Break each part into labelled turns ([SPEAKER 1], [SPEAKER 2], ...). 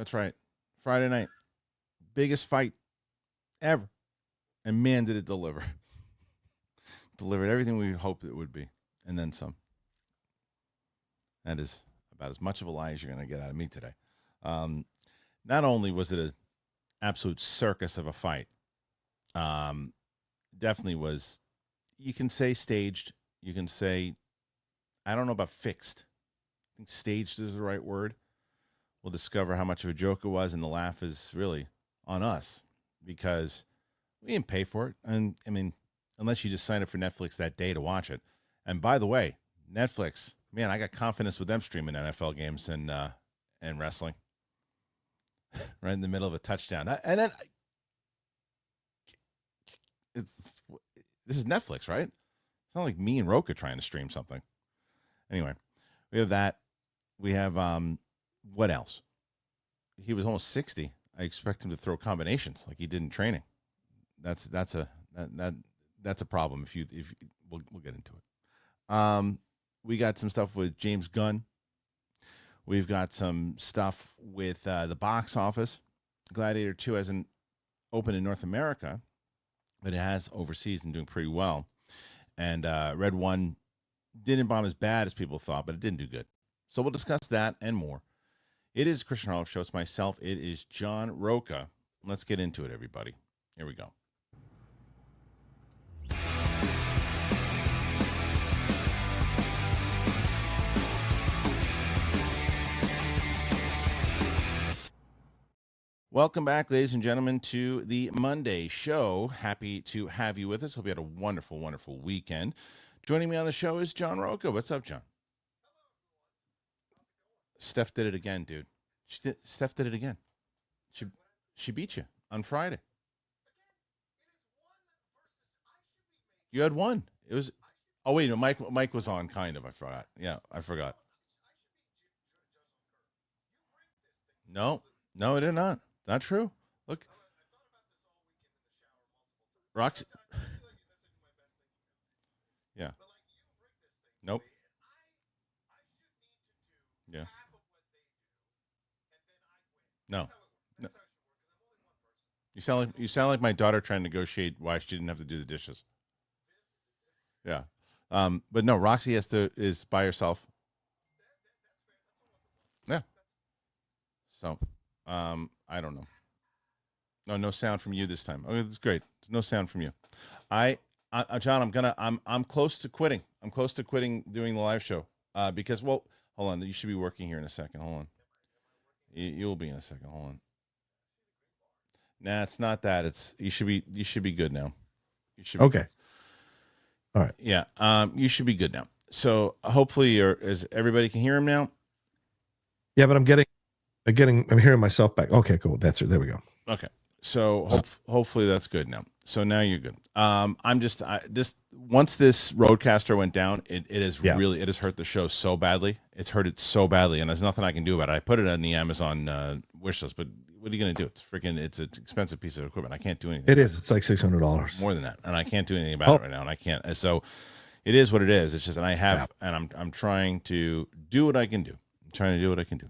[SPEAKER 1] That's right. Friday night. Biggest fight ever. And man, did it deliver. Delivered everything we hoped it would be. And then some. That is about as much of a lie as you're going to get out of me today. Not only was it an absolute circus of a fight, definitely was, you can say staged. You can say, I don't know about fixed. I think staged is the right word. We'll discover how much of a joke it was, and the laugh is really on us because we didn't pay for it. And I mean, unless you just signed up for Netflix that day to watch it. And by the way, Netflix, man, I got confidence with them streaming NFL games and wrestling right in the middle of a touchdown. And then this is Netflix, right? It's not like me and Rocha trying to stream something. Anyway, we have that. We have what else? He was almost 60. I expect him to throw combinations like he did in training. That's a problem. If we'll get into it. We got some stuff with James Gunn. We've got some stuff with the box office. Gladiator 2 hasn't opened in North America, but it has overseas and doing pretty well. And Red 1 didn't bomb as bad as people thought, but it didn't do good. So we'll discuss that and more. It is Kristian Harloff Show. It's myself. It is John Rocha. Let's get into it, everybody. Here we go. Welcome back, ladies and gentlemen, to the Monday show. Happy to have you with us. Hope you had a wonderful, wonderful weekend. Joining me on the show is John Rocha. What's up, John? Steph did it again, dude. Steph did it again. She beat you on Friday. You had one. It was. Oh wait, no. Mike was on, kind of. I forgot. Yeah, I forgot. No, it did not. Not true. Look, Roxy. Yeah. Nope. Yeah. No. You sound like my daughter trying to negotiate why she didn't have to do the dishes. Yeah. But no, Roxy is by herself. Yeah. So, I don't know. No sound from you this time. Okay, that's great. No sound from you. John, I'm close to quitting. I'm close to quitting doing the live show. Because, well, hold on. You should be working here in a second. Hold on. You'll be in a second. Hold on. Nah, it's not that. You should be good now. You should be
[SPEAKER 2] okay.
[SPEAKER 1] Good.
[SPEAKER 2] All right.
[SPEAKER 1] Yeah. You should be good now. So hopefully everybody can hear him now.
[SPEAKER 2] Yeah, but I'm hearing myself back. Okay, cool. That's it. There we go.
[SPEAKER 1] Okay. So hopefully that's good now. So now you're good. Once this roadcaster went down, it has hurt the show so badly. It's hurt it so badly, and there's nothing I can do about it. I put it on the Amazon wish list, but what are you going to do? It's an expensive piece of equipment. I can't do anything.
[SPEAKER 2] It is. It's like $600.
[SPEAKER 1] More than that, and I can't do anything about it right now, and I can't. So it is what it is. It's just, and I'm trying to do what I can do.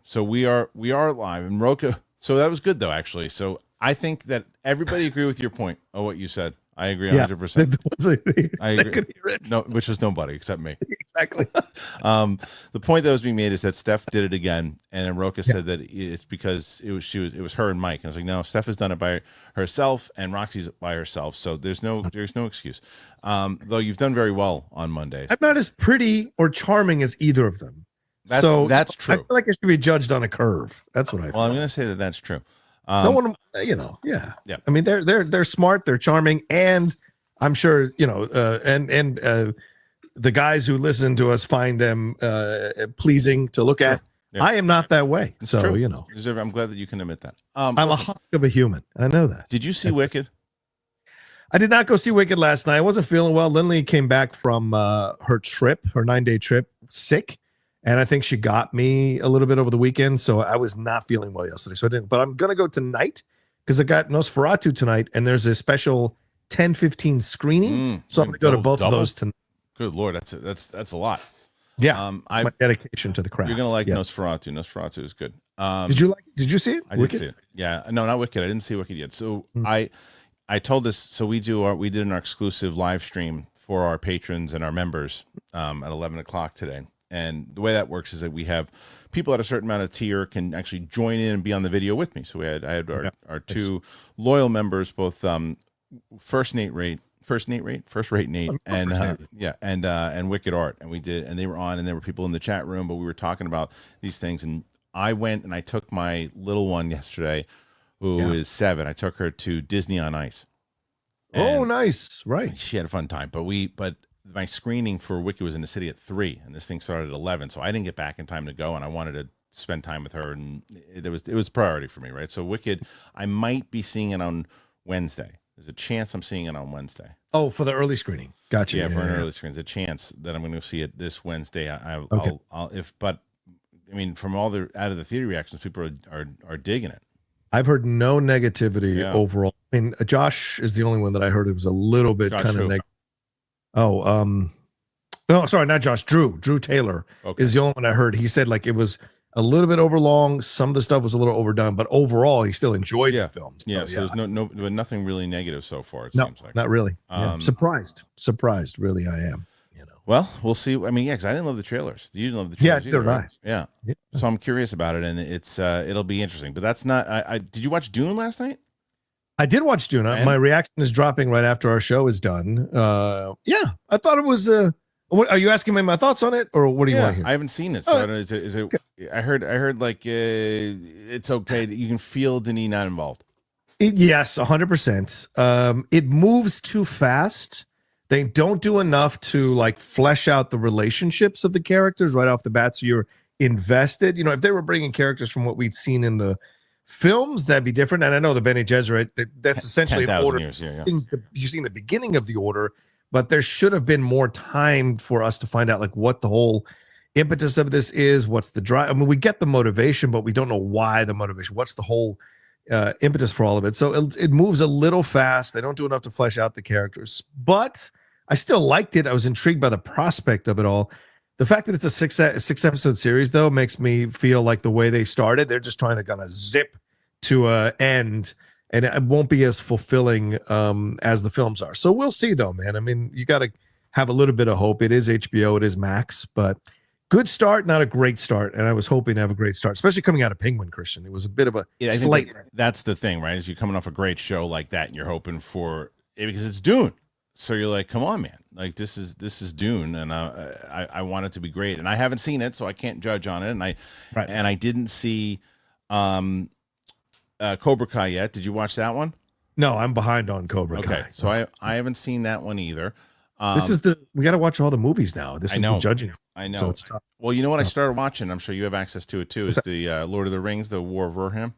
[SPEAKER 1] So we are live, and Rocha. So that was good though, actually. So I think that everybody agree with your point of what you said. I agree 100%. I agree. No, which was nobody except me.
[SPEAKER 2] Exactly.
[SPEAKER 1] The point that was being made is that Steph did it again, and then Rocha said that it's because it was her and Mike. And I was like, no, Steph has done it by herself, and Roxy's by herself. So there's no excuse. Though you've done very well on Monday.
[SPEAKER 2] I'm not as pretty or charming as either of them.
[SPEAKER 1] That's true.
[SPEAKER 2] I feel like I should be judged on a curve. That's what I feel.
[SPEAKER 1] Well, I'm going to say that that's true.
[SPEAKER 2] No one, yeah. I mean, they're smart, they're charming, and I'm sure the guys who listen to us find them pleasing to look at. Yeah. I am not that way, it's so true.
[SPEAKER 1] I'm glad that you can admit that.
[SPEAKER 2] I'm a husk of a human. I know that.
[SPEAKER 1] Did you see Wicked?
[SPEAKER 2] I did not go see Wicked last night. I wasn't feeling well. Lindley came back from her 9-day trip, sick. And I think she got me a little bit over the weekend, so I was not feeling well yesterday, so I didn't. But I'm going to go tonight because I got Nosferatu tonight, and there's a special 10:15 screening, so I'm going to go to both of those tonight.
[SPEAKER 1] Good Lord, that's a lot.
[SPEAKER 2] Yeah, it's my dedication to the craft.
[SPEAKER 1] You're going to like Nosferatu. Nosferatu is good.
[SPEAKER 2] Did you like it? Did you see it?
[SPEAKER 1] I did see it. Yeah, no, not Wicked. I didn't see Wicked yet. So I told this. So we did our exclusive live stream for our patrons and our members at 11 o'clock today. And the way that works is that we have people at a certain amount of tier can actually join in and be on the video with me. So I had our two loyal members, both first rate Nate and Wicked Art, and they were on, and there were people in the chat room, but we were talking about these things. And I went and I took my little one yesterday, who is 7. I took her to Disney on Ice.
[SPEAKER 2] Oh, nice. Right.
[SPEAKER 1] She had a fun time, but my screening for Wicked was in the city at 3, and this thing started at 11, so I didn't get back in time to go, and I wanted to spend time with her, and it was priority for me, right? So Wicked, I might be seeing it on Wednesday. There's a chance I'm seeing it on Wednesday.
[SPEAKER 2] Oh, for the early screening. Gotcha.
[SPEAKER 1] Yeah, for an early screening. There's a chance that I'm going to see it this Wednesday. But I mean, from all the out of the theater reactions, people are digging it.
[SPEAKER 2] I've heard no negativity overall. I mean, Josh is the only one that I heard it was a little bit kind of negative. Oh, no, sorry, not Josh. Drew Taylor is the only one I heard. He said like it was a little bit overlong. Some of the stuff was a little overdone, but overall, he still enjoyed the film. So,
[SPEAKER 1] so there's nothing really negative so far. It seems like
[SPEAKER 2] not really. Surprised, really, I am. You know.
[SPEAKER 1] Well, we'll see. I mean, because I didn't love the trailers. You didn't love the trailers.
[SPEAKER 2] Yeah, right?
[SPEAKER 1] Yeah. So I'm curious about it, and it'll be interesting. But that's not. Did you watch Dune last night?
[SPEAKER 2] I did watch Dune. My reaction is dropping right after our show is done. I thought it was. What are you asking me my thoughts on it, or what do you want to hear?
[SPEAKER 1] I haven't seen it, so I don't, is it? I heard like it's okay that you can feel Denis not involved.
[SPEAKER 2] Yes, 100%. It moves too fast. They don't do enough to like flesh out the relationships of the characters right off the bat, so you're invested. You know, if they were bringing characters from what we'd seen in the films, that'd be different. And I know the Bene Gesserit, that's essentially an order.
[SPEAKER 1] Years,
[SPEAKER 2] you've seen the beginning of the order, but there should have been more time for us to find out like what the whole impetus of this is. What's the drive? I mean, we get the motivation, but we don't know why the motivation. What's the whole impetus for all of it? So it moves a little fast. They don't do enough to flesh out the characters, but I still liked it. I was intrigued by the prospect of it all. The fact that it's a six episode series, though, makes me feel like the way they started, they're just trying to kind of zip to an end, and it won't be as fulfilling as the films are. So we'll see, though, man. I mean, you got to have a little bit of hope. It is HBO, it is Max, but good start, not a great start. And I was hoping to have a great start, especially coming out of Penguin, Kristian. It was a bit of a slight.
[SPEAKER 1] That's the thing, right? Is you're coming off a great show like that, and you're hoping for it because it's Dune. So you're like, come on, man! Like this is Dune, and I want it to be great. And I haven't seen it, so I can't judge on it. And I didn't see Cobra Kai yet. Did you watch that one?
[SPEAKER 2] No, I'm behind on Cobra Kai.
[SPEAKER 1] Okay, so I haven't seen that one either.
[SPEAKER 2] We got to watch all the movies now. This is the judging.
[SPEAKER 1] I know.
[SPEAKER 2] So it's tough.
[SPEAKER 1] Well, you know what I started watching? I'm sure you have access to it too. Is the Lord of the Rings, the War of Rohan?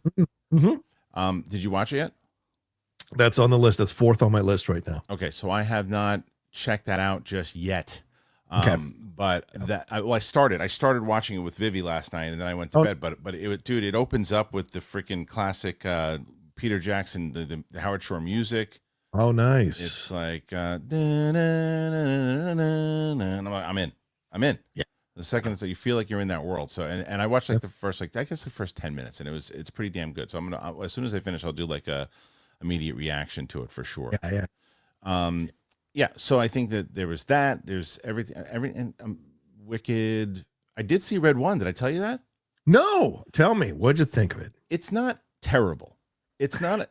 [SPEAKER 2] Mm-hmm.
[SPEAKER 1] Did you watch it yet?
[SPEAKER 2] That's on the list. That's 4th on my list right now.
[SPEAKER 1] Okay, so I have not checked that out just yet. But I started watching it with Vivi last night, and then I went to bed. But it opens up with the freaking classic Peter Jackson, the Howard Shore music.
[SPEAKER 2] Oh, nice.
[SPEAKER 1] It's like and I'm in. Yeah. The second so you feel like you're in that world. So and I watched like the first the first 10 minutes, and it's pretty damn good. So I'm gonna as soon as I finish, I'll do like a immediate reaction to it for sure. Yeah. So I think that there was that. There's everything. Wicked. I did see Red One. Did I tell you that?
[SPEAKER 2] No. Tell me. What'd you think of it?
[SPEAKER 1] It's not terrible. It's not.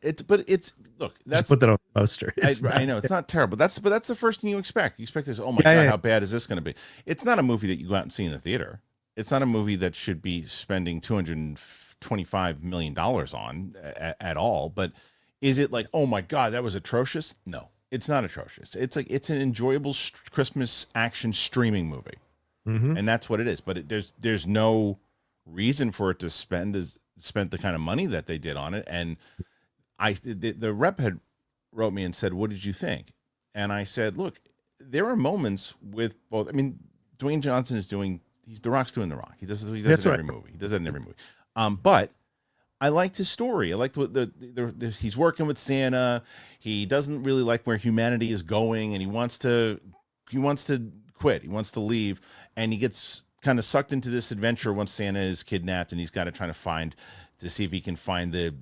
[SPEAKER 1] Look. That's
[SPEAKER 2] just put that on the poster.
[SPEAKER 1] I know it's not terrible. That's the first thing you expect. You expect this. Oh my god, how bad is this going to be? It's not a movie that you go out and see in the theater. It's not a movie that should be spending $225 million on at all. But is it like, oh my god, that was atrocious? No, it's not atrocious. It's like it's an enjoyable Christmas action streaming movie, and that's what it is. But there's no reason for it to spend the kind of money that they did on it. And the rep had wrote me and said, what did you think? And I said, look, there are moments with both. I mean, Dwayne Johnson is The Rock's doing The Rock. He does it in every movie. He does that in every movie. But I liked his story. I liked he's working with Santa. He doesn't really like where humanity is going, and he wants to quit. He wants to leave, and he gets kind of sucked into this adventure once Santa is kidnapped, and he's got to try to see if he can find the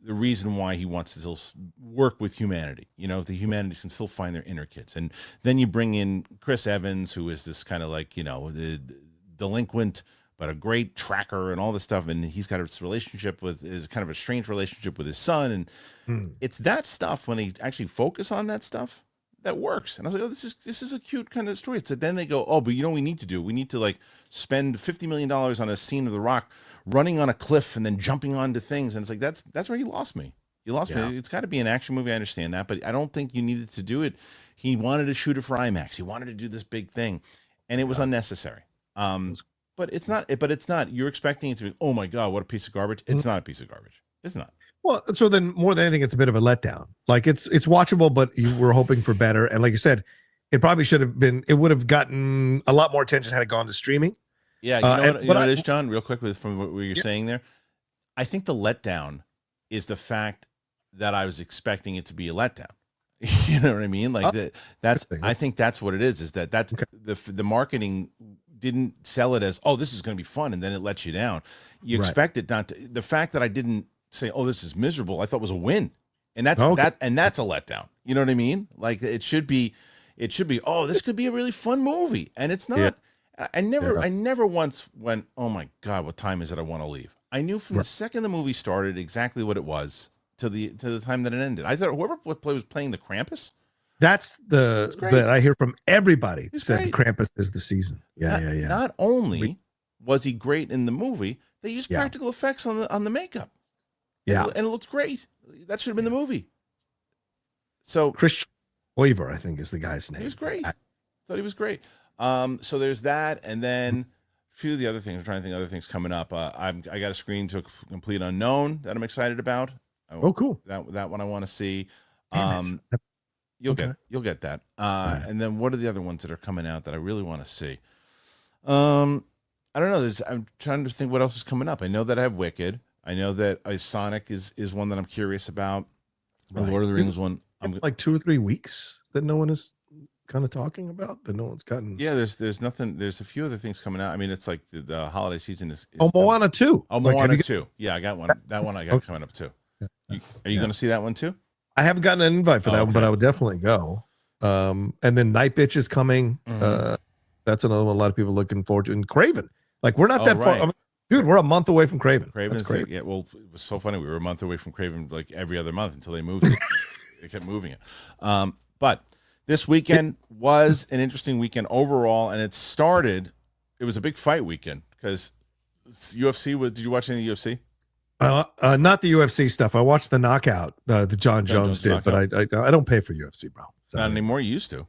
[SPEAKER 1] reason why he wants to still work with humanity. If the humanities can still find their inner kids. And then you bring in Chris Evans, who is this kind of like, the delinquent, but a great tracker and all this stuff. And he's got this relationship is kind of a strange relationship with his son. And it's that stuff, when they actually focus on that stuff, that works. And I was like, oh, this is a cute kind of story. So then they go, oh, but what we need to do? We need to like spend $50 million on a scene of The Rock running on a cliff and then jumping onto things. And it's like, that's where he lost me. You lost me. It's got to be an action movie. I understand that, but I don't think you needed to do it. He wanted to shoot it for IMAX. He wanted to do this big thing, and it was unnecessary. But it's not. But it's not. You're expecting it to be, oh my God, what a piece of garbage. It's not a piece of garbage. It's not.
[SPEAKER 2] Well, so then more than anything, it's a bit of a letdown. Like it's watchable, but you were hoping for better. And like you said, it probably should have been. It would have gotten a lot more attention had it gone to streaming.
[SPEAKER 1] Yeah, you know what it is, John. Real quick, from what you're saying there, I think the letdown is the fact that I was expecting it to be a letdown. You know what I mean? Like that's. I think that's what it is. Is that that's the marketing didn't sell it as, oh, this is going to be fun, and then it lets you down. You expect it not to. The fact that I didn't say, oh, this is miserable, I thought was a win, and that's that's a letdown. You know what I mean? Like it should be, oh, this could be a really fun movie, and it's not. I never once went, oh my God, what time is it? I want to leave. I knew from the second the movie started exactly what it was to the time that it ended. I thought whoever was playing the Krampus.
[SPEAKER 2] That's that I hear from everybody said the Krampus is the season. Yeah.
[SPEAKER 1] Not only was he great in the movie, they used practical effects on the makeup.
[SPEAKER 2] Yeah,
[SPEAKER 1] and it looks great. That should have been the movie. So
[SPEAKER 2] Kristian Harloff, I think, is the guy's name.
[SPEAKER 1] He was great. Thought he was great. So there's that, and then a few of the other things. I'm trying to think of other things coming up. I got a screen to Complete Unknown that I'm excited about.
[SPEAKER 2] Oh, cool.
[SPEAKER 1] That one I want to see. You'll get that. And then what are the other ones that are coming out that I really want to see? I don't know. I'm trying to think what else is coming up. I know that I have Wicked. I know that Sonic is one that I'm curious about. The Lord of the Rings one.
[SPEAKER 2] I'm like 2 or 3 weeks that no one is kind of talking about, that no one's gotten.
[SPEAKER 1] Yeah, there's nothing. There's a few other things coming out. I mean, it's like the holiday season is
[SPEAKER 2] Moana 2.
[SPEAKER 1] Oh, Moana 2. Yeah, I got one. That one I got coming up too. Are you going to see that one too?
[SPEAKER 2] I haven't gotten an invite for that one, but I would definitely go. And then Night Bitch is coming. That's another one a lot of people are looking forward to. And Craven. Like, we're not that far. I mean, dude, we're a month away from Craven.
[SPEAKER 1] That's great. Yeah, well, it was so funny. We were a month away from Craven like every other month until they moved it. They kept moving it. But this weekend was an interesting weekend overall, and it was a big fight weekend because UFC. Did you watch any UFC?
[SPEAKER 2] Not the UFC stuff. I watched the knockout the John Jones did, knockout. But I don't pay for UFC, bro. Sorry.
[SPEAKER 1] Not anymore. You used to.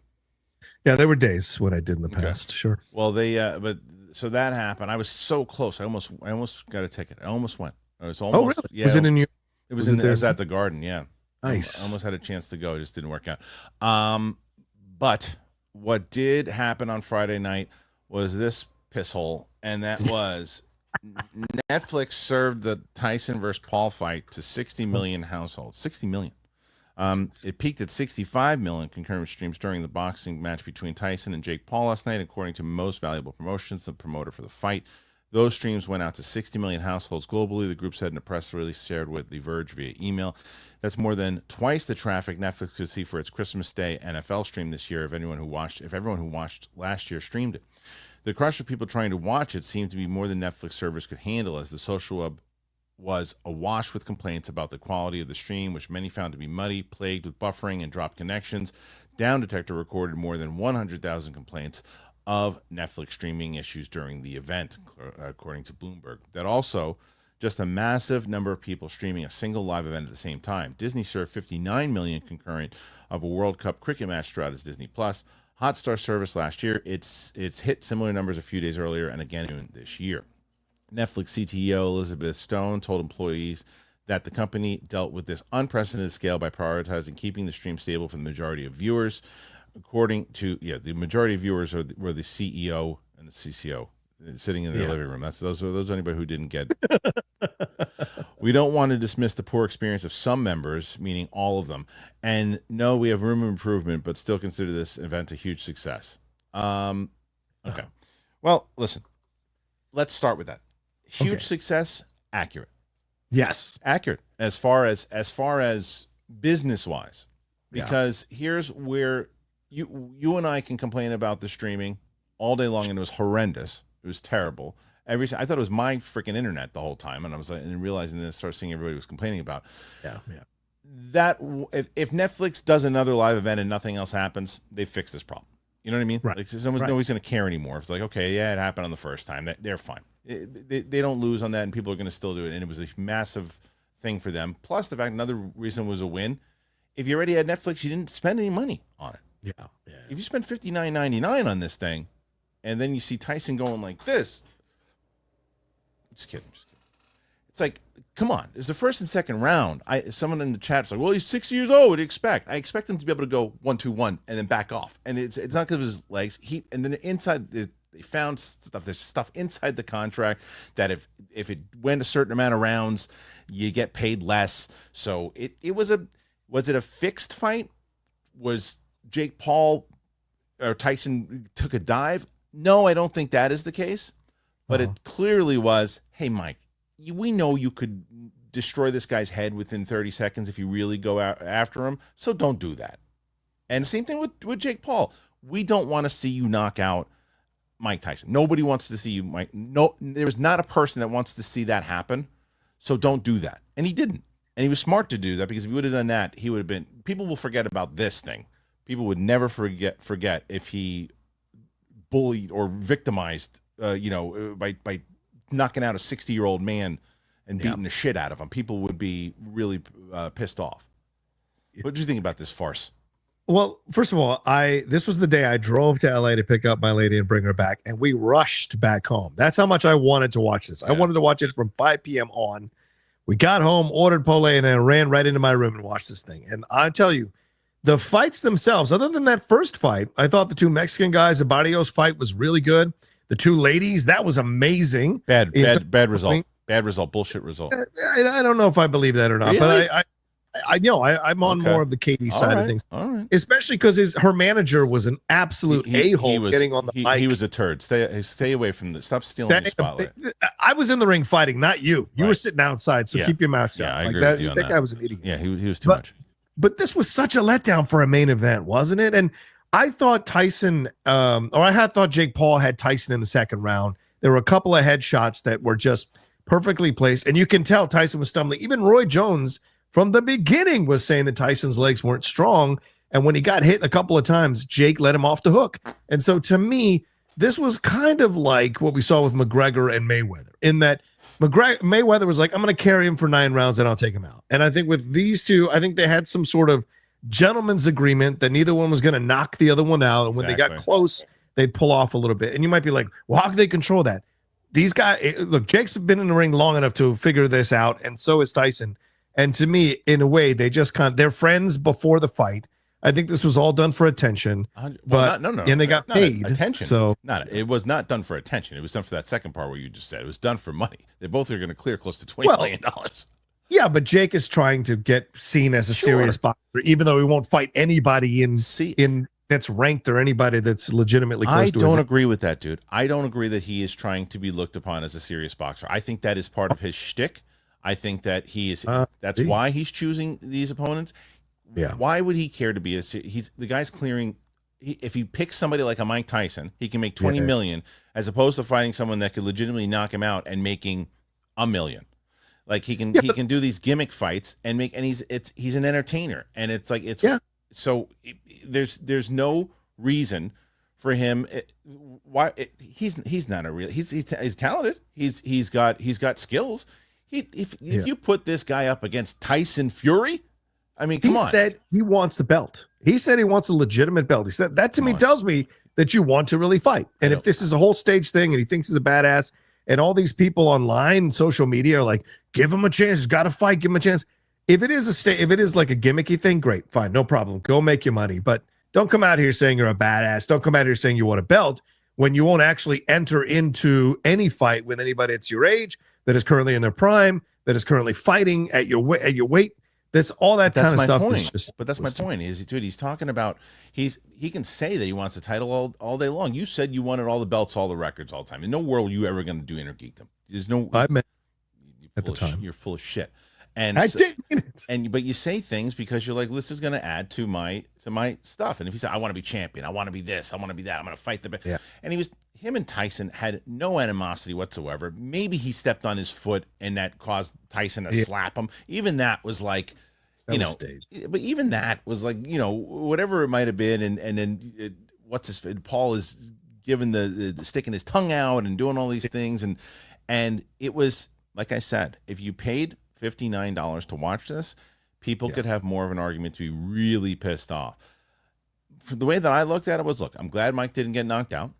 [SPEAKER 2] Yeah, there were days when I did in the past. Sure.
[SPEAKER 1] Well, so that happened. I was so close. I almost got a ticket. I almost went. I was almost.
[SPEAKER 2] Oh, really?
[SPEAKER 1] Yeah.
[SPEAKER 2] Was it in New York?
[SPEAKER 1] It was at the Garden. Yeah.
[SPEAKER 2] Nice.
[SPEAKER 1] I almost had a chance to go. It just didn't work out. But what did happen on Friday night was this piss hole, and that was Netflix served the Tyson versus Paul fight to 60 million households. 60 million. It peaked at 65 million concurrent streams during the boxing match between Tyson and Jake Paul last night, according to Most Valuable Promotions, the promoter for the fight. Those streams went out to 60 million households globally, the group said in a press release shared with The Verge via email. That's more than twice the traffic Netflix could see for its Christmas Day NFL stream this year if everyone who watched last year streamed it. The crush of people trying to watch it seemed to be more than Netflix servers could handle, as the social web was awash with complaints about the quality of the stream, which many found to be muddy, plagued with buffering and dropped connections. Down Detector recorded more than 100,000 complaints of Netflix streaming issues during the event, according to Bloomberg. That also just a massive number of people streaming a single live event at the same time. Disney served 59 million concurrent of a World Cup cricket match throughout its Disney Plus Hotstar service last year. It's hit similar numbers a few days earlier and again this year. Netflix CTO Elizabeth Stone told employees that the company dealt with this unprecedented scale by prioritizing keeping the stream stable for the majority of viewers. According to the majority of viewers were the CEO and the CCO sitting in their living room. Those are anybody who didn't get. We don't want to dismiss the poor experience of some members, meaning all of them. And no, we have room for improvement, but still consider this event a huge success. Okay. Well, listen. let's start with that. Huge
[SPEAKER 2] Okay.
[SPEAKER 1] success, accurate.
[SPEAKER 2] Yes.
[SPEAKER 1] Accurate as far as business wise.
[SPEAKER 2] Yeah.
[SPEAKER 1] Because here's where you and I can complain about the streaming all day long, and it was horrendous. It was terrible. I thought it was my freaking internet the whole time, and I was like, and realizing this, started seeing everybody was complaining about.
[SPEAKER 2] Yeah.
[SPEAKER 1] That if Netflix does another live event and nothing else happens, they fix this problem. You know what I mean?
[SPEAKER 2] Right.
[SPEAKER 1] Like nobody's going to care anymore. It's like, okay, yeah, it happened on the first time. They're fine. They don't lose on that, and people are going to still do it. And it was a massive thing for them. Plus, the fact another reason was a win. If you already had Netflix, you didn't spend any money on it.
[SPEAKER 2] Yeah.
[SPEAKER 1] If you spend $59.99 on this thing, and then you see Tyson going like this, just kidding. It's like, come on. It's the first and second round. Someone in the chat's like, well, he's 60 years old. What do you expect? I expect him to be able to go 1-2-1 and then back off. And it's not because of his legs. And then inside, they found stuff. There's stuff inside the contract that if it went a certain amount of rounds, you get paid less. So was it a fixed fight? Was Jake Paul or Tyson took a dive? No, I don't think that is the case. But it clearly was, hey, Mike, we know you could destroy this guy's head within 30 seconds if you really go out after him, so don't do that. And same thing with Jake Paul. We don't want to see you knock out Mike Tyson. Nobody wants to see you, Mike. No, there's not a person that wants to see that happen, so don't do that. And he didn't. And he was smart to do that, because if he would have done that, he would have been, people will forget about this thing. People would never forget if he bullied or victimized, by knocking out a 60-year-old man and beating the shit out of him. People would be really pissed off. What did you think about this farce?
[SPEAKER 2] Well, first of all, this was the day I drove to LA to pick up my lady and bring her back, and we rushed back home. That's how much I wanted to watch this. I wanted to watch it from 5 p.m. on. We got home, ordered Poulet, and then ran right into my room and watched this thing. And I tell you, the fights themselves, other than that first fight, I thought the two Mexican guys, the Barrios fight was really good. The two ladies, that was amazing.
[SPEAKER 1] Bad result. Bad result. Bullshit result.
[SPEAKER 2] I don't know if I believe that or not,
[SPEAKER 1] really?
[SPEAKER 2] but I'm on more of the Katie side of things.
[SPEAKER 1] All right.
[SPEAKER 2] Especially because her manager was an absolute a-hole getting on the mic.
[SPEAKER 1] He was a turd. Stay away from this. Stop stealing the spotlight.
[SPEAKER 2] I was in the ring fighting, not you. You were sitting outside, so keep your mouth shut.
[SPEAKER 1] Yeah, I agree with you on that.
[SPEAKER 2] That guy was an idiot.
[SPEAKER 1] Yeah, he was too much.
[SPEAKER 2] But this was such a letdown for a main event, wasn't it? And I thought Tyson, I had thought Jake Paul had Tyson in the second round. There were a couple of headshots that were just perfectly placed, and you can tell Tyson was stumbling. Even Roy Jones from the beginning was saying that Tyson's legs weren't strong, and when he got hit a couple of times, Jake let him off the hook. And so to me, this was kind of like what we saw with McGregor and Mayweather, in that Mayweather was like, I'm going to carry him for 9 rounds and I'll take him out. And I think with these two, I think they had some sort of gentleman's agreement that neither one was going to knock the other one out. And when they got close, they'd pull off a little bit. And you might be like, well, how can they control that? These guys, look, Jake's been in the ring long enough to figure this out, and so is Tyson. And to me, in a way, they just they're friends before the fight. I think this was all done for attention, but and they got paid.
[SPEAKER 1] Attention.
[SPEAKER 2] So
[SPEAKER 1] it was not done for attention. It was done for that second part where you just said it was done for money. They both are going to clear close to $20 million.
[SPEAKER 2] Yeah, but Jake is trying to get seen as a serious boxer, even though he won't fight anybody in that's ranked or anybody that's legitimately close
[SPEAKER 1] I
[SPEAKER 2] to
[SPEAKER 1] don't agree with that, dude. I don't agree that he is trying to be looked upon as a serious boxer. I think that is part of his shtick. I think that he is. That's why he's choosing these opponents.
[SPEAKER 2] Yeah.
[SPEAKER 1] Why would he care to be he's the guy's clearing? If he picks somebody like a Mike Tyson, he can make $20 million, as opposed to fighting someone that could legitimately knock him out and making $1 million. Like he can do these gimmick fights and he's an entertainer, and it's like so there's no reason for him. He's not a real. He's talented. He's got skills. If you put this guy up against Tyson Fury, I mean, come on. He
[SPEAKER 2] said he wants the belt. He said he wants a legitimate belt. He said that to me tells me that you want to really fight. And if this is a whole stage thing and he thinks he's a badass, and all these people online, social media are like, give him a chance. He's got to fight. Give him a chance. If it is like a gimmicky thing, great, fine, no problem. Go make your money. But don't come out here saying you're a badass. Don't come out here saying you want a belt when you won't actually enter into any fight with anybody that's your age, that is currently in their prime, that is currently fighting at your weight. This all that
[SPEAKER 1] That's
[SPEAKER 2] kind of
[SPEAKER 1] my
[SPEAKER 2] stuff
[SPEAKER 1] point.
[SPEAKER 2] is just.
[SPEAKER 1] But that's my point. Is dude, he's talking about he can say that he wants a title all day long. You said you wanted all the belts, all the records, all the time. In no world are you ever going to do Intergeekdom. There's no.
[SPEAKER 2] I meant at the time.
[SPEAKER 1] You're full of shit. And
[SPEAKER 2] I did.
[SPEAKER 1] But you say things because you're like, this is going to add to my stuff. And if he said, I want to be champion, I want to be this, I want to be that, I'm going to fight the best.
[SPEAKER 2] Yeah.
[SPEAKER 1] And him and Tyson had no animosity whatsoever. Maybe he stepped on his foot and that caused Tyson to slap him. Even that was like, but even that was like, whatever it might have been. And then Paul is giving the sticking his tongue out and doing all these things. And it was, like I said, if you paid $59 to watch this, people could have more of an argument to be really pissed off. For the way that I looked at it was, look, I'm glad Mike didn't get knocked out.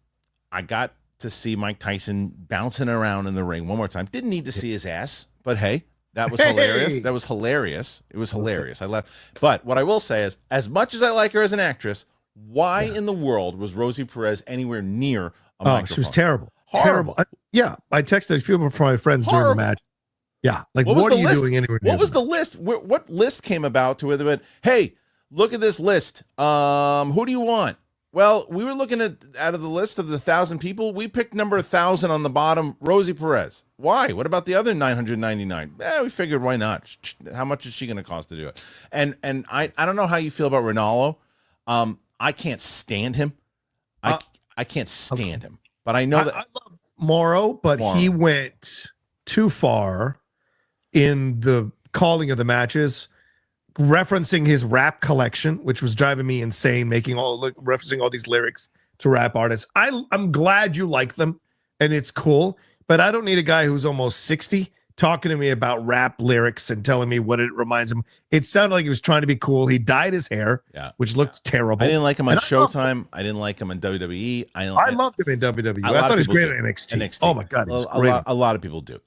[SPEAKER 1] I got to see Mike Tyson bouncing around in the ring one more time. Didn't need to see his ass, but hey, that was hilarious. That was hilarious. It was hilarious. I left. But what I will say is, as much as I like her as an actress, why in the world was Rosie Perez anywhere near a microphone?
[SPEAKER 2] She was terrible.
[SPEAKER 1] Horrible.
[SPEAKER 2] Terrible. I texted a few of my friends during the match. Yeah, like what are you doing anywhere?
[SPEAKER 1] What was the list? What list came about to where they went, hey, look at this list. Who do you want? Well, we were looking at out of the list of the 1,000 people, we picked number 1,000 on the bottom, Rosie Perez. Why? What about the other 999? We figured why not? How much is she going to cost to do it? And I don't know how you feel about Ronaldo. I can't stand him. I can't stand him. But I know that
[SPEAKER 2] I love Morrow, but he went too far in the calling of the matches, referencing his rap collection, which was driving me insane, referencing all these lyrics to rap artists. I'm glad you like them and it's cool, but I don't need a guy who's almost 60 talking to me about rap lyrics and telling me what it reminds him. It sounded like he was trying to be cool. He dyed his hair, which looked terrible.
[SPEAKER 1] I didn't like him on Showtime. I didn't like him in WWE. I loved
[SPEAKER 2] him in WWE. I thought he was great at NXT. Oh my God, he was great.
[SPEAKER 1] A lot of people do.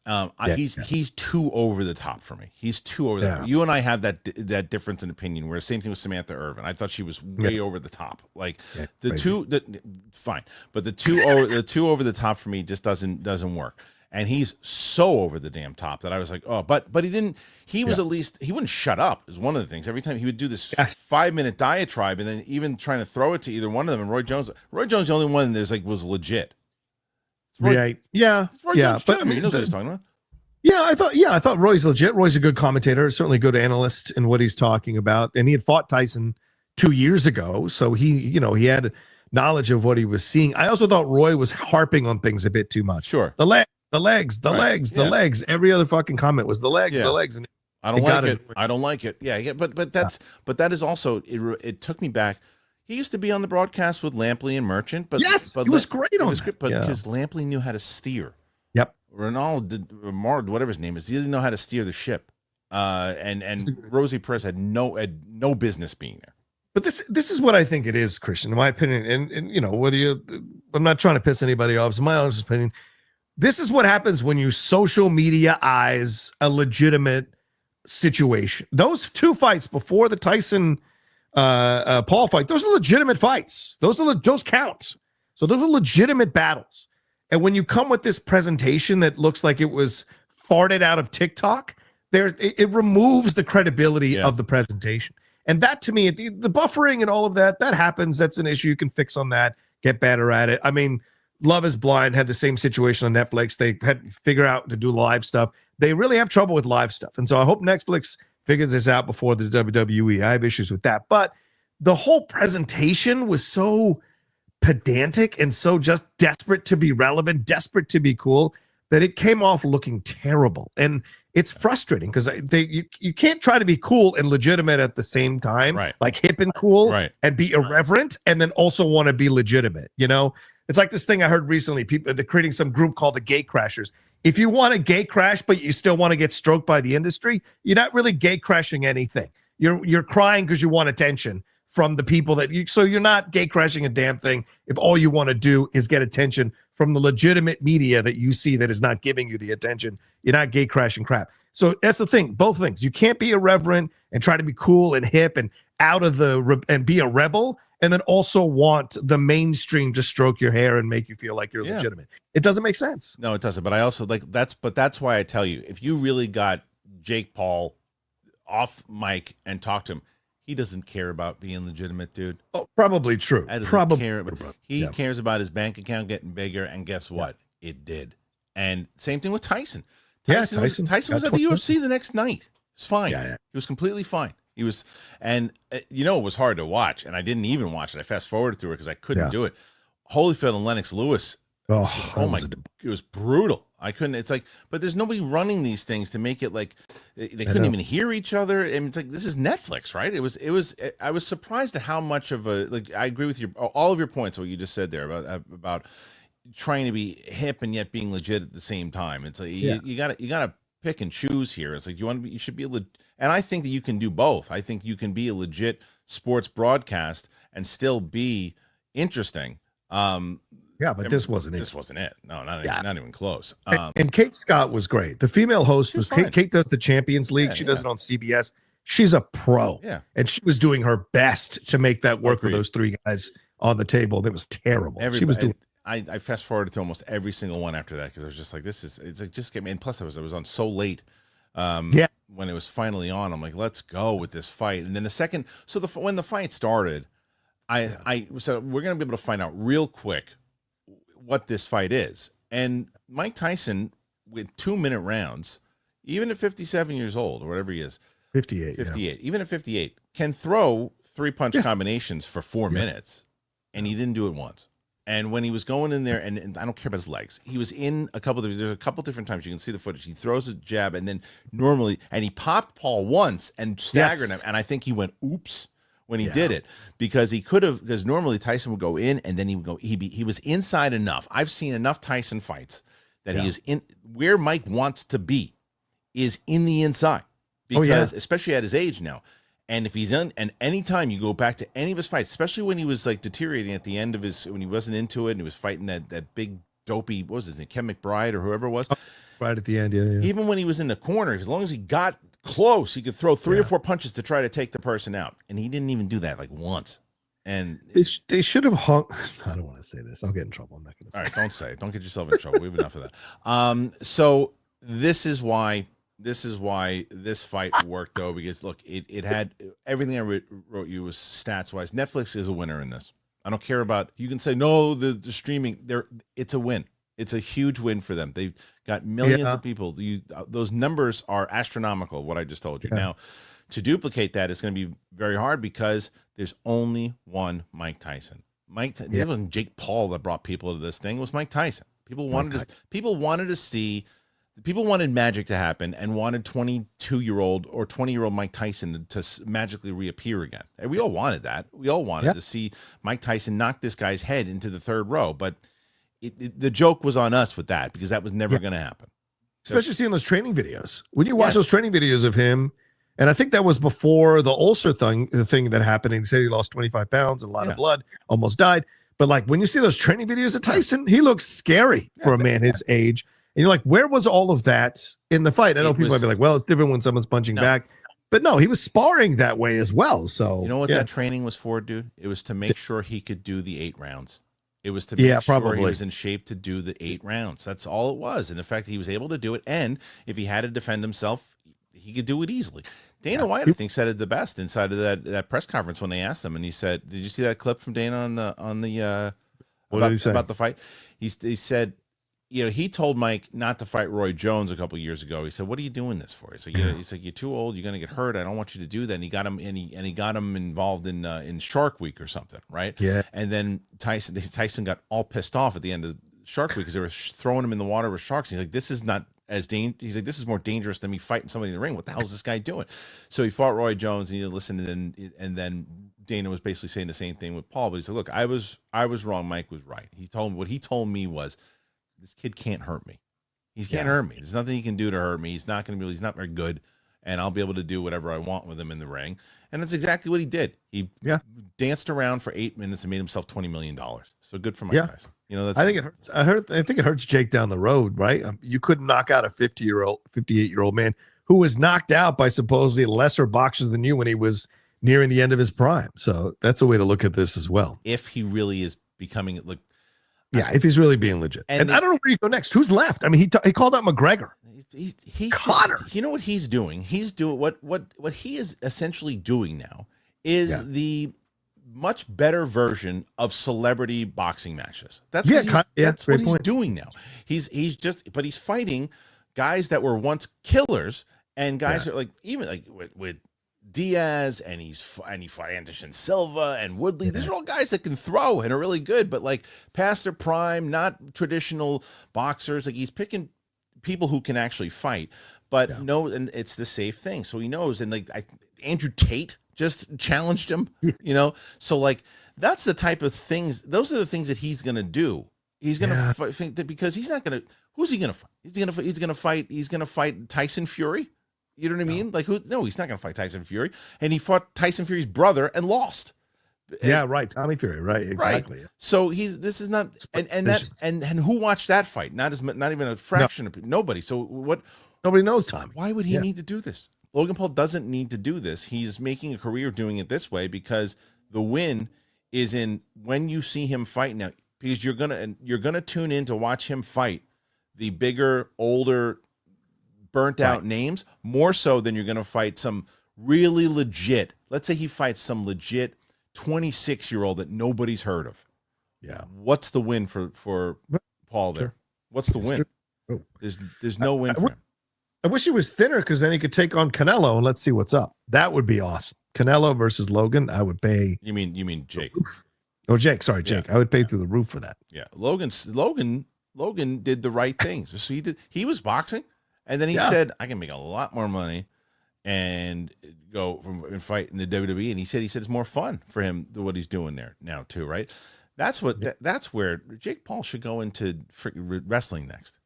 [SPEAKER 1] He's too over the top for me. He's too over the top. You and I have that difference in opinion. Where same thing with Samantha Irvin. I thought she was way over the top. Like fine, but the two over the top for me just doesn't work. And he's so over the damn top that I was like, oh, but he didn't. He was at least he wouldn't shut up. Is one of the things. Every time he would do this 5-minute diatribe, and then even trying to throw it to either one of them. And Roy Jones, the only one that's like was legit.
[SPEAKER 2] Roy,
[SPEAKER 1] but I mean, he knows what he's talking about.
[SPEAKER 2] I thought Roy's legit. Roy's a good commentator, certainly a good analyst in what he's talking about, and he had fought Tyson 2 years ago, so he had knowledge of what he was seeing. I also thought Roy was harping on things a bit too much.
[SPEAKER 1] Sure,
[SPEAKER 2] the legs. Every other fucking comment was the legs. And
[SPEAKER 1] I don't like it. I don't like it. Yeah. But that is also it took me back. He used to be on the broadcast with Lampley and Merchant, but
[SPEAKER 2] he was great on that.
[SPEAKER 1] But because Lampley knew how to steer.
[SPEAKER 2] Yep.
[SPEAKER 1] Ronald, whatever his name is, he didn't know how to steer the ship. And Rosie Perez had no business being there.
[SPEAKER 2] But this is what I think it is, Kristian, in my opinion. And whether I'm not trying to piss anybody off. It's my honest opinion. This is what happens when you social media-ize a legitimate situation. Those two fights before the Tyson Paul fight, those are legitimate fights. Those count. So those are legitimate battles. And when you come with this presentation that looks like it was farted out of TikTok, it removes the credibility of the presentation. And that, to me, the buffering and all of that happens. That's an issue. You can fix on that, get better at it. I mean, Love is Blind had the same situation on Netflix. They had to figure out to do live stuff. They really have trouble with live stuff. And so I hope Netflix figures this out before the WWE. I have issues with that. But the whole presentation was so pedantic and so just desperate to be relevant, desperate to be cool, that it came off looking terrible. And it's frustrating because you can't try to be cool and legitimate at the same time,
[SPEAKER 1] right?
[SPEAKER 2] Like hip and cool,
[SPEAKER 1] right?
[SPEAKER 2] And be irreverent, and then also want to be legitimate. It's like this thing I heard recently. They're creating some group called the Gate Crashers. If you want a gate crash, but you still want to get stroked by the industry, you're not really gate crashing anything. You're crying because you want attention from the people so you're not gate crashing a damn thing if all you want to do is get attention from the legitimate media that you see that is not giving you the attention. You're not gate crashing crap. So that's the thing, both things. You can't be irreverent and try to be cool and hip and and be a rebel, and then also want the mainstream to stroke your hair and make you feel like you're legitimate. It doesn't make sense.
[SPEAKER 1] No, it doesn't. But I also that's why I tell you, if you really got Jake Paul off mic and talked to him. He doesn't care about being legitimate, dude.
[SPEAKER 2] Oh, probably true. Probably
[SPEAKER 1] care about, he cares about his bank account getting bigger, and guess what? It did. And same thing with Tyson. Tyson was at the UFC the next night. It's fine. He was completely fine. He was, and it was hard to watch, and I didn't even watch it. I fast forwarded through it because I couldn't do it. Holyfield and Lennox Lewis. Oh my! It was brutal. I couldn't. It's like, but there's nobody running these things to make it like they couldn't even hear each other. And it's like, this is Netflix, right? It was. I was surprised at how much of a, like, I agree with all of your points. What you just said there about trying to be hip and yet being legit at the same time. It's like you gotta pick and choose here. It's like you should be and I think that you can do both. I think you can be a legit sports broadcast and still be interesting.
[SPEAKER 2] But this wasn't it.
[SPEAKER 1] This wasn't it. No, not even close.
[SPEAKER 2] And Kate Scott was great. The female host was Kate. Kate does the Champions League. She does it on CBS. She's a pro.
[SPEAKER 1] Yeah.
[SPEAKER 2] And she was doing her best to make that work with those three guys on the table. It was terrible. She was doing.
[SPEAKER 1] I fast forwarded to almost every single one after that because I was just like, it's like, just get me. And plus, I was on so late. When it was finally on, I'm like, let's go with this fight. And then the second, when the fight started, so we're gonna be able to find out real quick what this fight is. And Mike Tyson, with 2-minute rounds, even at 57 years old or whatever he is, 58, even at 58, can throw 3-punch combinations for 4 minutes, and he didn't do it once. And when he was going in there, and I don't care about his legs, he was in there's a couple different times you can see the footage. He throws a jab, and then and he popped Paul once and staggered him, and I think he went, oops, when he did it, because normally Tyson would go in, and then he would go, he was inside enough. I've seen enough Tyson fights that he is in where Mike wants to be, is in the inside, because especially at his age now. And if he's in, and anytime you go back to any of his fights, especially when he was like deteriorating at the end of when he wasn't into it and he was fighting that big dopey, what was his name, Ken McBride or whoever it was.
[SPEAKER 2] Right at the end,
[SPEAKER 1] Even when he was in the corner, as long as he got close, he could throw 3 or 4 punches to try to take the person out. And he didn't even do that like once. And
[SPEAKER 2] they should have hung. I don't want to say this. I'll get in trouble. I'm not going to say it.
[SPEAKER 1] All right, don't say it. Don't get yourself in trouble. We have enough of that. So this is why this fight worked, though, because look, it had everything I wrote you was stats wise. Netflix is a winner in this. I don't care about, you can say no, the streaming there. It's a win. It's a huge win for them. They've got millions of people. Those numbers are astronomical. What I just told you. Now, to duplicate that is going to be very hard because there's only one Mike Tyson. It wasn't Jake Paul that brought people to this thing. It was Mike Tyson. People wanted to see. People wanted magic to happen and wanted 22-year-old or 20-year-old Mike Tyson to magically reappear again. And we all wanted that. We all wanted to see Mike Tyson knock this guy's head into the third row. But the joke was on us with that because that was never going to happen.
[SPEAKER 2] Especially seeing those training videos. When you watch those training videos of him, and I think that was before the ulcer thing, the thing that happened. And he said he lost 25 pounds and a lot of blood, almost died. But like when you see those training videos of Tyson, he looks scary for a man his age. And you're like, where was all of that in the fight? I know people might be like, well, it's different when someone's punching back. But no, he was sparring that way as well. So
[SPEAKER 1] you know what that training was for, dude? It was to make sure he could do the 8 rounds. It was to make sure he was in shape to do the 8 rounds. That's all it was. And the fact that he was able to do it, and if he had to defend himself, he could do it easly. Dana White, I think, said it the best inside of that press conference when they asked him, and he said, "Did you see that clip from Dana on the
[SPEAKER 2] what did he say
[SPEAKER 1] about the fight?" He said, he told Mike not to fight Roy Jones a couple of years ago. He said, "What are you doing this for?" He's like, "You're too old. You're gonna get hurt. I don't want you to do that." And he got him, and he got him involved in Shark Week or something, right?
[SPEAKER 2] Yeah.
[SPEAKER 1] And then Tyson got all pissed off at the end of Shark Week because they were throwing him in the water with sharks. He's like, "This is not as dangerous." He's like, "This is more dangerous than me fighting somebody in the ring. What the hell is this guy doing?" So he fought Roy Jones, and he listened, and then Dana was basically saying the same thing with Paul. But he said, "Look, I was wrong. Mike was right." What he told me was, "This kid can't hurt me. He can't hurt me. There's nothing he can do to hurt me. He's not very good, and I'll be able to do whatever I want with him in the ring." And that's exactly what he did. He danced around for 8 minutes and made himself $20 million. So good for Mike Tyson.
[SPEAKER 2] I think it hurts. I think it hurts Jake down the road, right? You couldn't knock out a 58-year-old man who was knocked out by supposedly lesser boxers than you when he was nearing the end of his prime. So that's a way to look at this as well.
[SPEAKER 1] If he really is becoming, like,
[SPEAKER 2] Yeah, if he's really being legit. And I don't know where you go next. Who's left? I mean, he called out McGregor.
[SPEAKER 1] He Connor. You know what he's doing? He's doing what he is essentially doing now is the much better version of celebrity boxing matches. That's what he's doing now. He's fighting guys that were once killers and guys that are like even like with Diaz and he fought Anderson Silva and Woodley. These are all guys that can throw and are really good, but like past their prime, not traditional boxers. Like he's picking people who can actually fight, but and it's the safe thing. So he knows. And like Andrew Tate just challenged him, so like that's the type of things. Those are the things that he's going to do. He's going to fight because he's not going to, who's he going to fight? He's going to fight Tyson Fury. You know what I mean? Like no, he's not going to fight Tyson Fury. And he fought Tyson Fury's brother and lost.
[SPEAKER 2] Yeah, right. Tommy Fury, right? Exactly.
[SPEAKER 1] Right. So this is not, and who watched that fight? Not even a fraction of nobody. So what?
[SPEAKER 2] Nobody knows Tommy.
[SPEAKER 1] Why would he need to do this? Logan Paul doesn't need to do this. He's making a career doing it this way because the win is in when you see him fight now. Because you're gonna tune in to watch him fight the bigger, older, burnt out names more so than you're gonna fight some really legit. Let's say he fights some legit 26-year-old that nobody's heard of. Yeah. What's the win for Paul there? Sure. What's the win? Oh. There's no win for him.
[SPEAKER 2] I wish he was thinner because then he could take on Canelo and let's see what's up. That would be awesome. Canelo versus Logan. I would pay.
[SPEAKER 1] You mean Jake?
[SPEAKER 2] Oh, Jake. Sorry, Jake. I would pay through the roof for that.
[SPEAKER 1] Yeah. Logan did the right things. So he was boxing, and then he said, I can make a lot more money and go and fight in the WWE. And he said it's more fun for him than what he's doing there now too, right? That's where Jake Paul should go into wrestling next.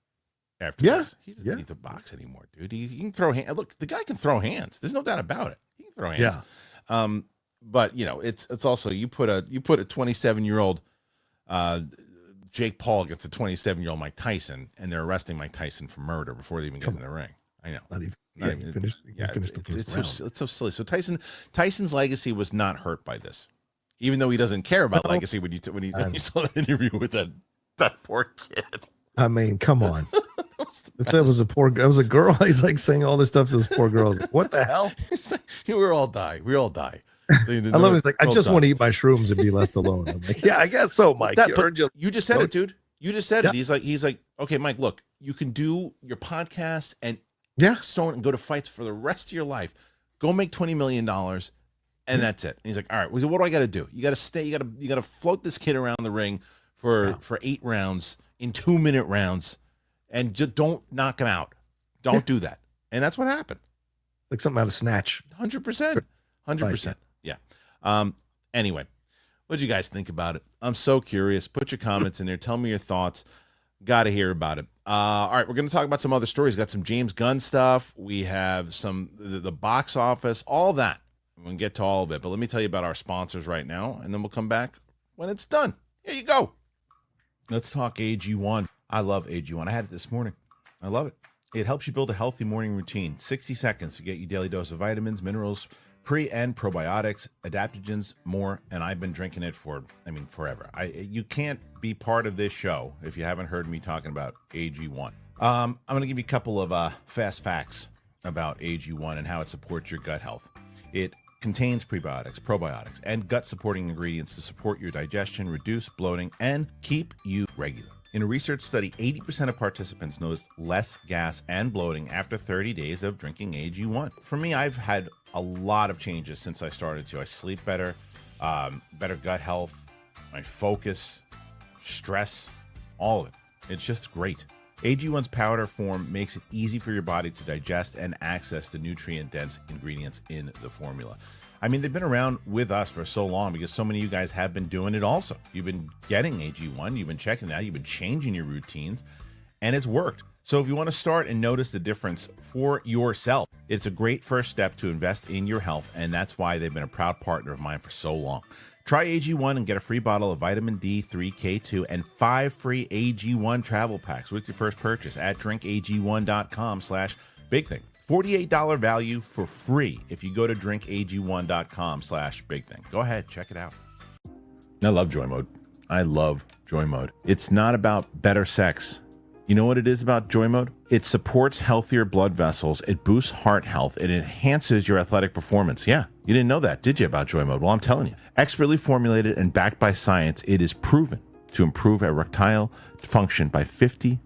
[SPEAKER 1] After this. He doesn't need to box anymore, dude. He can throw hands. Look, the guy can throw hands. There's no doubt about it. He can throw hands. Yeah. But it's also you put a 27-year-old Jake Paul against a 27-year-old Mike Tyson, and they're arresting Mike Tyson for murder before they even get in the ring. I know. Not even finished. It's so silly. So Tyson's legacy was not hurt by this, even though he doesn't care about legacy when you saw that interview with that poor kid.
[SPEAKER 2] I mean, come on. That was a girl. He's like saying all this stuff to this poor girl. What the hell?
[SPEAKER 1] We all die. We all die.
[SPEAKER 2] I love it. He's like, I just want to eat my shrooms and be left alone. I'm like, yeah, I guess so, Mike.
[SPEAKER 1] You just said it, dude. You just said it. He's like, okay, Mike, look, you can do your podcast and and go to fights for the rest of your life. Go make $20 million, and that's it. And he's like, all right, what do I got to do? You got to stay. You got to float this kid around the ring for 8 rounds in 2-minute rounds, and just don't knock him out. Don't do that. And that's what happened.
[SPEAKER 2] Like something out of Snatch.
[SPEAKER 1] 100%. 100%. Yeah. Anyway, what did you guys think about it? I'm so curious. Put your comments in there. Tell me your thoughts. Got to hear about it. All right, we're going to talk about some other stories. Got some James Gunn stuff. We have the box office, all that. We're going to get to all of it. But let me tell you about our sponsors right now, and then we'll come back when it's done. Here you go. Let's talk AG1. I love AG1. I had it this morning. I love it. It helps you build a healthy morning routine. 60 seconds to get you daily dose of vitamins, minerals, pre and probiotics, adaptogens, more. And I've been drinking it for, forever. You can't be part of this show if you haven't heard me talking about AG1. I'm going to give you a couple of fast facts about AG1 and how it supports your gut health. It contains prebiotics, probiotics, and gut-supporting ingredients to support your digestion, reduce bloating, and keep you regular. In a research study, 80% of participants noticed less gas and bloating after 30 days of drinking AG1. For me, I've had a lot of changes since I started to. I sleep better, better gut health, my focus, stress, all of it. It's just great. AG1's powder form makes it easy for your body to digest and access the nutrient-dense ingredients in the formula. They've been around with us for so long because so many of you guys have been doing it also. You've been getting AG1, you've been checking it out, you've been changing your routines, and it's worked. So if you want to start and notice the difference for yourself, it's a great first step to invest in your health, and that's why they've been a proud partner of mine for so long. Try AG1 and get a free bottle of vitamin D3, K2, and 5 free AG1 travel packs with your first purchase at drinkag1.com/bigthing. $48 value for free if you go to drinkag1.com/bigthing. Go ahead, check it out. I love Joy Mode. I love Joy Mode. It's not about better sex. You know what it is about Joy Mode? It supports healthier blood vessels. It boosts heart health. It enhances your athletic performance. Yeah, you didn't know that, did you, about Joy Mode? Well, I'm telling you. Expertly formulated and backed by science, it is proven to improve erectile function by 50%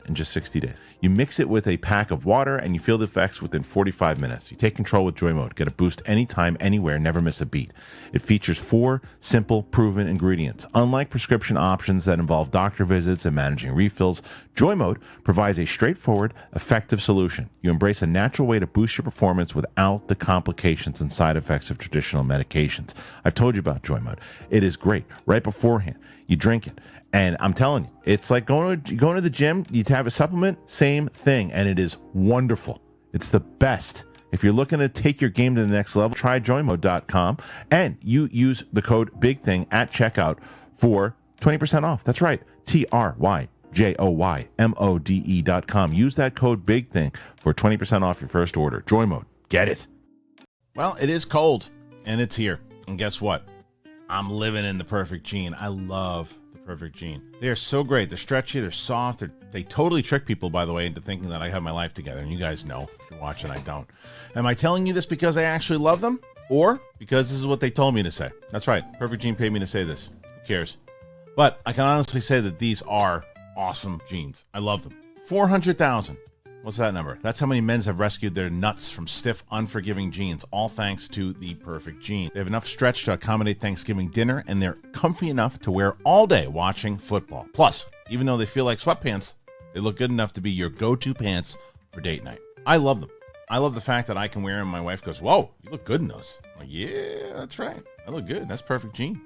[SPEAKER 1] in just 60 days. You mix it with a pack of water and you feel the effects within 45 minutes. You take control with Joy Mode. Get a boost anytime, anywhere, never miss a beat. It features 4 simple, proven ingredients. Unlike prescription options that involve doctor visits and managing refills, Joy Mode provides a straightforward, effective solution. You embrace a natural way to boost your performance without the complications and side effects of traditional medications. I've told you about Joy Mode. It is great. Right beforehand, you drink it. And I'm telling you, it's like going to the gym. You have a supplement, same thing, and it is wonderful. It's the best. If you're looking to take your game to the next level, try joymode.com, and you use the code BIGTHING at checkout for 20% off. That's right, TRYJOYMODE.com. Use that code BIGTHING for 20% off your first order. Joy Mode, get it. Well, it is cold, and it's here. And guess what? I'm living in the perfect gene. I love Perfect Gene. They are so great. They're stretchy. They're soft. They totally trick people, by the way, into thinking that I have my life together. And you guys know. If you're watching, I don't. Am I telling you this because I actually love them? Or because this is what they told me to say? That's right. Perfect Gene paid me to say this. Who cares? But I can honestly say that these are awesome jeans. I love them. 400,000. What's that number? That's how many men have rescued their nuts from stiff, unforgiving jeans, all thanks to the Perfect Gene. They have enough stretch to accommodate Thanksgiving dinner, and they're comfy enough to wear all day watching football. Plus, even though they feel like sweatpants, they look good enough to be your go-to pants for date night. I love them. I love the fact that I can wear them. My wife goes, "Whoa, you look good in those." I'm like, yeah, that's right. I look good. That's Perfect Gene.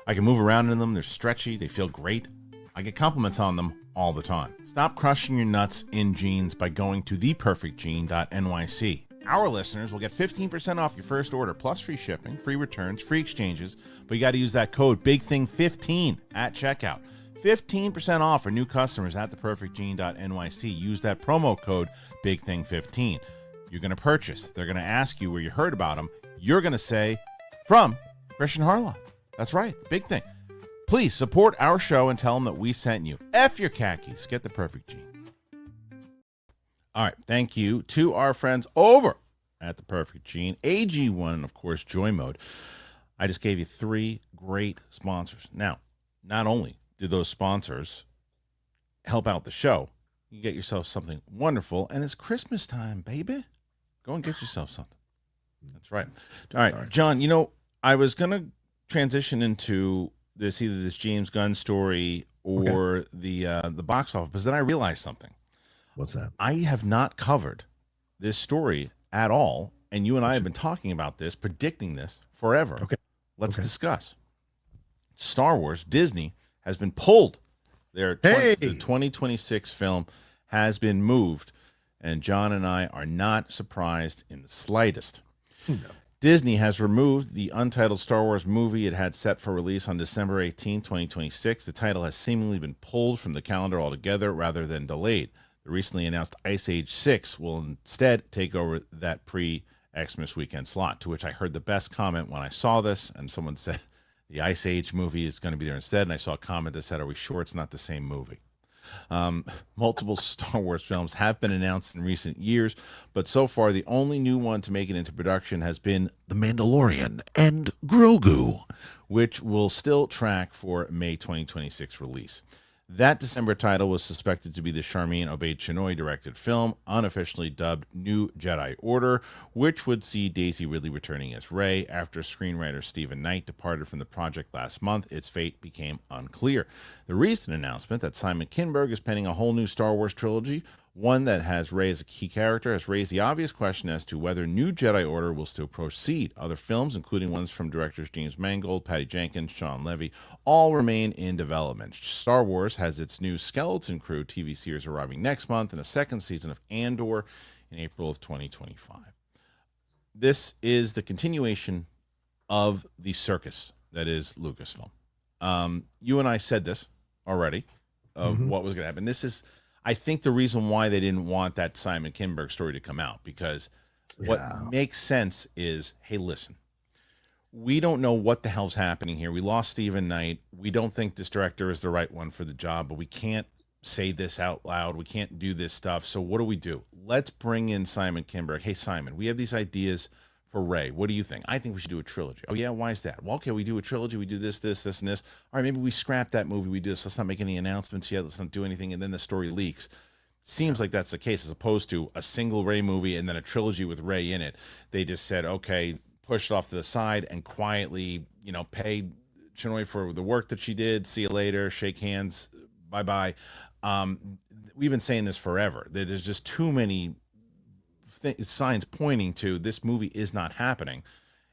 [SPEAKER 1] I can move around in them. They're stretchy. They feel great. I get compliments on them all the time. Stop crushing your nuts in jeans by going to theperfectgene.nyc. Our listeners will get 15% off your first order, plus free shipping, free returns, free exchanges, but you got to use that code BIGTHING15 at checkout. 15% off for new customers at theperfectgene.nyc. Use that promo code BIGTHING15. You're going to purchase. They're going to ask you where you heard about them. You're going to say, from Kristian Harloff. That's right, Big Thing. Please support our show and tell them that we sent you. F your khakis. Get the Perfect Gene. All right. Thank you to our friends over at the Perfect Gene, AG1, and, of course, Joy Mode. I just gave you 3 great sponsors. Now, not only do those sponsors help out the show, you get yourself something wonderful, and it's Christmas time, baby. Go and get yourself something. That's right. All right, John, I was going to transition into either this James Gunn story or the box office, but then I realized something.
[SPEAKER 2] What's that?
[SPEAKER 1] I have not covered this story at all, and you and I have been talking about this, predicting this forever.
[SPEAKER 2] Okay.
[SPEAKER 1] Let's discuss. Star Wars, Disney has been pulled. The 2026 film has been moved, and John and I are not surprised in the slightest. No. Disney has removed the untitled Star Wars movie it had set for release on December 18, 2026. The title has seemingly been pulled from the calendar altogether rather than delayed. The recently announced Ice Age 6 will instead take over that pre-Xmas weekend slot, to which I heard the best comment when I saw this, and someone said the Ice Age movie is going to be there instead, and I saw a comment that said, "Are we sure it's not the same movie?" Multiple Star Wars films have been announced in recent years, but so far the only new one to make it into production has been The Mandalorian and Grogu, which will still track for May 2026 release. That December title was suspected to be the Charmin Obaid-Chinoy directed film, unofficially dubbed New Jedi Order, which would see Daisy Ridley returning as Rey. After screenwriter Stephen Knight departed from the project last month, its fate became unclear. The recent announcement that Simon Kinberg is penning a whole new Star Wars trilogy, one that has Rey as a key character, has raised the obvious question as to whether New Jedi Order will still proceed. Other films, including ones from directors James Mangold, Patty Jenkins, Sean Levy, all remain in development. Star Wars has its new Skeleton Crew TV series arriving next month and a second season of Andor in April of 2025. This is the continuation of the circus that is Lucasfilm. You and I said this already of what was going to happen. This is, I think, the reason why they didn't want that Simon Kinberg story to come out, because what makes sense is, hey, listen, we don't know what the hell's happening here. We lost Stephen Knight. We don't think this director is the right one for the job, but we can't say this out loud. We can't do this stuff. So what do? Let's bring in Simon Kinberg. Hey, Simon, we have these ideas for Rey. What do you think? I think we should do a trilogy. Oh, yeah? Why is that? Well, okay, we do a trilogy. We do this, this, this, and this. All right, maybe we scrap that movie. We do this. Let's not make any announcements yet. Let's not do anything. And then the story leaks. Seems like that's the case, as opposed to a single Rey movie and then a trilogy with Rey in it. They just said, okay, push it off to the side and quietly, pay Chinoy for the work that she did. See you later. Shake hands. Bye-bye. We've been saying this forever. There's just too many signs pointing to this movie is not happening.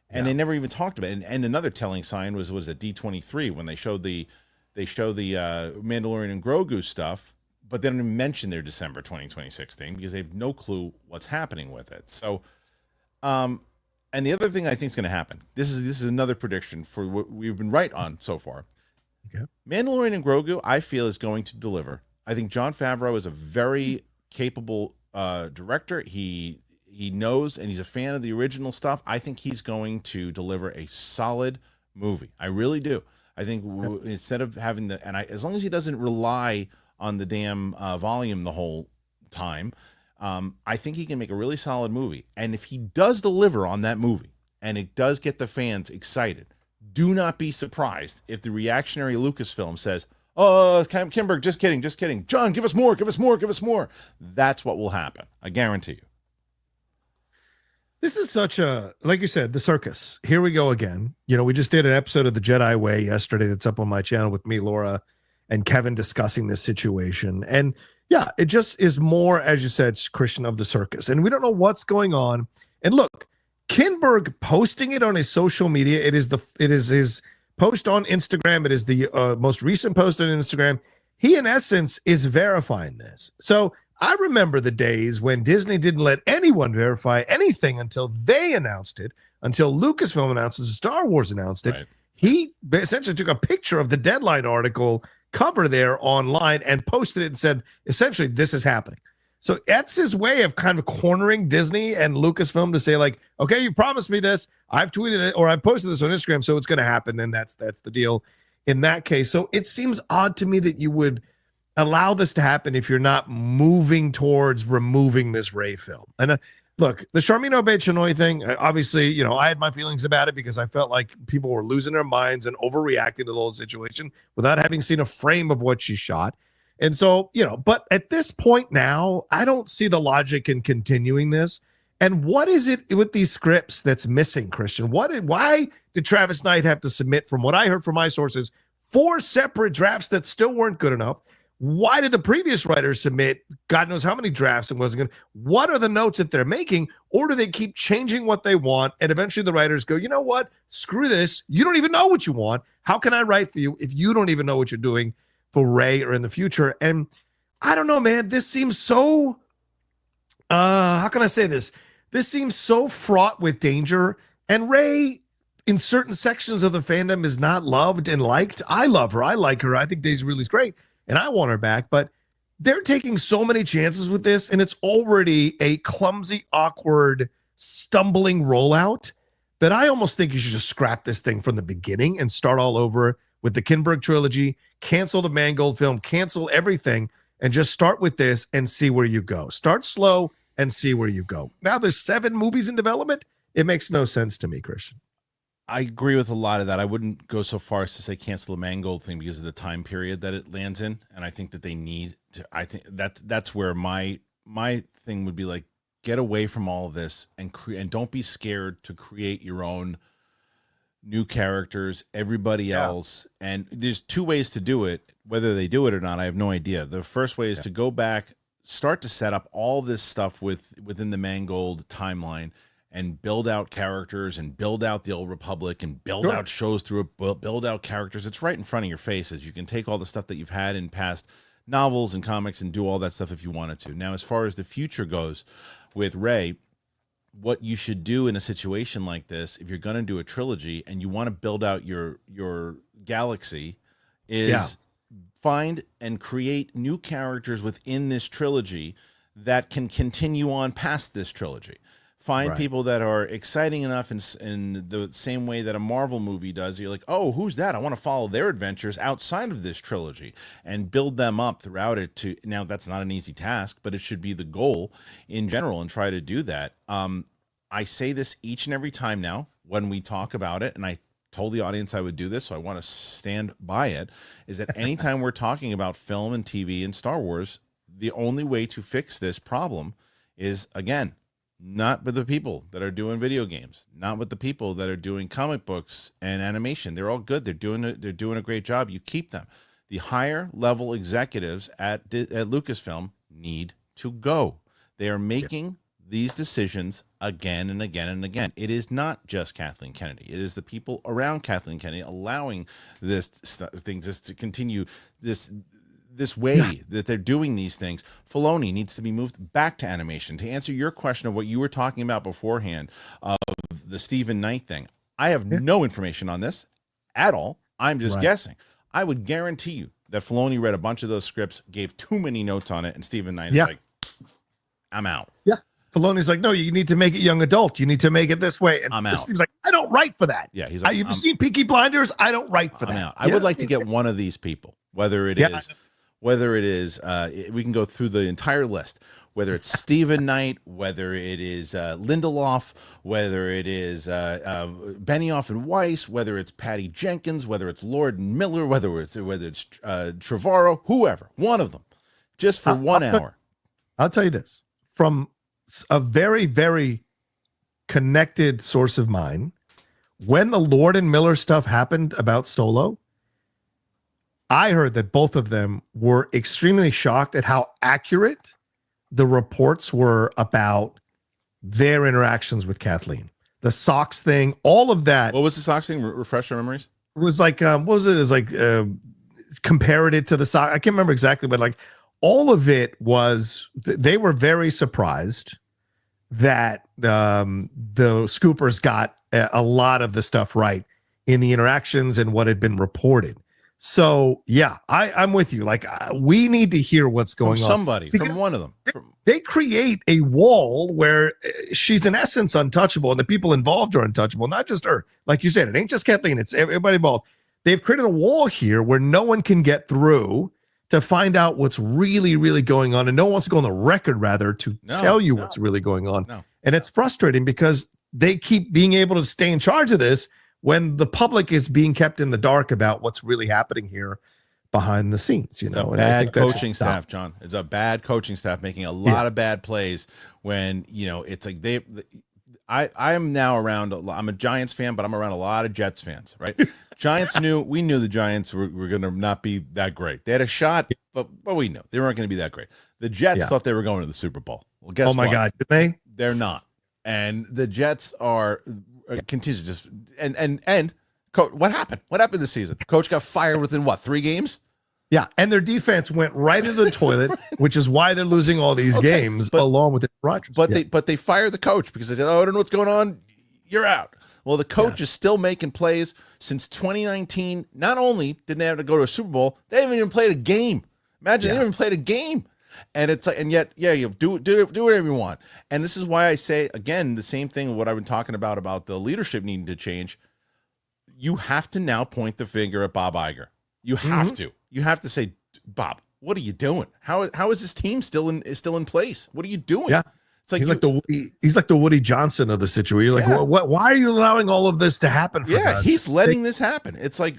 [SPEAKER 1] And they never even talked about it. And another telling sign was at D23 when they showed the Mandalorian and Grogu stuff, but they don't even mention their December 2026 thing because they have no clue what's happening with it. So, and the other thing I think is going to happen, this is another prediction for what we've been right on so far.
[SPEAKER 2] Okay.
[SPEAKER 1] Mandalorian and Grogu, I feel, is going to deliver. I think Jon Favreau is a very capable director. He knows, and he's a fan of the original stuff. I think he's going to deliver a solid movie. I really do. I think instead of having as long as he doesn't rely on the damn volume the whole time, I think he can make a really solid movie. And if he does deliver on that movie, and it does get the fans excited, do not be surprised if the reactionary Lucasfilm says, "Oh, Kinberg, just kidding. John, give us more. That's what will happen. I guarantee you.
[SPEAKER 2] This is such a, like you said, the circus. Here we go again. We just did an episode of The Jedi Way yesterday that's up on my channel with me, Laura, and Kevin discussing this situation. And yeah, it just is more, as you said, Kristian, of the circus. And we don't know what's going on. And look, Kinberg posting it on his social media. It is his post on Instagram. It is the most recent post on Instagram. He, in essence, is verifying this. So I remember the days when Disney didn't let anyone verify anything until they announced it, until Lucasfilm announced it, Star Wars announced it. Right. He essentially took a picture of the Deadline article cover there online and posted it and said, essentially, this is happening. So that's his way of kind of cornering Disney and Lucasfilm to say, like, okay, you promised me this. I've tweeted it or I've posted this on Instagram, so it's going to happen. Then that's the deal in that case. So it seems odd to me that you would allow this to happen if you're not moving towards removing this Rey film. And look, the Charmin Obey-Chinoy thing, obviously, I had my feelings about it because I felt like people were losing their minds and overreacting to the whole situation without having seen a frame of what she shot. And so, but at this point now, I don't see the logic in continuing this. And what is it with these scripts that's missing, Kristian? Why did Travis Knight have to submit, from what I heard from my sources, 4 separate drafts that still weren't good enough? Why did the previous writers submit God knows how many drafts and wasn't good? What are the notes that they're making? Or do they keep changing what they want? And eventually the writers go, you know what? Screw this. You don't even know what you want. How can I write for you if you don't even know what you're doing for Rey or in the future? And I don't know, man. This seems so, how can I say this? This seems so fraught with danger. And Rey, in certain sections of the fandom, is not loved and liked. I love her. I like her. I think Daisy Ridley's great. And I want her back, but they're taking so many chances with this, and it's already a clumsy, awkward, stumbling rollout that I almost think you should just scrap this thing from the beginning and start all over with the Kinberg trilogy, cancel the Mangold film, cancel everything, and just start with this and see where you go. Start slow and see where you go. Now there's 7 movies in development. It makes no sense to me, Kristian.
[SPEAKER 1] I agree with a lot of that. I wouldn't go so far as to say cancel the Mangold thing because of the time period that it lands in, and I think that they need to. I think that's where my thing would be, like, get away from all of this and don't be scared to create your own new characters, everybody else. And there's 2 ways to do it. Whether they do it or not, I have no idea. The first way is to go back, start to set up all this stuff within the Mangold timeline, and build out characters and build out the Old Republic and build out shows through it, build out characters. It's right in front of your faces. You can take all the stuff that you've had in past novels and comics and do all that stuff if you wanted to. Now, as far as the future goes with Rey, what you should do in a situation like this, if you're going to do a trilogy and you want to build out your galaxy, is find and create new characters within this trilogy that can continue on past this trilogy. Find
[SPEAKER 2] Right.
[SPEAKER 1] people that are exciting enough in the same way that a Marvel movie does. You're like, oh, who's that? I want to follow their adventures outside of this trilogy and build them up throughout it. Now, that's not an easy task, but it should be the goal in general, and try to do that. I say this each and every time now when we talk about it, and I told the audience I would do this, so I want to stand by it, is that anytime we're talking about film and TV and Star Wars, the only way to fix this problem is, again, not with the people that are doing video games, not with the people that are doing comic books and animation. They're all good. They're doing a great job. You keep them. The higher level executives at Lucasfilm need to go. They are making these decisions again and again and again. It is not just Kathleen Kennedy. It is the people around Kathleen Kennedy allowing this thing just to continue this way that they're doing these things. Filoni needs to be moved back to animation. To answer your question of what you were talking about beforehand of the Stephen Knight thing, I have no information on this at all. I'm just guessing. I would guarantee you that Filoni read a bunch of those scripts, gave too many notes on it, and Stephen Knight is like, I'm out.
[SPEAKER 2] Yeah. Filoni's like, no, you need to make it young adult. You need to make it this way. And
[SPEAKER 1] I'm out.
[SPEAKER 2] Steve's like, I don't write for that.
[SPEAKER 1] Yeah, he's like,
[SPEAKER 2] you've seen Peaky Blinders? I don't write for that.
[SPEAKER 1] Out. I would like to get one of these people, whether it is, we can go through the entire list, whether it's Stephen Knight, whether it is Lindelof, whether it is Benioff and Weiss, whether it's Patty Jenkins, whether it's Lord and Miller, whether it's Trevorrow, whoever, one of them, just for 1 hour.
[SPEAKER 2] I'll tell you this from a very, very connected source of mine. When the Lord and Miller stuff happened about Solo, I heard that both of them were extremely shocked at how accurate the reports were about their interactions with Kathleen. The socks thing, all of that.
[SPEAKER 1] What was the socks thing? Refresh our memories.
[SPEAKER 2] It was like, what was it? It was like compared it to the sock. I can't remember exactly, but like all of it was, they were very surprised that the scoopers got a lot of the stuff right in the interactions and what had been reported. So yeah, I'm with you. Like we need to hear what's going on.
[SPEAKER 1] From one of them.
[SPEAKER 2] They create a wall where she's in essence untouchable, and the people involved are untouchable. Not just her, like you said. It ain't just Kathleen; it's everybody involved. They've created a wall here where no one can get through to find out what's really, really going on, and no one wants to go on the record rather to tell you what's really going on. And it's frustrating because they keep being able to stay in charge of this when the public is being kept in the dark about what's really happening here behind the scenes. You know,
[SPEAKER 1] it's a bad coaching staff, John. It's a bad coaching staff making a lot of bad plays when, you know, it's like I am now around, I'm a Giants fan, but I'm around a lot of Jets fans, right? We knew the Giants were going to not be that great. They had a shot, but we knew they weren't going to be that great. The Jets thought they were going to the Super Bowl. Well, guess what?
[SPEAKER 2] Oh my God, did they?
[SPEAKER 1] They're not. And the Jets are continue to just and coach, what happened? What happened this season? Coach got fired within what, 3 games?
[SPEAKER 2] Yeah, and their defense went right into the toilet, which is why they're losing all these games along with the Rodgers.
[SPEAKER 1] But they fired the coach because they said, "Oh, I don't know what's going on. You're out." Well, the coach is still making plays since 2019. Not only didn't they have to go to a Super Bowl, they haven't even played a game. Imagine they haven't even played a game. And it's like, and yet, you do whatever you want. And this is why I say again the same thing. What I've been talking about the leadership needing to change. You have to now point the finger at Bob Iger. You have to. You have to say, Bob, what are you doing? How is this team still in place? What are you doing?
[SPEAKER 2] Yeah, it's like he's like the Woody Johnson of the situation. You're like, what? Why are you allowing all of this to happen?
[SPEAKER 1] He's letting this happen. It's like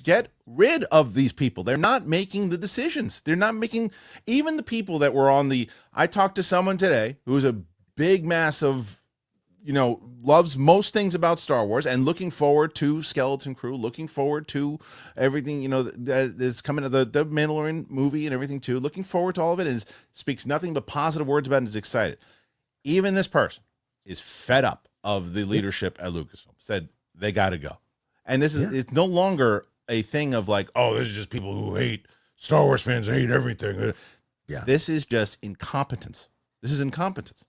[SPEAKER 1] get rid of these people. They're not making the decisions. They're not making even the people that were on the. I talked to someone today who was a big, massive, loves most things about Star Wars and looking forward to Skeleton Crew, looking forward to everything, that is coming to the Mandalorian movie and everything too, looking forward to all of it, and speaks nothing but positive words about it and is excited. Even this person is fed up of the leadership at Lucasfilm, said they got to go. And this is, it's no longer a thing of like, oh, this is just people who hate Star Wars fans, hate everything. Yeah. This is just incompetence. This is incompetence.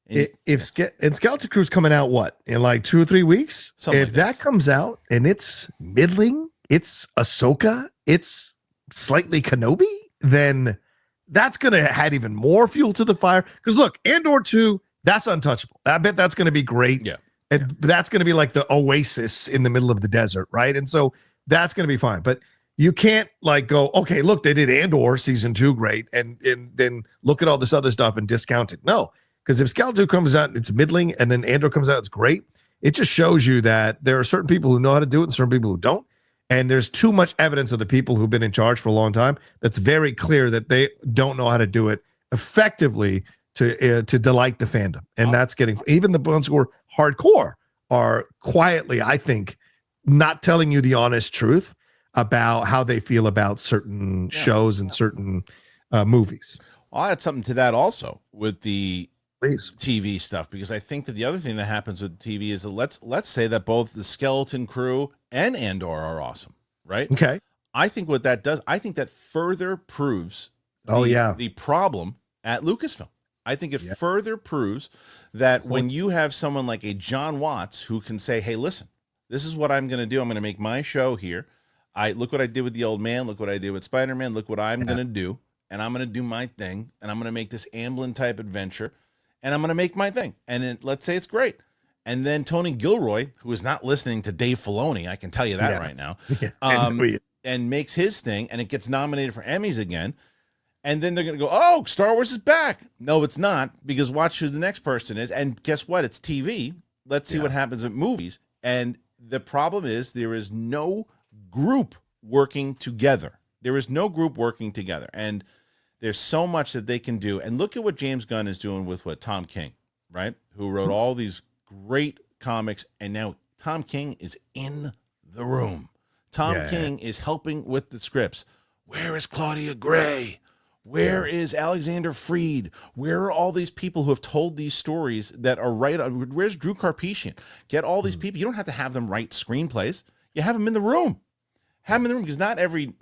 [SPEAKER 2] If Skeleton Crew's coming out in like 2 or 3 weeks, if that comes out and it's middling, it's Ahsoka, it's slightly Kenobi, then that's gonna add even more fuel to the fire. Because look, Andor 2 That's untouchable. I bet that's going to be great.
[SPEAKER 1] Yeah.
[SPEAKER 2] And that's going to be like the oasis in the middle of the desert, right? And so that's going to be fine. But you can't like go, okay, look, they did Andor season 2 great, and then look at all this other stuff and discount it. No, because if Skeleton comes out and it's middling, and then Andor comes out, it's great. It just shows you that there are certain people who know how to do it and certain people who don't. And there's too much evidence of the people who've been in charge for a long time that's very clear that they don't know how to do it effectively to delight the fandom. And that's getting, even the ones who are hardcore are quietly, I think, not telling you the honest truth about how they feel about certain shows and certain movies.
[SPEAKER 1] I'll add something to that also with the
[SPEAKER 2] Please.
[SPEAKER 1] TV stuff, because I think that the other thing that happens with TV is that let's say that both the Skeleton Crew and Andor are awesome, right?
[SPEAKER 2] Okay.
[SPEAKER 1] I think what that does, I think that further proves the problem at Lucasfilm. I think it further proves that when you have someone like a John Watts who can say, hey, listen, this is what I'm going to do. I'm going to make my show here. Look what I did with the old man. Look what I did with Spider-Man. Look what I'm going to do. And I'm going to do my thing. And I'm going to make this Amblin type adventure. And I'm going to make my thing. And then let's say it's great. And then Tony Gilroy, who is not listening to Dave Filoni, I can tell you that right now, and makes his thing, and it gets nominated for Emmys again. And then they're going to go, oh, Star Wars is back. No, it's not, because watch who the next person is. And guess what? It's TV. Let's see what happens with movies. And the problem is there is no group working together. There is no group working together. And there's so much that they can do. And look at what James Gunn is doing with Tom King, right? Who wrote all these great comics. And now Tom King is in the room. Tom King is helping with the scripts. Where is Claudia Gray? Where is Alexander Freed? Where are all these people who have told these stories that are where's Drew Karpyshyn? Get all these people. You don't have to have them write screenplays. You have them in the room. Have them in the room, because not every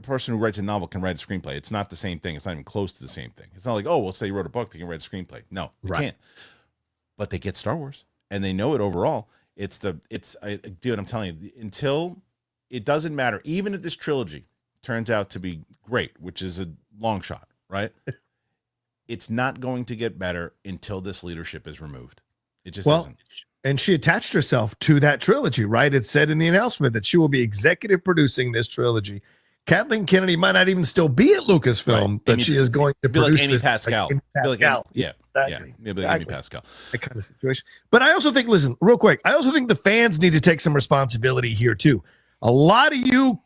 [SPEAKER 1] person who writes a novel can write a screenplay. It's not the same thing. It's not even close to the same thing. It's not like, oh, well, say you wrote a book, they can write a screenplay. No, they can't. But they get Star Wars, and they know it overall. Dude, I'm telling you, until it doesn't matter, even if this trilogy turns out to be great, which is a long shot, right? It's not going to get better until this leadership is removed. It just isn't.
[SPEAKER 2] And she attached herself to that trilogy, right? It said in the announcement that she will be executive producing this trilogy. Kathleen Kennedy might not even still be at Lucasfilm, but she is going to produce
[SPEAKER 1] like Amy Pascal. Maybe like Amy Pascal.
[SPEAKER 2] That kind of situation. But I also think, listen, real quick, I also think the fans need to take some responsibility here too. A lot of you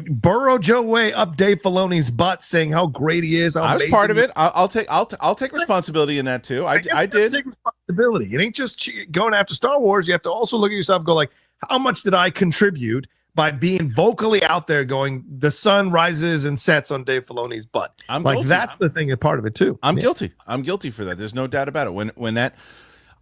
[SPEAKER 2] burrow Joe way up Dave Filoni's butt, saying how great he is.
[SPEAKER 1] I was part of it. I'll take responsibility in that too. I did
[SPEAKER 2] take responsibility. It ain't just going after Star Wars. You have to also look at yourself and go like, how much did I contribute by being vocally out there going, the sun rises and sets on Dave Filoni's butt?
[SPEAKER 1] I'm
[SPEAKER 2] like
[SPEAKER 1] guilty.
[SPEAKER 2] That's the thing, a part of it too.
[SPEAKER 1] I'm guilty. I'm guilty for that. There's no doubt about it. When that,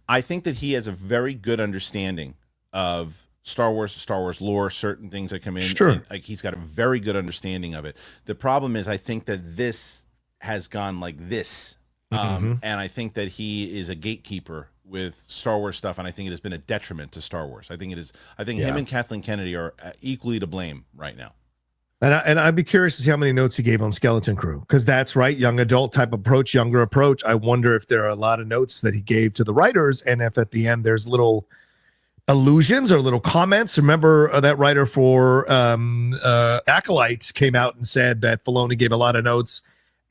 [SPEAKER 1] I think that he has a very good understanding of Star Wars lore, certain things that come in.
[SPEAKER 2] Sure.
[SPEAKER 1] Like he's got a very good understanding of it. The problem is I think that this has gone like this. And I think that he is a gatekeeper with Star Wars stuff, and I think it has been a detriment to Star Wars. I think him and Kathleen Kennedy are equally to blame right now.
[SPEAKER 2] And I'd be curious to see how many notes he gave on Skeleton Crew, because that's right, young adult type approach, younger approach. I wonder if there are a lot of notes that he gave to the writers, and if at the end there's little allusions or little comments. Remember that writer for Acolytes came out and said that Filoni gave a lot of notes,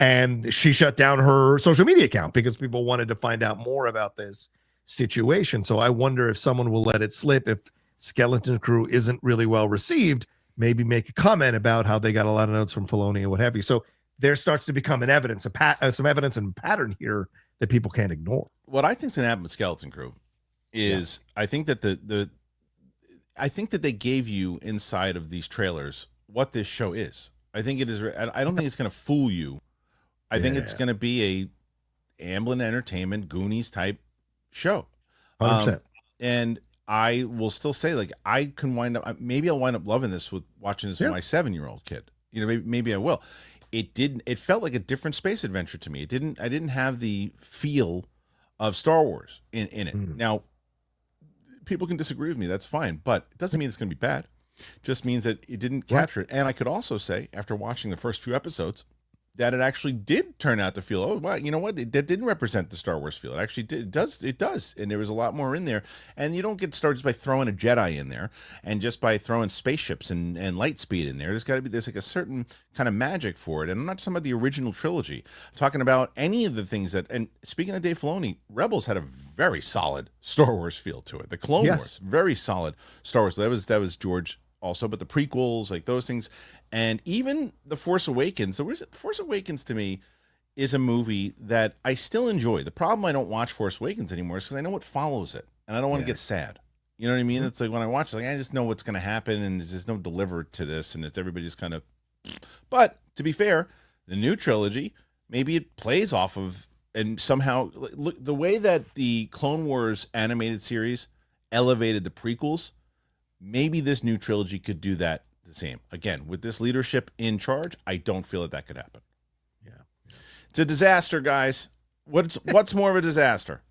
[SPEAKER 2] and she shut down her social media account because people wanted to find out more about this situation. So I wonder if someone will let it slip if Skeleton Crew isn't really well received, maybe make a comment about how they got a lot of notes from Filoni and what have you. So there starts to become some evidence and pattern here that people can't ignore.
[SPEAKER 1] What I think is going to happen with Skeleton Crew is I think that I think that they gave you inside of these trailers what this show is. I think it is. I don't think it's going to fool you. I think it's going to be a Amblin Entertainment Goonies type show.
[SPEAKER 2] 100%.
[SPEAKER 1] And I will still say, like, I can maybe I'll wind up loving this with watching this with my 7-year-old kid. You know, maybe I will. It felt like a different space adventure to me. I didn't have the feel of Star Wars in it. Now, people can disagree with me. That's fine, but it doesn't mean it's going to be bad. It just means that it didn't capture it. And I could also say, after watching the first few episodes, that it actually did turn out to feel, oh, wow, you know what? That didn't represent the Star Wars feel. It actually did. It does. And there was a lot more in there. And you don't get started just by throwing a Jedi in there and just by throwing spaceships and light speed in there. There's like a certain kind of magic for it. And I'm not talking about the original trilogy. I'm talking about any of the things that, and speaking of Dave Filoni, Rebels had a very solid Star Wars feel to it. The Clone Wars, very solid Star Wars. That was George also, but the prequels, like those things. And even The Force Awakens, Force Awakens to me is a movie that I still enjoy. The problem I don't watch Force Awakens anymore is because I know what follows it, and I don't want to get sad. You know what I mean? It's like when I watch, it's like I just know what's going to happen, and there's no deliver to this, and it's everybody's kind of. But to be fair, the new trilogy, maybe it plays off of, and somehow look the way that the Clone Wars animated series elevated the prequels. Maybe this new trilogy could do that the same. Again, with this leadership in charge, I don't feel that could happen. Yeah. It's a disaster, guys. What's more of a disaster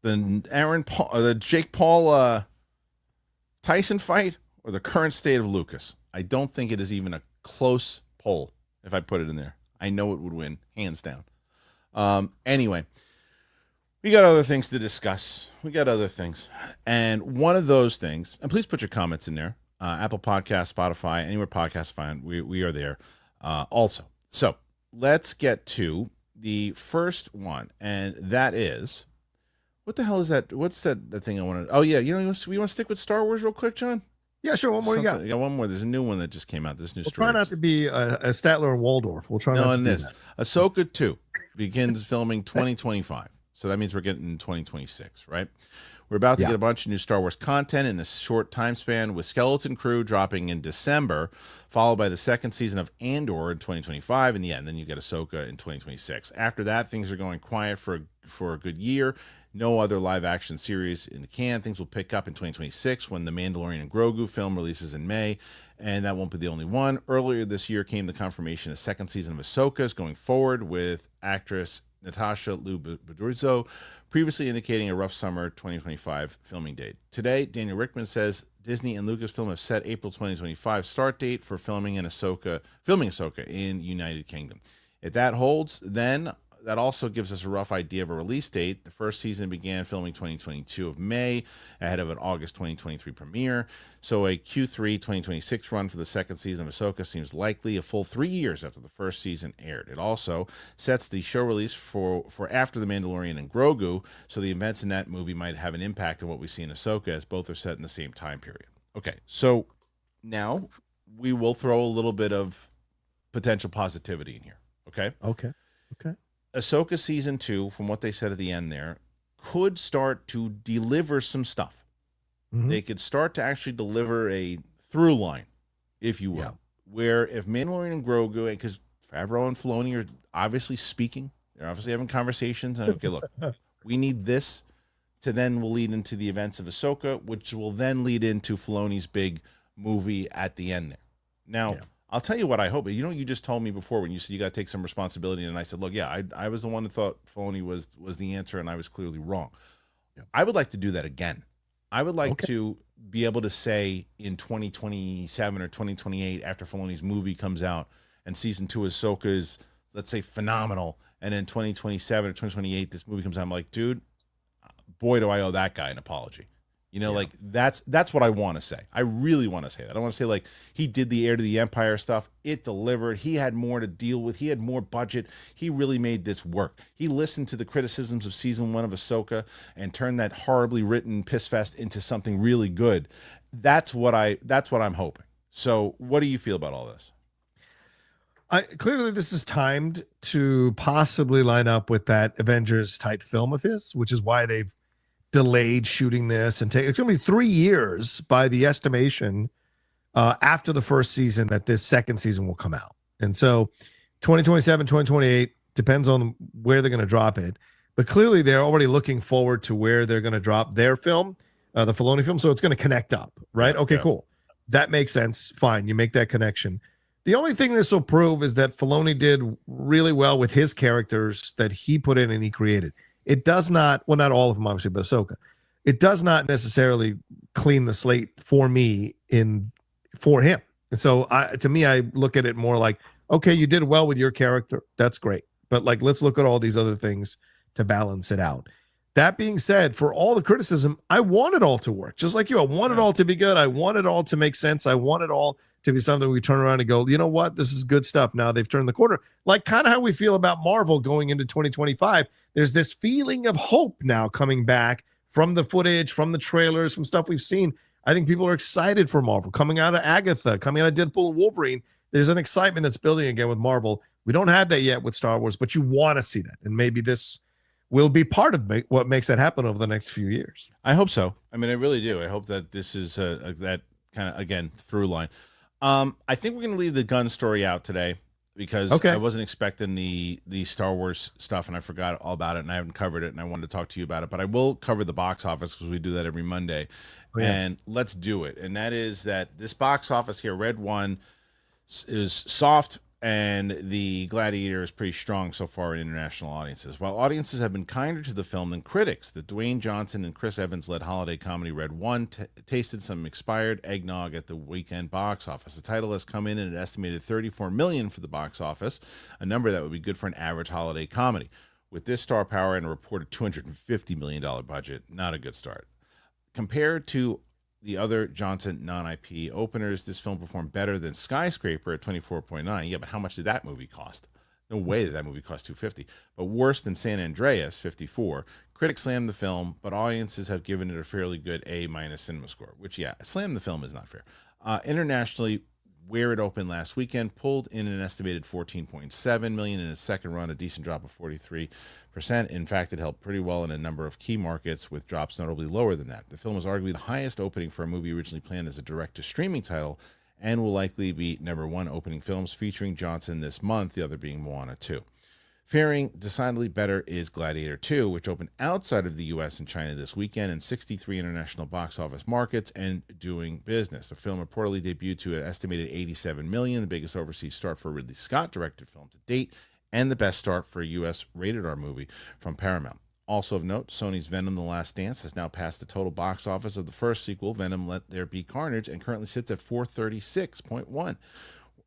[SPEAKER 1] than the Jake Paul Tyson fight or the current state of Lucas? I don't think it is even a close poll if I put it in there. I know it would win, hands down. Anyway, we got other things to discuss. We got other things. And one of those things, and please put your comments in there. Apple Podcast, Spotify, anywhere podcasts find, we are there also. So let's get to the first one, and that is, what the hell is that? What's that thing I want to? Oh yeah, we want to stick with Star Wars real quick, John.
[SPEAKER 2] Yeah, sure. One more you got?
[SPEAKER 1] Yeah, one more. There's a new one that just came out. This new
[SPEAKER 2] we'll
[SPEAKER 1] story.
[SPEAKER 2] Try not to be a Statler and Waldorf. We'll try not to do that.
[SPEAKER 1] Ahsoka 2 begins filming 2025. So that means we're getting 2026, right? We're about to get a bunch of new Star Wars content in a short time span, with Skeleton Crew dropping in December, followed by the second season of Andor in 2025, and then you get Ahsoka in 2026. After that, things are going quiet for a good year. No other live-action series in the can. Things will pick up in 2026 when The Mandalorian and Grogu film releases in May, and that won't be the only one. Earlier this year came the confirmation a second season of Ahsoka is going forward, with actress Natasha Liu Bordizzo previously indicating a rough summer 2025 filming date. Today, Daniel Rickman says Disney and Lucasfilm have set April 2025 start date for filming Ahsoka in United Kingdom. If that holds, then that also gives us a rough idea of a release date. The first season began filming 2022 of May, ahead of an August 2023 premiere. So a Q3 2026 run for the second season of Ahsoka seems likely, a full 3 years after the first season aired. It also sets the show release for after The Mandalorian and Grogu, so the events in that movie might have an impact on what we see in Ahsoka, as both are set in the same time period. Okay, so now we will throw a little bit of potential positivity in here, okay?
[SPEAKER 2] Okay.
[SPEAKER 1] Ahsoka season 2, from what they said at the end there, could start to deliver some stuff. Mm-hmm. They could start to actually deliver a through line, if you will, where if Mandalorian and Grogu, because Favreau and Filoni are obviously speaking, they're obviously having conversations, and okay, look, we need this to then will lead into the events of Ahsoka, which will then lead into Filoni's big movie at the end there. Now, I'll tell you what I hope. You just told me before when you said you got to take some responsibility, and I said, look, I was the one that thought Filoni was the answer, and I was clearly wrong. I would like to do that again. I would like to be able to say in 2027 or 2028, after Filoni's movie comes out and season 2 of Ahsoka is, let's say, phenomenal, and then 2027 or 2028 this movie comes out, I'm like, dude, boy, do I owe that guy an apology. Like that's what I want to say. I really want to say that. I want to say, like, he did the Heir to the Empire stuff. It delivered. He had more to deal with. He had more budget. He really made this work. He listened to the criticisms of season 1 of Ahsoka and turned that horribly written piss fest into something really good. That's what I'm hoping. So what do you feel about all this?
[SPEAKER 2] Clearly this is timed to possibly line up with that Avengers type film of his, which is why they've delayed shooting this, and it's going to be 3 years by the estimation after the first season that this second season will come out. And so 2027, 2028 depends on where they're going to drop it. But clearly they're already looking forward to where they're going to drop their film, the Filoni film. So it's going to connect up, right? Okay, cool. That makes sense. Fine. You make that connection. The only thing this will prove is that Filoni did really well with his characters that he put in and he created. It does not, well, not all of them, obviously, but Ahsoka. It does not necessarily clean the slate for me for him. And so to me, I look at it more like, Okay, you did well with your character. That's great. But like, let's look at all these other things to balance it out. That being said, for all the criticism, I want it all to work. Just like you, I want it all to be good. I want it all to make sense. I want it all to be something we turn around and go, you know what? This is good stuff. Now they've turned the corner. Like kind of how we feel about Marvel going into 2025. There's this feeling of hope now coming back from the footage, from the trailers, from stuff we've seen. I think people are excited for Marvel. Coming out of Agatha, coming out of Deadpool and Wolverine, there's an excitement that's building again with Marvel. We don't have that yet with Star Wars, but you want to see that. And maybe this will be part of what makes that happen over the next few years.
[SPEAKER 1] I hope so. I mean, I really do. I hope that this is that kind of, again, through line. I think we're going to leave the gun story out today because I wasn't expecting the Star Wars stuff, and I forgot all about it, and I haven't covered it, and I wanted to talk to you about it. But I will cover the box office because we do that every Monday. And let's do it. And that is that this box office here, Red One, is soft, and the Gladiator is pretty strong so far in international audiences. While audiences have been kinder to the film than critics, the Dwayne Johnson and Chris Evans-led holiday comedy Red One tasted some expired eggnog at the weekend box office. The title has come in at an estimated $34 million for the box office, a number that would be good for an average holiday comedy. With this star power and a reported $250 million budget, not a good start. Compared to the other Johnson non-IP openers, this film performed better than Skyscraper at 24.9. Yeah, but how much did that movie cost? No way that movie cost $250. But worse than San Andreas, 54. Critics slammed the film, but audiences have given it a fairly good A- cinema score, which, yeah, slam the film is not fair. Internationally, where it opened last weekend, pulled in an estimated $14.7 million in its second run, a decent drop of 43%. In fact, it held pretty well in a number of key markets, with drops notably lower than that. The film was arguably the highest opening for a movie originally planned as a direct-to-streaming title, and will likely be #1 opening films featuring Johnson this month, the other being Moana 2. Faring decidedly better is Gladiator 2, which opened outside of the U.S. and China this weekend in 63 international box office markets and doing business. The film reportedly debuted to an estimated $87 million, the biggest overseas start for a Ridley Scott-directed film to date, and the best start for a U.S. rated R movie from Paramount. Also of note, Sony's Venom: The Last Dance has now passed the total box office of the first sequel, Venom: Let There Be Carnage, and currently sits at $436.1.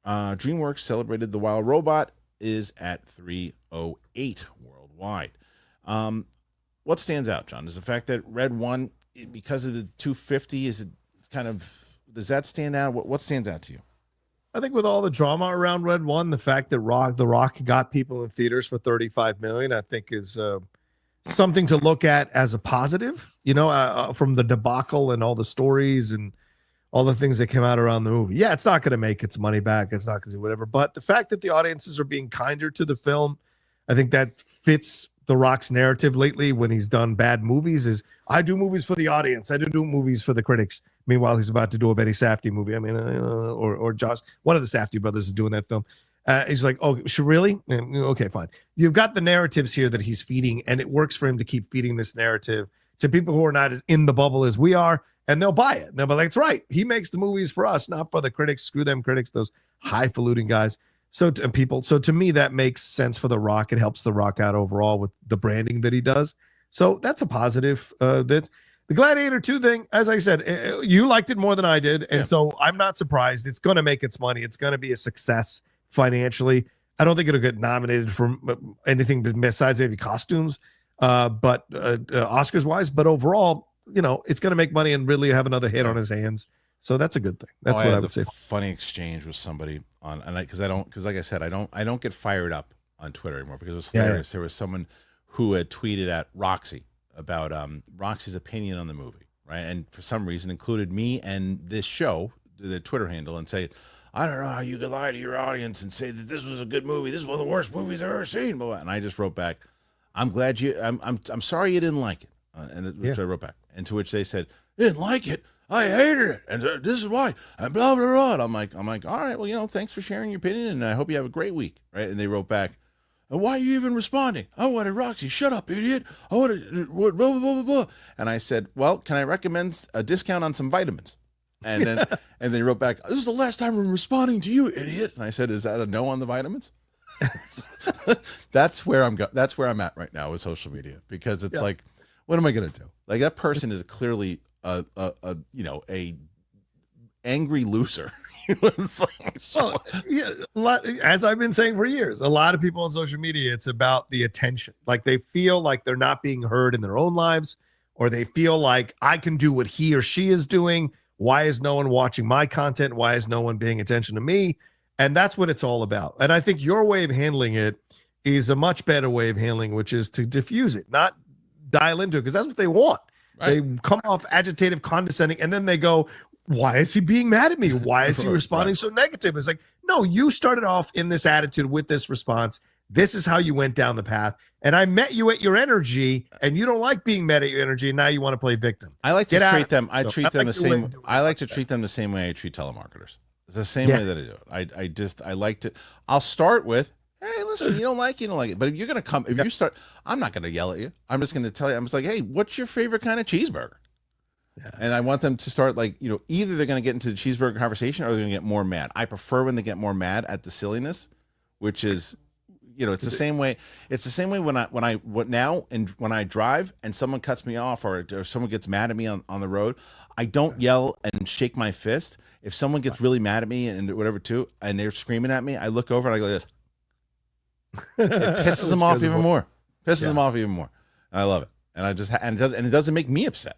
[SPEAKER 1] DreamWorks celebrated The Wild Robot is at 308 worldwide. What stands out, John? Is the fact that Red One, because of the 250, is it kind of, does that stand out? What stands out to you?
[SPEAKER 2] I think with all the drama around Red One, the fact that The Rock got people in theaters for $35 million, I think is something to look at as a positive, from the debacle and all the stories and all the things that came out around the movie. Yeah, it's not going to make its money back. It's not going to do whatever. But the fact that the audiences are being kinder to the film, I think that fits The Rock's narrative lately when he's done bad movies is, I do movies for the audience. I do movies for the critics. Meanwhile, he's about to do a Betty Safdie movie. I mean, or Josh, one of the Safdie brothers is doing that film. He's like, oh, really? Okay, fine. You've got the narratives here that he's feeding, and it works for him to keep feeding this narrative to people who are not as in the bubble as we are. And they'll buy it. They'll be like, it's right. He makes the movies for us, not for the critics. Screw them critics, those highfalutin guys. So to me, that makes sense for The Rock. It helps The Rock out overall with the branding that he does. So that's a positive. That's the Gladiator 2 thing. As I said, you liked it more than I did. And so I'm not surprised. It's going to make its money. It's going to be a success financially. I don't think it'll get nominated for anything besides maybe costumes, but Oscars wise. But overall, it's going to make money and really have another hit on his hands. So that's a good thing. That's what I would say.
[SPEAKER 1] Funny exchange with somebody on, and because like I said, I don't get fired up on Twitter anymore because it was hilarious. There was someone who had tweeted at Roxy about Roxy's opinion on the movie, right? And for some reason included me and this show, the Twitter handle, and say, I don't know how you could lie to your audience and say that this was a good movie. This is one of the worst movies I've ever seen. And I just wrote back, I'm sorry you didn't like it. Which I wrote back, and to which they said, didn't like it, I hated it, and this is why, and blah blah blah. And I'm like, all right, well, thanks for sharing your opinion, and I hope you have a great week, right? And they wrote back, why are you even responding? I wanted Roxy, shut up, idiot. I wanted blah blah blah blah. And I said, well, can I recommend a discount on some vitamins? And then and they wrote back, this is the last time I'm responding to you, idiot. And I said, is that a no on the vitamins? That's where I'm at right now with social media, because it's like, what am I going to do? Like, that person is clearly a angry loser. It's like,
[SPEAKER 2] Well, yeah, as I've been saying for years, a lot of people on social media, it's about the attention. Like they feel like they're not being heard in their own lives, or they feel like I can do what he or she is doing. Why is no one watching my content? Why is no one paying attention to me? And that's what it's all about. And I think your way of handling it is a much better way of handling, which is to diffuse it, not dial into it, because that's what they want. Right. They come off agitative, condescending, and then they go, why is he being mad at me? Why is he responding so negative? It's like, no, you started off in this attitude with this response. This is how you went down the path. And I met you at your energy, and you don't like being met at your energy, and now you want to play victim.
[SPEAKER 1] I like to treat them. I treat them the same. I like to treat them the same way I treat telemarketers. It's the same way that I do it. I like to. I'll start with, hey, listen, you don't like it. But if you're gonna come, if you start, I'm not gonna yell at you. I'm just gonna tell you. I'm just like, hey, what's your favorite kind of cheeseburger? Yeah. And I want them to start like, either they're going to get into the cheeseburger conversation or they're going to get more mad. I prefer when they get more mad at the silliness, which is, it's the same way. It's the same way when I drive and someone cuts me off or someone gets mad at me on the road, I don't yell and shake my fist. If someone gets really mad at me and whatever too, and they're screaming at me, I look over and I go this. It pisses them off even more. Them off even more. I love it. And it doesn't make me upset.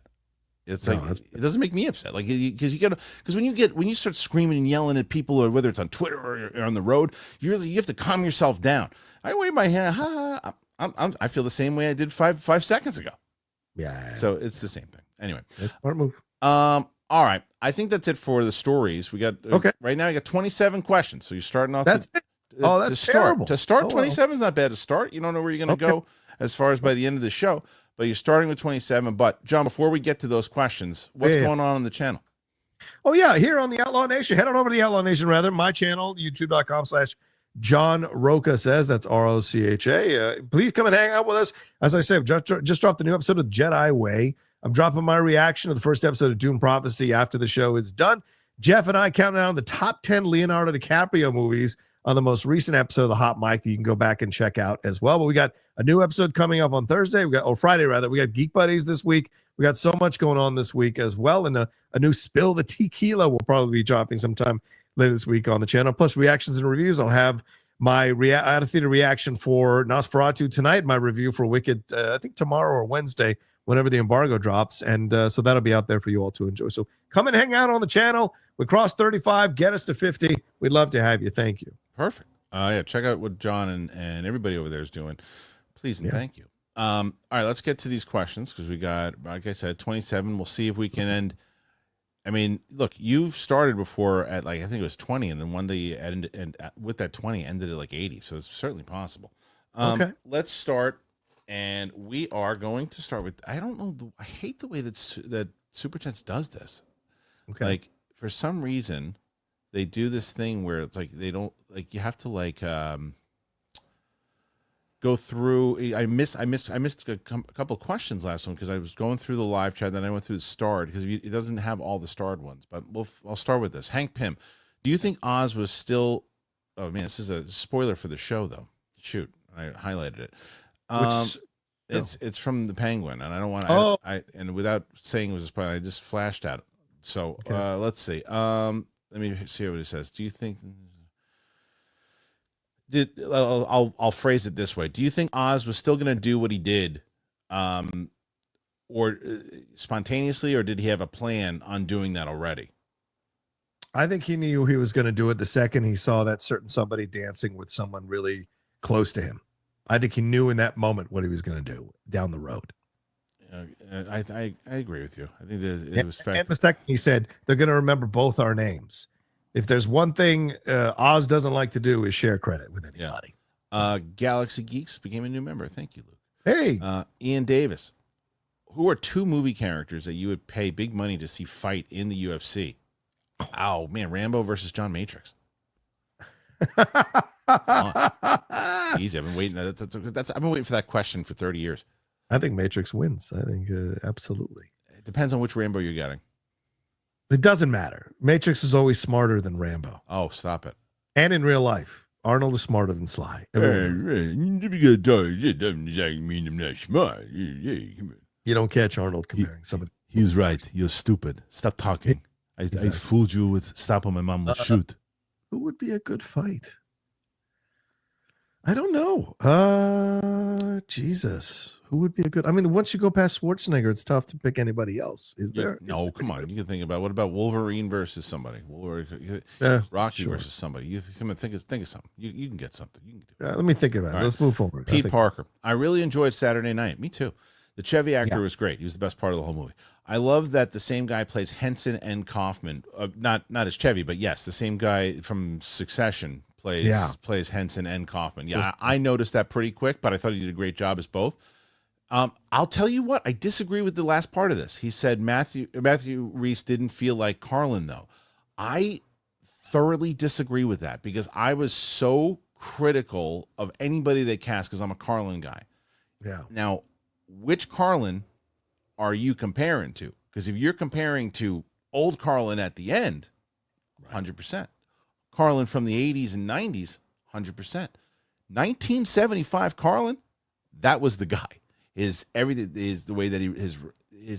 [SPEAKER 1] It's like it doesn't make me upset, like because when you start screaming and yelling at people, or whether it's on Twitter or on the road, you have to calm yourself down. I wave my hand, I feel the same way I did five seconds ago. Yeah. So it's the same thing. Anyway,
[SPEAKER 2] that's smart move.
[SPEAKER 1] All right, I think that's it for the stories. We got right now. You got 27 questions, so you're starting off.
[SPEAKER 2] That's it. Oh, that's terrible.
[SPEAKER 1] To start, 27 is not bad to start. You don't know where you're going to go as far as by the end of the show. But you're starting with 27. But, John, before we get to those questions, what's going on the channel?
[SPEAKER 2] Oh, yeah, here on the Outlaw Nation. Head on over to the Outlaw Nation, rather. My channel, youtube.com/John Rocha says. That's ROCHA. Please come and hang out with us. As I said, just dropped a new episode of Jedi Way. I'm dropping my reaction to the first episode of Dune Prophecy after the show is done. Jeff and I counting down the top 10 Leonardo DiCaprio movies on the most recent episode of the Hot Mic that you can go back and check out as well. But we got a new episode coming up on Thursday. Friday rather. We got Geek Buddies this week. We got so much going on this week as well. And a new Spill the Tequila will probably be dropping sometime later this week on the channel. Plus reactions and reviews. I'll have my out of theater reaction for Nosferatu tonight. My review for Wicked, I think tomorrow or Wednesday, whenever the embargo drops. And so that'll be out there for you all to enjoy. So come and hang out on the channel. We crossed 35, get us to 50. We'd love to have you. Thank you.
[SPEAKER 1] Perfect. Check out what John and everybody over there is doing. Please and thank you. All right, let's get to these questions because we got, like I said, 27. We'll see if we can end. I mean, look, you've started before at I think it was 20, and then one day you ended, and with that 20 ended at 80. So it's certainly possible. Okay. Let's start, and we are going to start with. I don't know. I hate the way that Super Chats does this. Okay. For some reason, they do this thing where it's they don't you have to go through. I missed a couple of questions last one because I was going through the live chat, then I went through the starred because it doesn't have all the starred ones. But I'll start with this. Hank Pym, do you think Oz was still? Oh man, this is a spoiler for the show though. Shoot, I highlighted it. It's from the Penguin, and I don't want and without saying it was a spoiler, I just flashed at it. So let's see. Let me see what it says. Do you think? I'll phrase it this way. Do you think Oz was still going to do what he did, or spontaneously, or did he have a plan on doing that already?
[SPEAKER 2] I think he knew he was going to do it the second he saw that certain somebody dancing with someone really close to him. I think he knew in that moment what he was going to do down the road.
[SPEAKER 1] I agree with you. I think that it was fair.
[SPEAKER 2] And the second he said, they're going to remember both our names. If there's one thing Oz doesn't like to do is share credit with anybody.
[SPEAKER 1] Galaxy Geeks became a new member. Thank you, Luke.
[SPEAKER 2] Hey.
[SPEAKER 1] Ian Davis. Who are two movie characters that you would pay big money to see fight in the UFC? Oh, man. Rambo versus John Matrix. Easy. I've been waiting. I've been waiting for that question for 30 years.
[SPEAKER 2] I think Matrix wins. I think absolutely.
[SPEAKER 1] It depends on which Rambo you're getting.
[SPEAKER 2] It doesn't matter. Matrix is always smarter than Rambo.
[SPEAKER 1] Oh, stop it.
[SPEAKER 2] And in real life, Arnold is smarter than Sly. You don't catch Arnold comparing somebody.
[SPEAKER 1] He's right. You're stupid. Stop talking. I fooled you with stop or my mom will shoot.
[SPEAKER 2] Who would be a good fight? I don't know. Jesus. Who would be a good? I mean, once you go past Schwarzenegger, it's tough to pick anybody else. Is there?
[SPEAKER 1] No, come on. You can think about what about Wolverine versus somebody? Rocky versus somebody. You come and think of something. You can get something. You can do it.
[SPEAKER 2] Let me think about it. Let's move forward.
[SPEAKER 1] Pete Parker. I really enjoyed Saturday Night. Me too. The Chevy actor was great. He was the best part of the whole movie. I love that the same guy plays Henson and Kaufman. Not as Chevy, but yes, the same guy from Succession plays Henson and Kaufman. Yeah, I noticed that pretty quick, but I thought he did a great job as both. I'll tell you what, I disagree with the last part of this. He said Matthew Rhys didn't feel like Carlin, though. I thoroughly disagree with that because I was so critical of anybody they cast because I'm a Carlin guy.
[SPEAKER 2] Yeah.
[SPEAKER 1] Now, which Carlin are you comparing to? Because if you're comparing to old Carlin at the end, 100%. Carlin from the 80s and 90s, 100%. 1975 Carlin, that was the guy. His everything is the way that his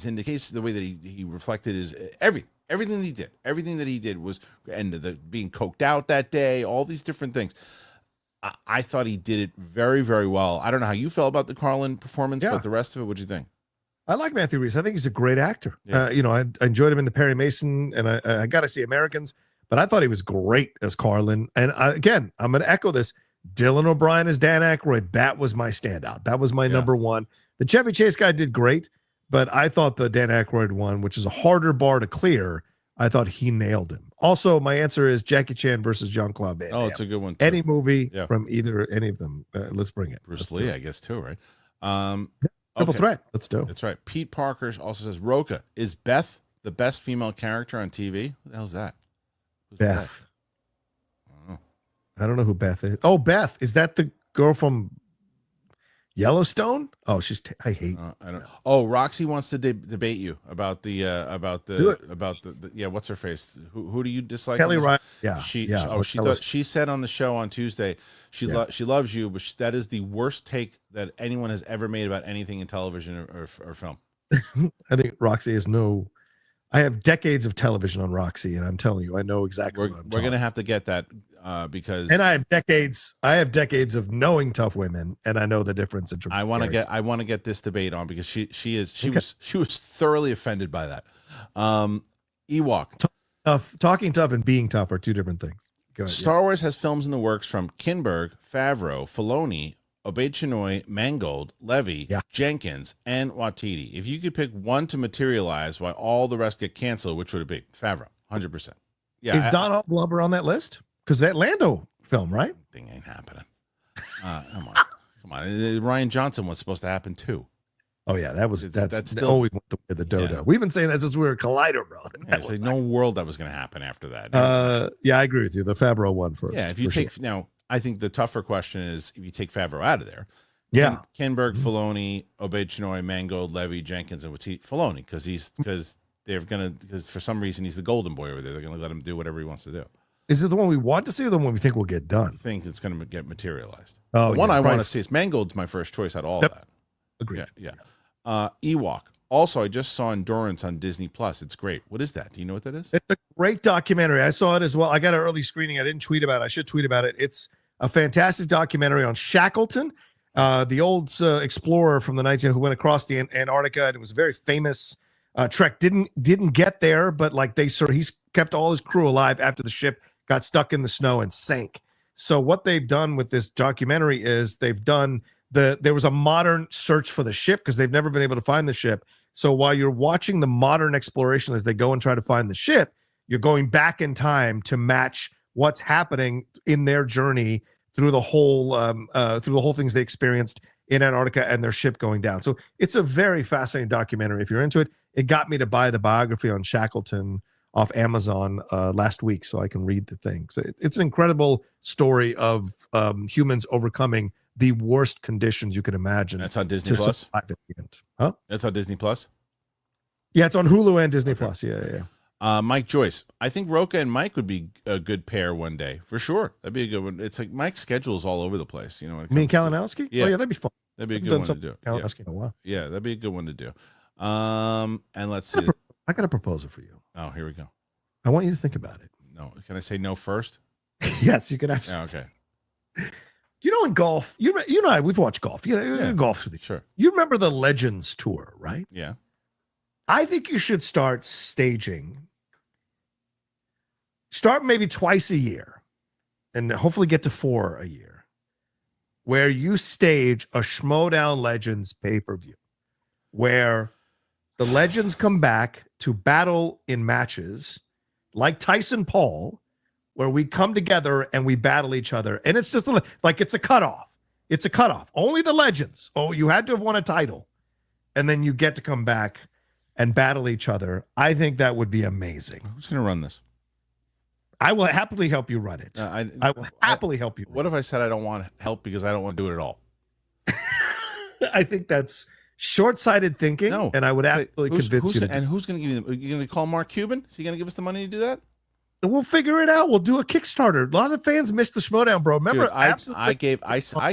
[SPEAKER 1] indication, the way that he reflected his everything that he did was, and the being coked out that day, all these different things. I thought he did it very, very well. I don't know how you felt about the Carlin performance, but the rest of it, what'd you think?
[SPEAKER 2] I like Matthew Rhys. I think he's a great actor.
[SPEAKER 1] Yeah.
[SPEAKER 2] I enjoyed him in the Perry Mason, and I got to see Americans, but I thought he was great as Carlin. And again, I'm going to echo this. Dylan O'Brien as Dan Aykroyd, that was my standout. That was my number one. The Chevy Chase guy did great, but I thought the Dan Aykroyd one, which is a harder bar to clear, I thought he nailed him. Also, my answer is Jackie Chan versus Jean-Claude Van Damme.
[SPEAKER 1] Oh, it's a good one, too.
[SPEAKER 2] Any movie from any of them. Let's bring it.
[SPEAKER 1] Bruce Lee, I guess, too, right?
[SPEAKER 2] Triple threat. Let's do it.
[SPEAKER 1] That's right. Pete Parker also says, Rocha, is Beth the best female character on TV? Who the hell's that? Who's
[SPEAKER 2] Beth? I don't know who Beth is. Oh, Beth. Is that the girl from Yellowstone? Oh, I hate.
[SPEAKER 1] I don't. Oh, Roxy wants to debate you about the what's her face? Who do you dislike?
[SPEAKER 2] Kelly Ryan. Yeah.
[SPEAKER 1] She said on the show on Tuesday she loves you, but that is the worst take that anyone has ever made about anything in television or film.
[SPEAKER 2] I think Roxy is I have decades of television on Roxy, and I'm telling you, I know exactly what I'm talking.
[SPEAKER 1] We're gonna have to get that because
[SPEAKER 2] I have decades of knowing tough women, and I know the difference in terms
[SPEAKER 1] I want to get this debate on because she was thoroughly offended by that. Ewok.
[SPEAKER 2] Talking tough and being tough are two different things. Go ahead,
[SPEAKER 1] Star Wars has films in the works from Kinberg, Favreau, Filoni, Obey Chinoy, Mangold, Levy, Jenkins, and Watiti. If you could pick one to materialize while all the rest get canceled, which would it be? Favreau, 100%. Yeah.
[SPEAKER 2] Is Donald Glover on that list? Because that Lando film, right?
[SPEAKER 1] Thing ain't happening. Come on. Ryan Johnson was supposed to happen too.
[SPEAKER 2] Oh yeah, that's still always went the dodo. Yeah. We've been saying that since we were Collider, bro.
[SPEAKER 1] There's no world that was going to happen after that.
[SPEAKER 2] I agree with you. The Favreau one first.
[SPEAKER 1] Yeah, if you take now. I think the tougher question is if you take Favreau out of there.
[SPEAKER 2] Yeah.
[SPEAKER 1] Kinberg, Filoni, Obey Chinoy, Mangold, Levy, Jenkins, and Filoni, because for some reason he's the golden boy over there. They're gonna let him do whatever he wants to do.
[SPEAKER 2] Is it the one we want to see or the one we think will get done?
[SPEAKER 1] I think it's gonna get materialized.
[SPEAKER 2] Oh,
[SPEAKER 1] the one I want to see is Mangold's my first choice out of all that.
[SPEAKER 2] Agreed.
[SPEAKER 1] Yeah. Ewok. Also, I just saw Endurance on Disney Plus. It's great. What is that? Do you know what that is?
[SPEAKER 2] It's a great documentary. I saw it as well. I got an early screening. I didn't tweet about it. I should tweet about it. It's a fantastic documentary on Shackleton, the old explorer from the 19 who went across the Antarctica, and it was a very famous trek. Didn't get there, but he's kept all his crew alive after the ship got stuck in the snow and sank. So what they've done with this documentary is there was a modern search for the ship because they've never been able to find the ship. So while you're watching the modern exploration as they go and try to find the ship, you're going back in time to match what's happening in their journey through the whole things they experienced in Antarctica and their ship going down. So it's a very fascinating documentary. If you're into it, it got me to buy the biography on Shackleton off Amazon last week so I can read the thing. So it's an incredible story of humans overcoming the worst conditions you can imagine.
[SPEAKER 1] That's on Disney Plus?
[SPEAKER 2] Huh?
[SPEAKER 1] That's on Disney Plus?
[SPEAKER 2] Yeah, it's on Hulu and Disney Plus. Yeah.
[SPEAKER 1] Mike Joyce. I think Rocha and Mike would be a good pair one day for sure. That'd be a good one. It's like Mike's schedule is all over the place. You know,
[SPEAKER 2] me and Kalinowski?
[SPEAKER 1] Yeah.
[SPEAKER 2] Oh, yeah, that'd be fun.
[SPEAKER 1] That'd be a good one to do.
[SPEAKER 2] Kalinowski in a while.
[SPEAKER 1] Yeah, that'd be a good one to do. And let's see.
[SPEAKER 2] I got a proposal for you.
[SPEAKER 1] Oh, here we go.
[SPEAKER 2] I want you to think about it.
[SPEAKER 1] No. Can I say no first?
[SPEAKER 2] Yes, you can have.
[SPEAKER 1] Yeah, okay.
[SPEAKER 2] You know, in golf, you and I, we've watched golf. You know,
[SPEAKER 1] Yeah.
[SPEAKER 2] golf with each.
[SPEAKER 1] Sure.
[SPEAKER 2] You remember the Legends Tour, right?
[SPEAKER 1] Yeah.
[SPEAKER 2] I think you should start staging. Start maybe twice a year, and hopefully get to 4 a year, where you stage a Schmoedown Legends pay-per-view, where the legends come back to battle in matches like Tyson Paul, where we come together and we battle each other. And it's just like it's a cutoff. It's a cutoff. Only the legends. Oh, you had to have won a title. And then you get to come back and battle each other. I think that would be amazing.
[SPEAKER 1] Who's going to run this?
[SPEAKER 2] I will happily help you run it. I will happily help you.
[SPEAKER 1] What if I said I don't want help because I don't want to do it at all?
[SPEAKER 2] I think that's short-sighted thinking.
[SPEAKER 1] No.
[SPEAKER 2] And I would absolutely convince you.
[SPEAKER 1] And who's going to give you? Are you going to call Mark Cuban? Is he going to give us the money to do that?
[SPEAKER 2] We'll figure it out. We'll do a Kickstarter. A lot of the fans missed the Schmoedown, bro. Remember,
[SPEAKER 1] dude, I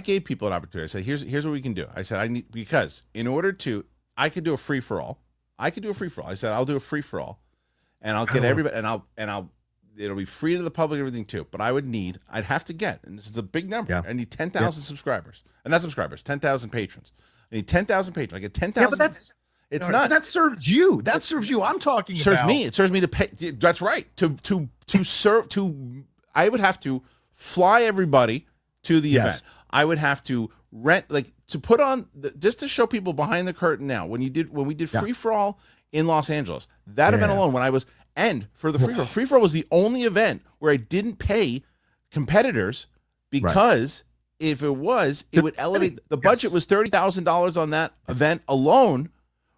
[SPEAKER 1] gave people an opportunity. I said, here's what we can do. I said, because in order to, I could do a free for all. I said, I'll do a free for all, and I'll get everybody, and it'll be free to the public, everything too. But I'd have to get, and this is a big number.
[SPEAKER 2] Yeah.
[SPEAKER 1] I need 10,000 subscribers, and not subscribers, 10,000 patrons. I need 10,000 patrons. I get 10,000.
[SPEAKER 2] Yeah, but that's.
[SPEAKER 1] It's
[SPEAKER 2] No,
[SPEAKER 1] not.
[SPEAKER 2] that serves you. That serves you. I'm talking
[SPEAKER 1] serves
[SPEAKER 2] about.
[SPEAKER 1] me. It serves me to pay. That's right. To serve. I would have to fly everybody to the event. I would have to rent, to put on just to show people behind the curtain. Now, when we did free for all in Los Angeles, that event alone, for the free for all was the only event where I didn't pay competitors because if it was, it would elevate the budget. Was $30,000 on that event alone,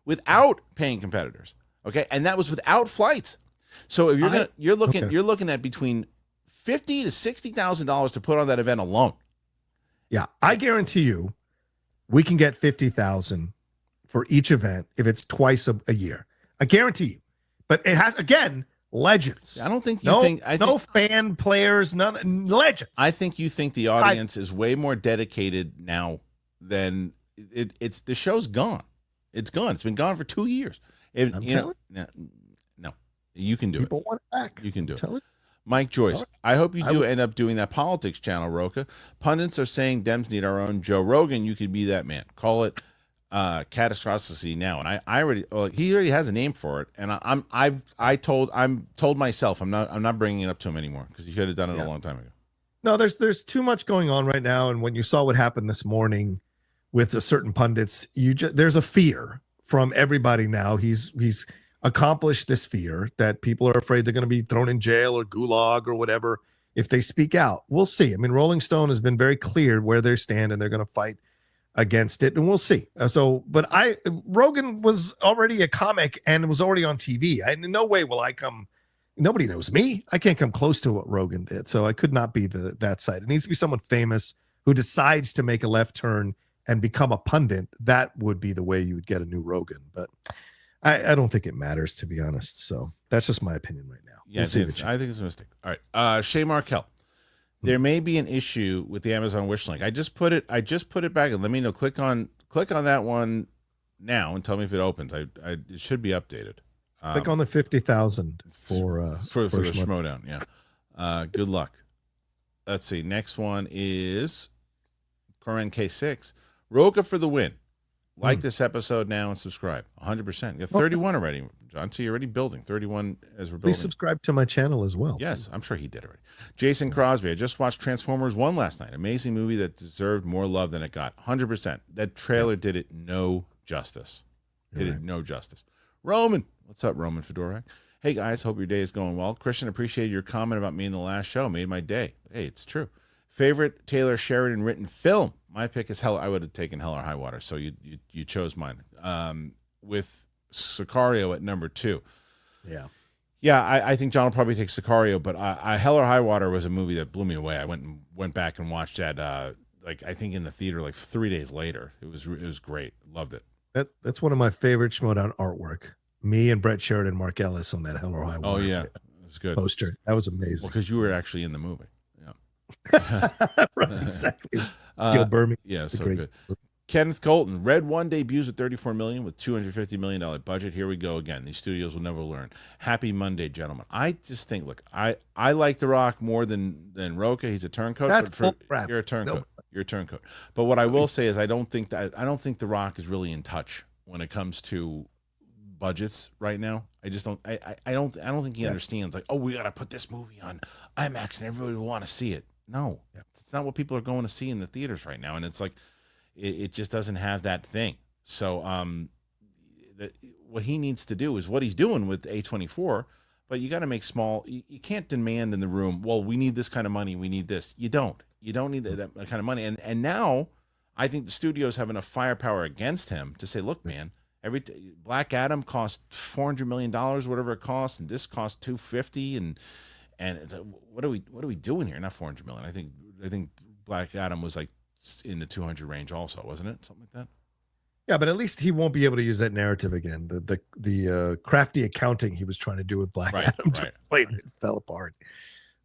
[SPEAKER 1] without paying competitors, okay, and that was without flights. So if you're looking at between $50,000 to $60,000 to put on that event alone.
[SPEAKER 2] Yeah, I guarantee you, we can get 50,000 for each event if it's twice a year. I guarantee you, but it has legends.
[SPEAKER 1] I don't think
[SPEAKER 2] no fan players, none legends.
[SPEAKER 1] I think you think the audience is way more dedicated now than it's. The show's gone. It's gone. It's been gone for 2 years. No, you can do it.
[SPEAKER 2] People want it back.
[SPEAKER 1] You can do it.
[SPEAKER 2] it.
[SPEAKER 1] Mike Joyce, I hope you do end up doing that politics channel, Rocha. Pundits are saying Dems need our own Joe Rogan. You could be that man. Call it catastrophe now. And he already has a name for it. And I'm told myself I'm not bringing it up to him anymore because he should have done it a long time ago.
[SPEAKER 2] No, there's too much going on right now. And when you saw what happened this morning with the certain pundits, there's a fear from everybody now. He's accomplished this fear that people are afraid they're going to be thrown in jail or gulag or whatever if they speak out. We'll see. I mean, Rolling Stone has been very clear where they stand and they're going to fight against it, and we'll see. But Rogan was already a comic and was already on TV. In no way will I come. Nobody knows me. I can't come close to what Rogan did, so I could not be that side. It needs to be someone famous who decides to make a left turn and become a pundit. That would be the way you would get a new Rogan. But I don't think it matters, to be honest. So that's just my opinion right now.
[SPEAKER 1] Yeah, I think it's a mistake. All right, Shay Markel. There may be an issue with the Amazon wish link. I just put it back, and let me know. Click on that one now and tell me if it opens. It should be updated.
[SPEAKER 2] Click on the 50,000 for the
[SPEAKER 1] Schmoedown. Yeah. Good luck. Let's see. Next one is Corinne K6. Rocha for the win. Like this episode now and subscribe. 100%. You got 31 already, John. So you're already building. 31 as we're building.
[SPEAKER 2] Please subscribe to my channel as well.
[SPEAKER 1] Yes, I'm sure he did already. Jason Crosby. I just watched Transformers 1 last night. Amazing movie that deserved more love than it got. 100%. That trailer did it no justice. No justice. Roman. What's up, Roman Fedorak? Hey, guys. Hope your day is going well. Kristian, appreciated your comment about me in the last show. Made my day. Hey, it's true. Favorite Taylor Sheridan written film? My pick is Hell. I would have taken Hell or High Water, so you chose mine. With Sicario at number 2. Yeah. I think John will probably take Sicario, but Hell or High Water was a movie that blew me away. I went back and watched that. I think in the theater 3 days later. It was great. Loved it.
[SPEAKER 2] That's one of my favorite Schmoedown artwork. Me and Brett Sheridan, Mark Ellis on that Hell or High Water.
[SPEAKER 1] Oh yeah, it was good
[SPEAKER 2] poster. That was amazing.
[SPEAKER 1] Well, because you were actually in the movie.
[SPEAKER 2] Right, exactly. Gil Burmy.
[SPEAKER 1] Yeah, so good. Kenneth Colton, Red One debuts with $34 million with $250 million budget. Here we go again. These studios will never learn. Happy Monday, gentlemen. I just think, look, I like The Rock more than Rocha. He's a turncoat.
[SPEAKER 2] That's bull crap.
[SPEAKER 1] You're a turncoat.
[SPEAKER 2] No.
[SPEAKER 1] You're a turncoat. But what I will say is I don't think The Rock is really in touch when it comes to budgets right now. I just don't. I don't think he understands. Like, oh, we got to put this movie on IMAX and everybody will want to see it. No, it's not what people are going to see in the theaters right now. And it's like, it just doesn't have that thing. So what he needs to do is what he's doing with A24. But you got to make small. You can't demand in the room, well, we need this kind of money. We need this. You don't need that kind of money. And now I think the studios have enough firepower against him to say, look, man, Black Adam cost $400 million, whatever it costs, and this cost $250, and it's like, what are we doing here? Not $400 million. I think Black Adam was like in the 200 range also, wasn't it? Something like that.
[SPEAKER 2] Yeah, but at least he won't be able to use that narrative again. The crafty accounting he was trying to do with Black Adam it fell apart.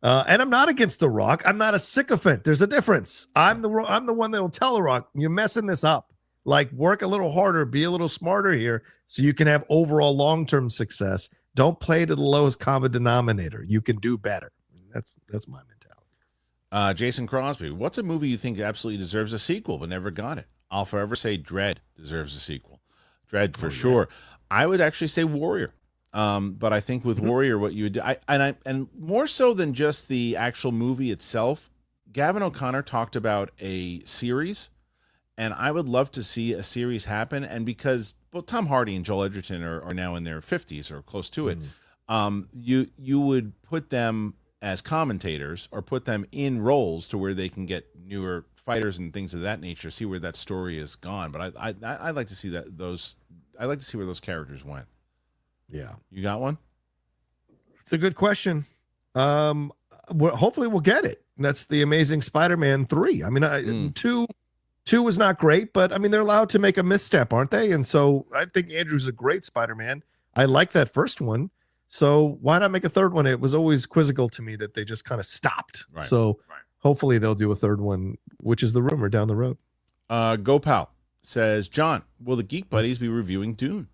[SPEAKER 2] And I'm not against The Rock. I'm not a sycophant. There's a difference. I'm the one that will tell The Rock, you're messing this up. Like, work a little harder, be a little smarter here, so you can have overall long-term success. Don't play to the lowest common denominator. You can do better. That's my mentality.
[SPEAKER 1] Jason Crosby, what's a movie you think absolutely deserves a sequel but never got it? I'll forever say Dread deserves a sequel. Dread for sure. I would actually say Warrior. But I think with Warrior, what you would do, and more so than just the actual movie itself, Gavin O'Connor talked about a series, and I would love to see a series happen. And because Tom Hardy and Joel Edgerton are now in their 50s or close to it, you would put them as commentators or put them in roles to where they can get newer fighters and things of that nature, see where that story is gone. But I'd like to see I'd like to see where those characters went.
[SPEAKER 2] Yeah.
[SPEAKER 1] You got one?
[SPEAKER 2] It's a good question. Hopefully we'll get it. That's the Amazing Spider-Man 3. I mean, two was not great, but I mean, they're allowed to make a misstep, aren't they? And so I think Andrew's a great Spider-Man. I like that first one. So why not make a third one? It was always quizzical to me that they just kind of stopped.
[SPEAKER 1] Right.
[SPEAKER 2] So hopefully they'll do a third one, which is the rumor down the road.
[SPEAKER 1] Gopal says, John, will the Geek Buddies be reviewing Dune?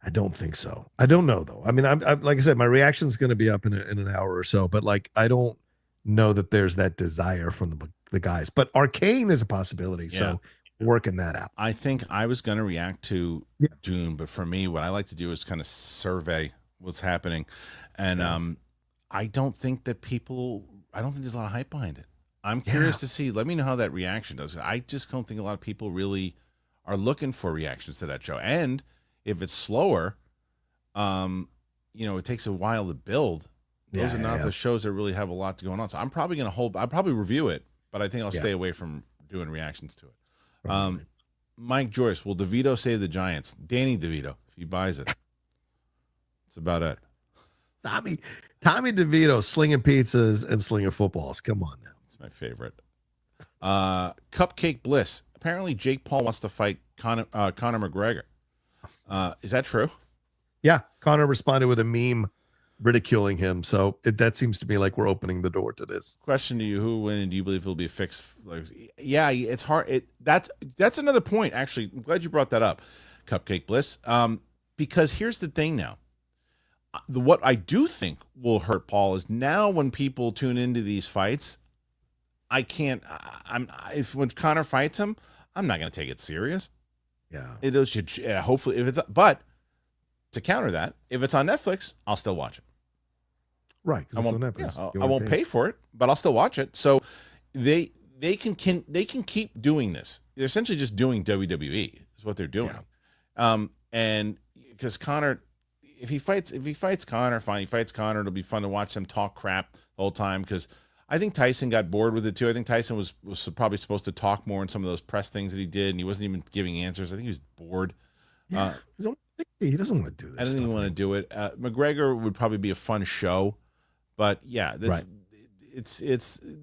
[SPEAKER 2] I don't think so. I don't know though. I mean, I'm like I said, my reaction is going to be up in an hour or so, but like, I don't know that there's that desire from the guys, but Arcane is a possibility. Yeah. So working that out.
[SPEAKER 1] I think I was going to react to Dune, but for me, what I like to do is kind of survey what's happening. And I don't think there's a lot of hype behind it. I'm curious to see, let me know how that reaction does. I just don't think a lot of people really are looking for reactions to that show. And if it's slower, it takes a while to build. Those are not the shows that really have a lot going on. So I'm probably going to I'll probably review it, but I think I'll stay away from doing reactions to it. Mike Joyce, will DeVito save the Giants? Danny DeVito, if he buys it. That's about it.
[SPEAKER 2] Tommy DeVito slinging pizzas and slinging footballs. Come on now.
[SPEAKER 1] It's my favorite. Cupcake Bliss. Apparently Jake Paul wants to fight Conor McGregor. Is that true?
[SPEAKER 2] Yeah. Conor responded with a meme ridiculing him. So that seems to me like we're opening the door to this.
[SPEAKER 1] Question to you, who will win, and do you believe it'll be a fixed? It's hard. That's another point, actually. I'm glad you brought that up, Cupcake Bliss. Because here's the thing now. What I do think will hurt Paul is now when people tune into these fights, when Conor fights him, I'm not going to take it serious.
[SPEAKER 2] Yeah.
[SPEAKER 1] It should hopefully but to counter that, if it's on Netflix, I'll still watch it.
[SPEAKER 2] Right.
[SPEAKER 1] I won't pay for it, but I'll still watch it. So they can keep doing this. They're essentially just doing WWE is what they're doing. Yeah. And because Conor, if he fights Conor, fine. He fights Conor. It'll be fun to watch them talk crap the whole time. Because I think Tyson got bored with it too. I think Tyson was probably supposed to talk more in some of those press things that he did, and he wasn't even giving answers. I think he was bored.
[SPEAKER 2] Yeah, he doesn't want to do this.
[SPEAKER 1] I didn't even want to do it. McGregor would probably be a fun show, but yeah,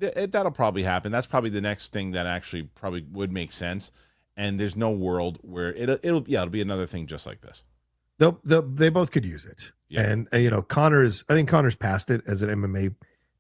[SPEAKER 1] that'll probably happen. That's probably the next thing that actually probably would make sense. And there's no world where it'll be another thing just like this.
[SPEAKER 2] They both could use it. Yeah. And I think Conor's past it as an MMA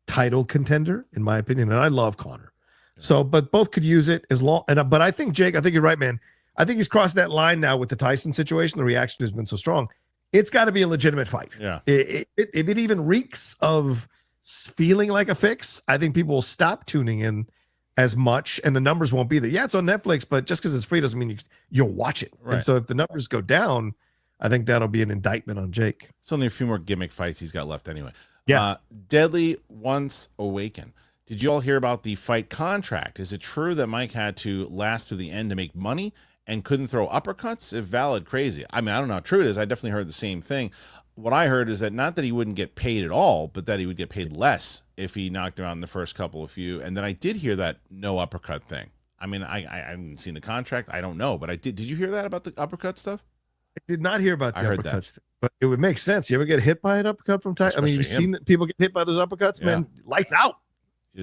[SPEAKER 2] title contender, in my opinion. And I love Conor. So, but both could use it as long. But I think Jake, I think you're right, man. I think he's crossed that line now with the Tyson situation. The reaction has been so strong. It's got to be a legitimate fight.
[SPEAKER 1] Yeah.
[SPEAKER 2] If it even reeks of feeling like a fix, I think people will stop tuning in as much, and the numbers won't be there. Yeah, it's on Netflix, but just because it's free doesn't mean you'll watch it.
[SPEAKER 1] Right.
[SPEAKER 2] And so if the numbers go down, I think that'll be an indictment on Jake.
[SPEAKER 1] It's only a few more gimmick fights he's got left anyway.
[SPEAKER 2] Yeah.
[SPEAKER 1] Deadly Once Awaken. Did you all hear about the fight contract? Is it true that Mike had to last to the end to make money and couldn't throw uppercuts? If valid, crazy. I mean, I don't know how true it is. I definitely heard the same thing. What I heard is that not that he wouldn't get paid at all, but that he would get paid less if he knocked him out in the first couple of few. And then I did hear that no uppercut thing. I mean, I haven't seen the contract. I don't know, but I did. Did you hear that about the uppercut stuff?
[SPEAKER 2] I did not hear about the
[SPEAKER 1] heard
[SPEAKER 2] uppercuts, but it would make sense. You ever get hit by an uppercut from Tyson? I mean, you've seen that people get hit by those uppercuts, man. Lights out.
[SPEAKER 1] I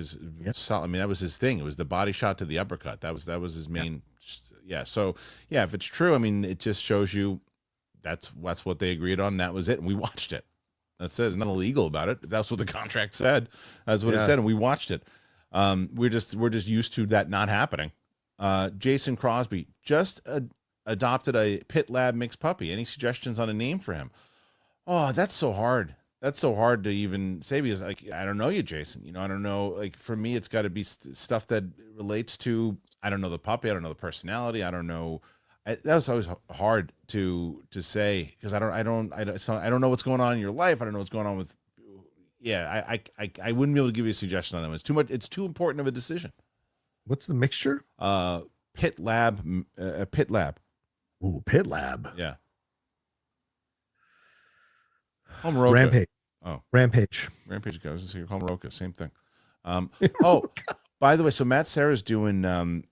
[SPEAKER 1] mean, that was his thing. It was the body shot to the uppercut. That was his main. Yeah. So yeah, if it's true, I mean, it just shows you that's what they agreed on. That was it, and we watched it. That's it. There's nothing illegal about it. That's what the contract said. That's what it said, and we watched it. We're just used to that not happening. Jason Crosby just adopted a Pit Lab mixed puppy. Any suggestions on a name for him? Oh, that's so hard. That's so hard to even say because I don't know you, Jason. You know, I don't know. Like for me, it's got to be stuff that relates to, I don't know the puppy. I don't know the personality. I don't know. That was always hard to say because I don't know what's going on in your life. I don't know what's going on with. Yeah, I wouldn't be able to give you a suggestion on that one. It's too much. It's too important of a decision.
[SPEAKER 2] What's the mixture?
[SPEAKER 1] Pit Lab. Pit Lab.
[SPEAKER 2] Ooh, Pit Lab.
[SPEAKER 1] Yeah. Rocha.
[SPEAKER 2] Rampage.
[SPEAKER 1] Oh,
[SPEAKER 2] Rampage.
[SPEAKER 1] Rampage goes. So you call him Rocha. Same thing. By the way, so Matt Serra's doing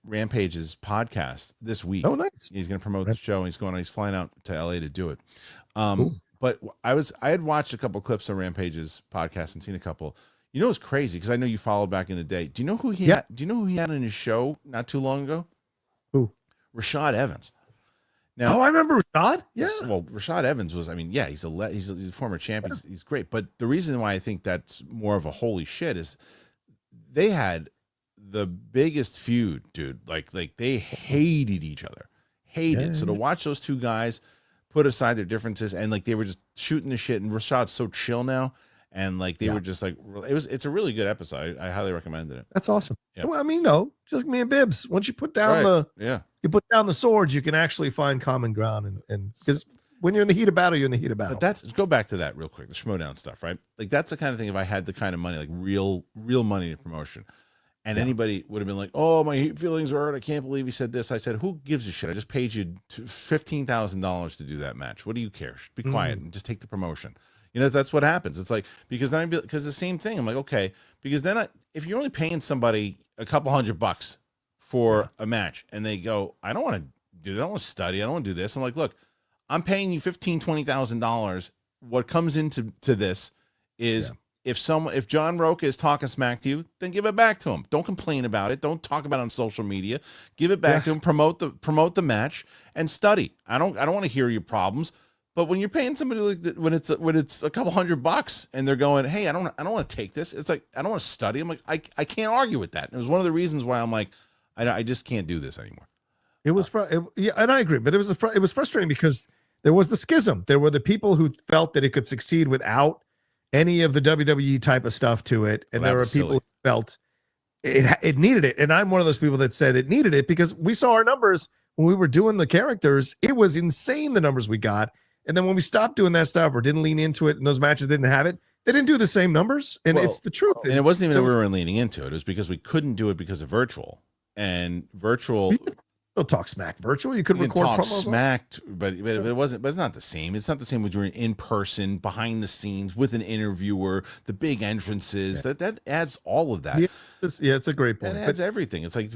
[SPEAKER 1] Rampage's podcast this week.
[SPEAKER 2] Oh, nice.
[SPEAKER 1] He's going to promote the show. And he's flying out to LA to do it. But I had watched a couple clips of Rampage's podcast and seen a couple. You know, it's crazy because I know you followed back in the day. Do you know who he had? Do you know who he had on his show not too long ago?
[SPEAKER 2] Who?
[SPEAKER 1] Rashad Evans. Now,
[SPEAKER 2] I remember Rashad. Yeah.
[SPEAKER 1] Well, Rashad Evans was. I mean, yeah, he's a former champ. Yeah. He's great. But the reason why I think that's more of a holy shit is they had the biggest feud, dude. Like they hated each other, So to watch those two guys put aside their differences and like they were just shooting the shit. And Rashad's so chill now, and like they were just like it's a really good episode. I highly recommended it.
[SPEAKER 2] That's awesome. Yeah. Well, I mean, just like me and Bibbs. Once you put down you put down the swords, you can actually find common ground. And because when you're in the heat of battle, you're in the heat of battle.
[SPEAKER 1] But go back to that real quick, the Schmodown stuff, right? Like that's the kind of thing. If I had the kind of money, like real money in promotion, and anybody would have been like, "Oh, my feelings are hurt. I can't believe he said this." I said, "Who gives a shit? I just paid you $15,000 to do that match. What do you care? Be quiet and just take the promotion." You know, that's what happens. It's like because the same thing. I'm like, okay, because then if you're only paying somebody a couple $100 for a match and they go, I don't want to do that. I don't want to study. I don't want to do this. I'm like, look, I'm paying you $15,000-$20,000. What comes into this is if John Rocha is talking smack to you, then give it back to him. Don't complain about it. Don't talk about it on social media. Give it back to him. Promote the match and study. I don't want to hear your problems. But when you're paying somebody like that, when it's a couple $100 and they're going, hey, I don't want to take this. It's like I don't want to study. I'm like I can't argue with that. And it was one of the reasons why I'm like I just can't do this anymore.
[SPEAKER 2] It was and I agree, but it was frustrating because there was the schism. There were the people who felt that it could succeed without any of the WWE type of stuff to it, and there were people who felt it needed it. And I'm one of those people that said it needed it because we saw our numbers when we were doing the characters. It was insane the numbers we got. And then when we stopped doing that stuff or didn't lean into it and those matches didn't have it, they didn't do the same numbers. And it's the truth.
[SPEAKER 1] And it wasn't even that we were leaning into it. It was because we couldn't do it because of virtual. And virtual...
[SPEAKER 2] You can still talk smack virtual. You could record
[SPEAKER 1] talk
[SPEAKER 2] promos.
[SPEAKER 1] Smacked, but it wasn't. But it's not the same. It's not the same when you're in person, behind the scenes, with an interviewer, the big entrances. That adds all of that.
[SPEAKER 2] Yeah, it's a great point.
[SPEAKER 1] It adds everything. It's like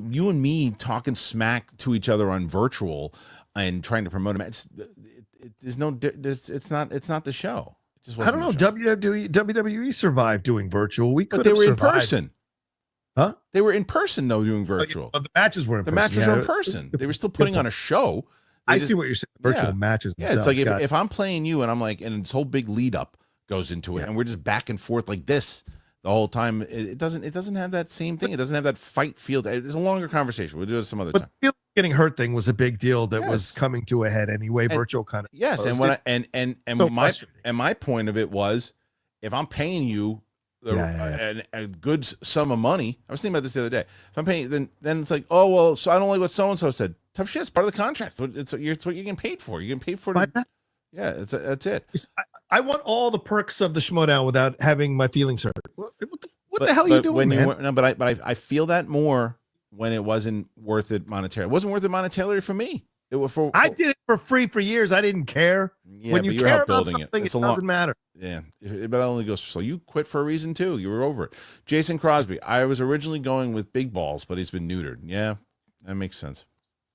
[SPEAKER 1] you and me talking smack to each other on virtual and trying to promote a match. It's not the show. It just wasn't.
[SPEAKER 2] I don't know. WWE survived doing virtual.
[SPEAKER 1] But they were in person.
[SPEAKER 2] Huh?
[SPEAKER 1] They were in person though, doing virtual.
[SPEAKER 2] But the matches were in person.
[SPEAKER 1] The matches were in person. They were still putting on a show.
[SPEAKER 2] I see what you're saying. Virtual matches.
[SPEAKER 1] Yeah, it's like if I'm playing you and I'm like, and this whole big lead up goes into it, and we're just back and forth like this. the whole time. It doesn't have that same thing. It doesn't have that fight feel. It's a longer conversation. We'll do it some other time.
[SPEAKER 2] But getting hurt thing was a big deal that was
[SPEAKER 1] Yes.
[SPEAKER 2] coming to a head anyway.
[SPEAKER 1] And-
[SPEAKER 2] Virtual kind of
[SPEAKER 1] Yes, and
[SPEAKER 2] posted.
[SPEAKER 1] when and
[SPEAKER 2] So
[SPEAKER 1] my
[SPEAKER 2] frustrating.
[SPEAKER 1] my point of it was, if I'm paying you a good sum of money, I was thinking about this the other day. If I'm paying, then it's like, oh well, so I don't like what so and so said. Tough shit. It's part of the contract. It's what you're getting paid for. You're getting paid for. Yeah, that's it.
[SPEAKER 2] I want all the perks of the schmodown without having my feelings hurt. What the hell are you doing, man?
[SPEAKER 1] But I feel that more when it wasn't worth it monetarily. It wasn't worth it monetarily for me. It was for
[SPEAKER 2] I did it for free for years. I didn't care.
[SPEAKER 1] Yeah,
[SPEAKER 2] when you
[SPEAKER 1] you're
[SPEAKER 2] care about
[SPEAKER 1] building
[SPEAKER 2] something,
[SPEAKER 1] it
[SPEAKER 2] it doesn't matter.
[SPEAKER 1] Yeah, but it only goes. So you quit for a reason too. You were over it. Jason Crosby. I was originally going with big balls, but he's been neutered. Yeah, that makes sense.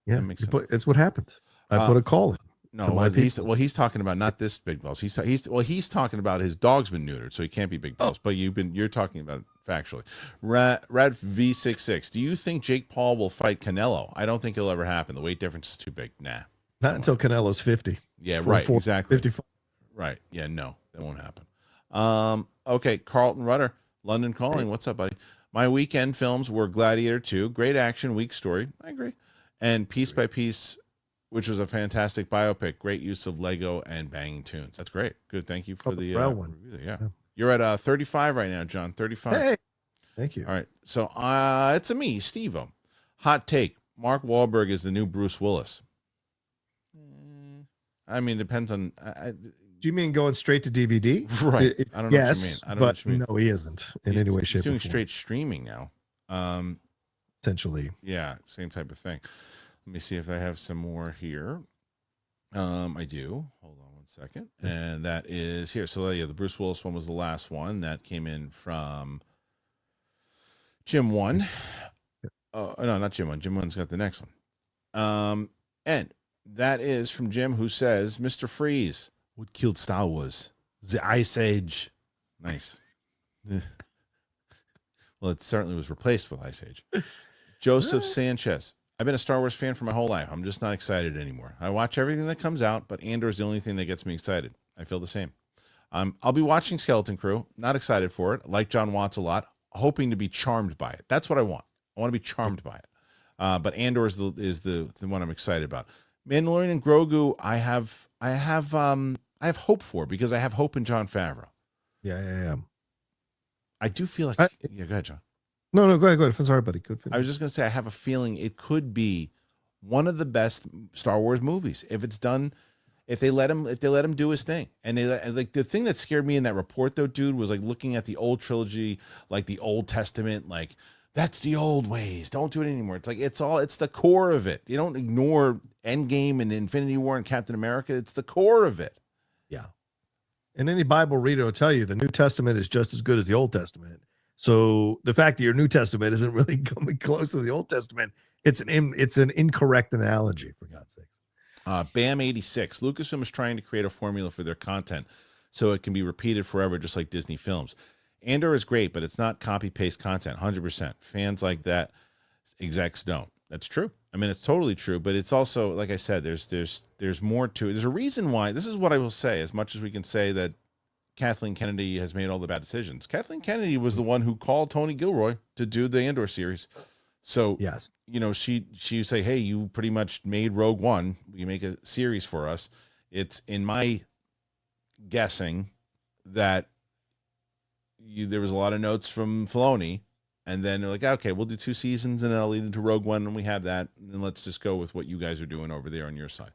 [SPEAKER 2] Yeah,
[SPEAKER 1] that makes sense.
[SPEAKER 2] It's what happens. I put a call in.
[SPEAKER 1] No, he's talking about not this big balls. He's talking about his dog's been neutered, so he can't be big balls. But you're talking about it factually. Rad V66. Do you think Jake Paul will fight Canelo? I don't think it'll ever happen. The weight difference is too big. Nah.
[SPEAKER 2] Not until Canelo's 50.
[SPEAKER 1] Yeah, right. Exactly.
[SPEAKER 2] 55.
[SPEAKER 1] Right. Yeah, no, that won't happen. Okay, Carlton Rudder, London Calling. What's up, buddy? My weekend films were Gladiator 2, great action, weak story. I agree. And Piece by Piece, which was a fantastic biopic, great use of Lego and banging tunes. That's great. Good. Thank you for the
[SPEAKER 2] one.
[SPEAKER 1] review. Yeah. You're at 35 right now, John. 35.
[SPEAKER 2] Hey, thank you.
[SPEAKER 1] All right. So it's me, Steve-O. Hot take. Mark Wahlberg is the new Bruce Willis. I mean, it depends on.
[SPEAKER 2] Do you mean going straight to DVD?
[SPEAKER 1] Right. I don't know what you mean. I don't know what you mean.
[SPEAKER 2] No, he isn't in any way, shape,
[SPEAKER 1] He's doing
[SPEAKER 2] or form.
[SPEAKER 1] straight streaming now.
[SPEAKER 2] Essentially.
[SPEAKER 1] Yeah, same type of thing. Let me see if I have some more here. I do. Hold on one second. And that is here. So yeah, the Bruce Willis one was the last one. That came in from Jim 1. Oh, no, not Jim 1. Jim 1's got the next one. And that is from Jim, who says, Mr. Freeze, what killed Star Wars? The Ice Age. Nice. Well, it certainly was replaced with Ice Age. Joseph Sanchez. I've been a Star Wars fan for my whole life. I'm just not excited anymore. I watch everything that comes out, but Andor is the only thing that gets me excited. I feel the same. I'll be watching Skeleton Crew. Not excited for it. I like John Watts a lot. Hoping to be charmed by it. That's what I want. I want to be charmed by it. But Andor is the one I'm excited about. Mandalorian and Grogu, I have hope for, because I have hope in Jon Favreau.
[SPEAKER 2] Yeah.
[SPEAKER 1] I do feel like yeah. Go ahead, John.
[SPEAKER 2] No, go ahead. Sorry, buddy. Good.
[SPEAKER 1] I was just gonna say I have a feeling it could be one of the best Star Wars movies if it's done. If they let him do his thing. And like the thing that scared me in that report though, dude, was like looking at the old trilogy, like the Old Testament, like that's the old ways. Don't do it anymore. It's like it's the core of it. You don't ignore Endgame and Infinity War and Captain America. It's the core of it.
[SPEAKER 2] Yeah. And any Bible reader will tell you the New Testament is just as good as the Old Testament. So the fact that your New Testament isn't really coming close to the Old Testament, it's an incorrect analogy, for God's sake.
[SPEAKER 1] Bam 86. Lucasfilm is trying to create a formula for their content so it can be repeated forever, just like Disney films. Andor is great, but it's not copy-paste content, 100%. Fans like that, execs don't. That's true. I mean, it's totally true, but it's also, like I said, there's more to it. There's a reason why. This is what I will say, as much as we can say that Kathleen Kennedy has made all the bad decisions. Kathleen Kennedy was the one who called Tony Gilroy to do the Andor series. So,
[SPEAKER 2] yes,
[SPEAKER 1] she say, hey, you pretty much made Rogue One. You make a series for us. It's in my guessing that there was a lot of notes from Filoni, and then they're like, okay, we'll do 2 seasons, and that'll lead into Rogue One, and we have that, and then let's just go with what you guys are doing over there on your side.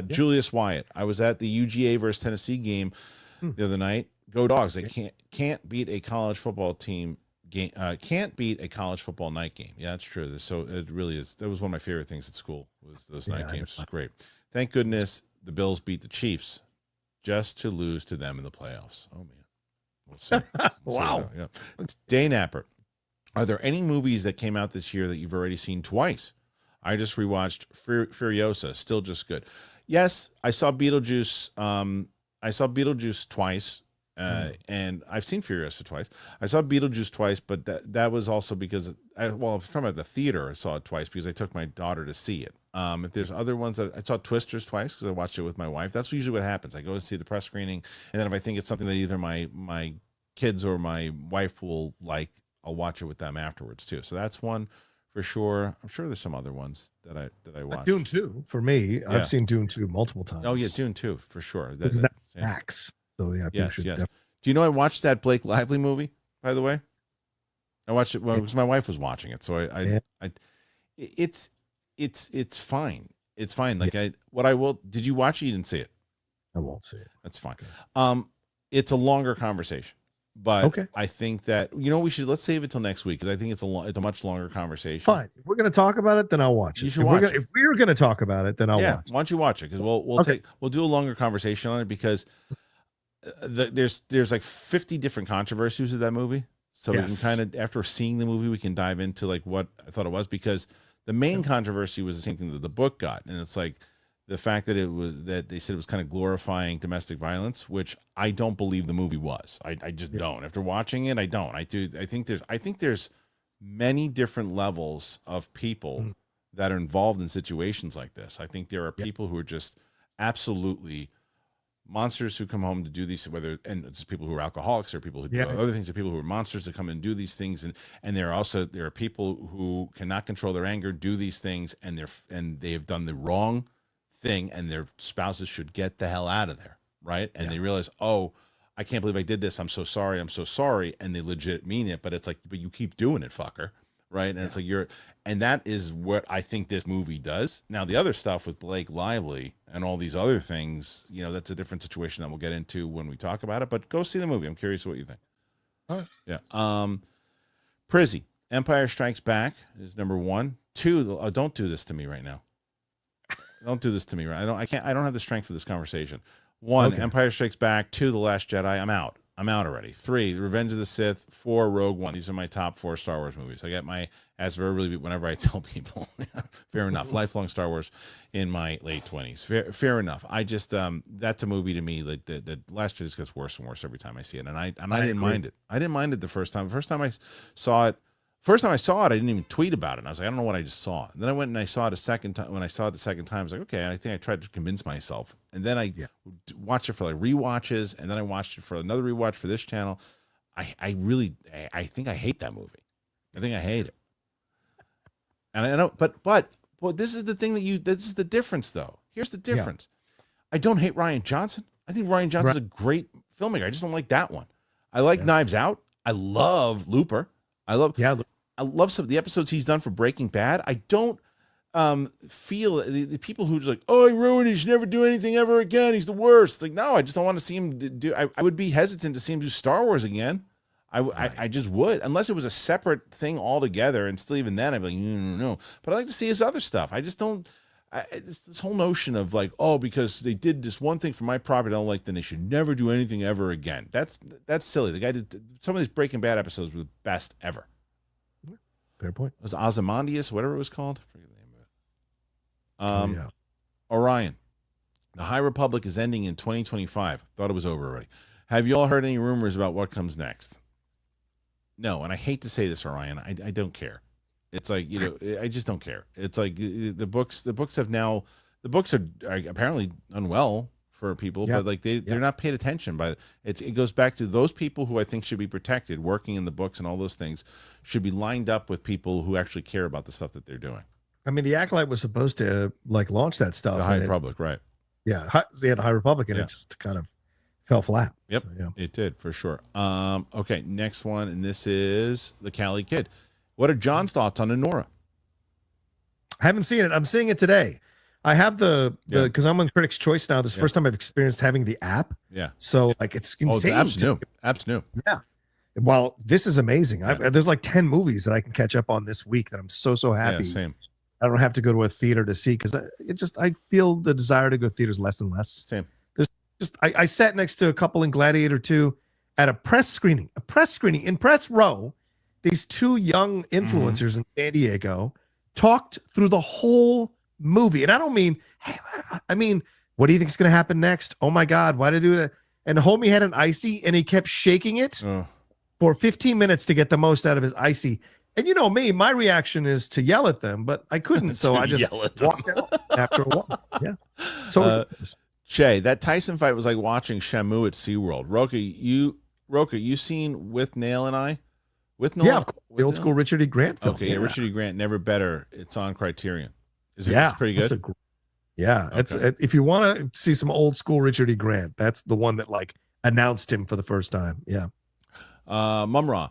[SPEAKER 1] Julius Wyatt. I was at the UGA versus Tennessee game the other night. Go Dogs! They can't beat a college football team game. Can't beat a college football night game. Yeah, that's true. So it really is. That was one of my favorite things at school. Was those night games. It's great. Thank goodness the Bills beat the Chiefs, just to lose to them in the playoffs. Oh man, we'll see.
[SPEAKER 2] Wow.
[SPEAKER 1] Yeah. Day Napper. Are there any movies that came out this year that you've already seen twice? I just rewatched Furiosa. Still just good. Yes, I saw Beetlejuice. I saw Beetlejuice twice, and I've seen Furiosa twice. I saw Beetlejuice twice, but that was also because I was talking about the theater. I saw it twice because I took my daughter to see it. If there's other ones that I saw Twisters twice because I watched it with my wife. That's usually what happens. I go and see the press screening, and then if I think it's something that either my kids or my wife will like, I'll watch it with them afterwards too. So that's one for sure. I'm sure there's some other ones that I watched.
[SPEAKER 2] Dune 2 for me. Yeah. I've seen Dune 2 multiple times.
[SPEAKER 1] Oh yeah, Dune 2 for sure.
[SPEAKER 2] This is Max. So yeah,
[SPEAKER 1] yes. Do you know I watched that Blake Lively movie? By the way, I watched it because my wife was watching it. So it's fine. It's fine. Like did you watch it? You didn't see it.
[SPEAKER 2] I won't see it.
[SPEAKER 1] That's fine. It's a longer conversation, but I think that let's save it till next week because I think it's a much longer conversation.
[SPEAKER 2] Fine. If we're gonna talk about it, then I'll watch it.
[SPEAKER 1] You should watch it.
[SPEAKER 2] If we're gonna talk about it, then I'll watch it.
[SPEAKER 1] Why don't you watch it? Because we'll do a longer conversation on it because there's like 50 different controversies of that movie. So we can kind of, after seeing the movie, we can dive into like what I thought it was, because the main controversy was the same thing that the book got. And it's like the fact that they said it was kind of glorifying domestic violence, which I don't believe the movie was. I just don't. After watching it, I don't. I think there's many different levels of people that are involved in situations like this. I think there are people who are just absolutely monsters who come home to do these, and it's people who are alcoholics or people who do other things, or people who are monsters that come and do these things, and there are people who cannot control their anger, do these things, and they have done the wrong thing, and their spouses should get the hell out of there, right? And they realize, oh, I can't believe I did this. I'm so sorry, and they legit mean it, but it's like, but you keep doing it, fucker, right? And it's like and that is what I think this movie does. Now, the other stuff with Blake Lively and all these other things, that's a different situation that we'll get into when we talk about it. But go see the movie. I'm curious what you think.
[SPEAKER 2] All right.
[SPEAKER 1] Yeah. Prizzy, Empire Strikes Back is number 1. 2. Don't do this to me right now. Don't do this to me. Right? I don't have the strength for this conversation. 1, Empire Strikes Back. 2, The Last Jedi. I'm out already. 3, Revenge of the Sith. 4, Rogue One. These are my top 4 Star Wars movies. I get my ass verbally whenever I tell people. Fair enough. Lifelong Star Wars in my late 20s. Fair enough. I just that's a movie to me. Like the Last Jedi just gets worse and worse every time I see it, and I didn't mind it. I didn't mind it the first time. First time I saw it, I didn't even tweet about it. And I was like, I don't know what I just saw. And then I went and I saw it a second time. When I saw it the second time, I was like, okay. And I think I tried to convince myself. And then I watched it for like rewatches. And then I watched it for another rewatch for this channel. I think I hate that movie. I think I hate it. And I know, but this is the thing this is the difference though. Here's the difference. I don't hate Rian Johnson. I think Rian Johnson's a great filmmaker. I just don't like that one. I like Knives Out. I love Looper. I love some of the episodes he's done for Breaking Bad. I don't feel the people who's like, oh, he ruined it. He should never do anything ever again. He's the worst. It's like, no, I just don't want to see him do. I would be hesitant to see him do Star Wars again. I just would, unless it was a separate thing altogether. And still, even then, I'd be like, no. But I like to see his other stuff. I just don't. This whole notion of like, oh, because they did this one thing for my property, I don't like, then they should never do anything ever again. That's silly. The guy did some of these Breaking Bad episodes were the best ever.
[SPEAKER 2] Fair point.
[SPEAKER 1] It was Ozymandias, whatever it was called. I forget the name of it. Orion. The High Republic is ending in 2025. Thought it was over already. Have you all heard any rumors about what comes next? No, and I hate to say this, Orion. I don't care. It's like, I just don't care. It's like the books are apparently unwell for people, but like they're not paid attention by it. It goes back to those people who I think should be protected, working in the books and all those things should be lined up with people who actually care about the stuff that they're doing.
[SPEAKER 2] I mean, the Acolyte was supposed to like launch that stuff.
[SPEAKER 1] The High Republic, right?
[SPEAKER 2] Yeah, the High Republic, and it just kind of fell flat.
[SPEAKER 1] Yep,
[SPEAKER 2] so,
[SPEAKER 1] it did for sure. Okay, next one, and this is the Cali Kid. What are John's thoughts on Enora?
[SPEAKER 2] I haven't seen it. I'm seeing it today. I have because I'm on Critics' Choice now. This is the first time I've experienced having the app.
[SPEAKER 1] Yeah.
[SPEAKER 2] So like it's insane.
[SPEAKER 1] The app's new. App's new.
[SPEAKER 2] Yeah. Well, this is amazing. There's like 10 movies that I can catch up on this week that I'm so happy.
[SPEAKER 1] Yeah, same.
[SPEAKER 2] I don't have to go to a theater to see because I feel the desire to go to theaters less and less.
[SPEAKER 1] Same.
[SPEAKER 2] I sat next to a couple in Gladiator 2 at a press screening in press row. These 2 young influencers in San Diego talked through the whole movie. And I don't mean, hey, I mean, what do you think is going to happen next? Oh my God, why did they do that? And the homie had an icy and he kept shaking it for 15 minutes to get the most out of his icy. And you know me, my reaction is to yell at them, but I couldn't. So I just walked out after a while. Yeah. So
[SPEAKER 1] Shay, that Tyson fight was like watching Shamu at SeaWorld. Rocha, Rocha, you seen With Nail and I? With
[SPEAKER 2] Yeah,
[SPEAKER 1] Nail?
[SPEAKER 2] of course. The old school Richard E. Grant film.
[SPEAKER 1] Okay, yeah, Richard E. Grant, Never Better. It's on Criterion. It's pretty good?
[SPEAKER 2] It's if you want to see some old school Richard E. Grant, that's the one that like announced him for the first time. Yeah.
[SPEAKER 1] Mumra.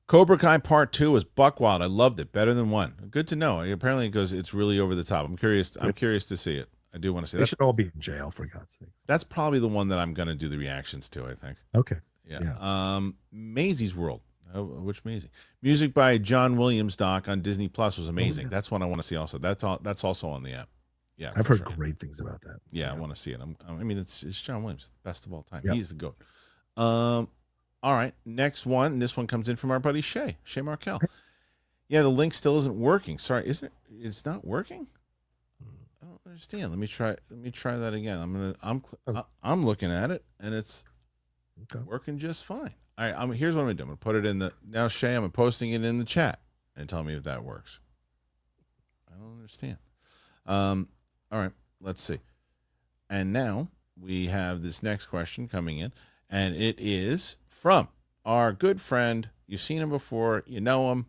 [SPEAKER 1] Cobra Kai Part 2 was buckwild. I loved it. Better than 1. Good to know. Apparently it goes, it's really over the top. I'm curious to see it. I do want to see that.
[SPEAKER 2] They should all be in jail, for God's sake.
[SPEAKER 1] That's probably the one that I'm going to do the reactions to, I think.
[SPEAKER 2] Okay.
[SPEAKER 1] Yeah. Maisie's World. Which Maisie? Music by John Williams doc on Disney Plus was amazing. That's one I want to see also. That's also on the app. Yeah.
[SPEAKER 2] I've heard great things about that.
[SPEAKER 1] Yeah, I want to see it. I mean, it's John Williams, best of all time.
[SPEAKER 2] Yep.
[SPEAKER 1] He's the GOAT. All right, next one. This one comes in from our buddy Shay Markel. Yeah, the link still isn't working. Sorry, isn't it? It's not working. I don't understand. Let me try that again. I'm looking at it and it's working just fine. All right, here's what I'm gonna do. I'm gonna put it in now, Shay. I'm posting it in the chat and tell me if that works. I don't understand. All right, let's see. And now we have this next question coming in. And it is from our good friend. You've seen him before. You know him.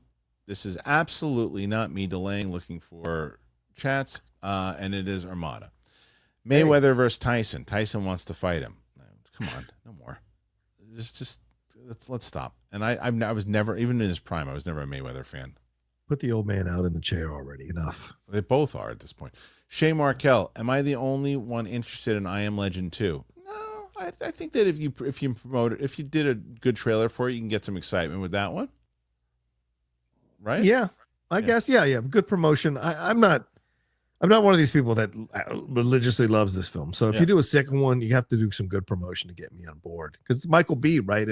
[SPEAKER 1] This is absolutely not me delaying looking for chats. And it is Armada. Mayweather versus Tyson. Tyson wants to fight him. Come on. No more. Let's stop. And I was never, even in his prime, I was never a Mayweather fan.
[SPEAKER 2] Put the old man out in the chair already. Enough.
[SPEAKER 1] They both are at this point. Shay Markel. Am I the only one interested in I Am Legend 2? I think that if you promote it, if you did a good trailer for it, you can get some excitement with that one, right?
[SPEAKER 2] Yeah, I guess. Yeah. Good promotion. I'm not one of these people that religiously loves this film. So if you do a second one, you have to do some good promotion to get me on board. Because it's Michael B, right?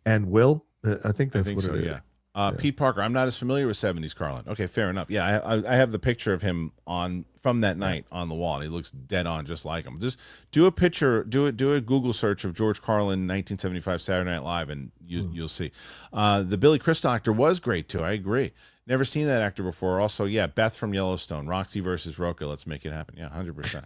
[SPEAKER 2] And Will. I think it is.
[SPEAKER 1] Yeah. Pete Parker. I'm not as familiar with 70s Carlin. Okay, fair enough. Yeah, I have the picture of him from that night on the wall. And he looks dead on, just like him. Just do a picture, do a Google search of George Carlin 1975 Saturday Night Live, and you'll see. The Billy Crystal actor was great too. I agree. Never seen that actor before. Also, Beth from Yellowstone, Roxy versus Rocha. Let's make it happen. Yeah, 100%.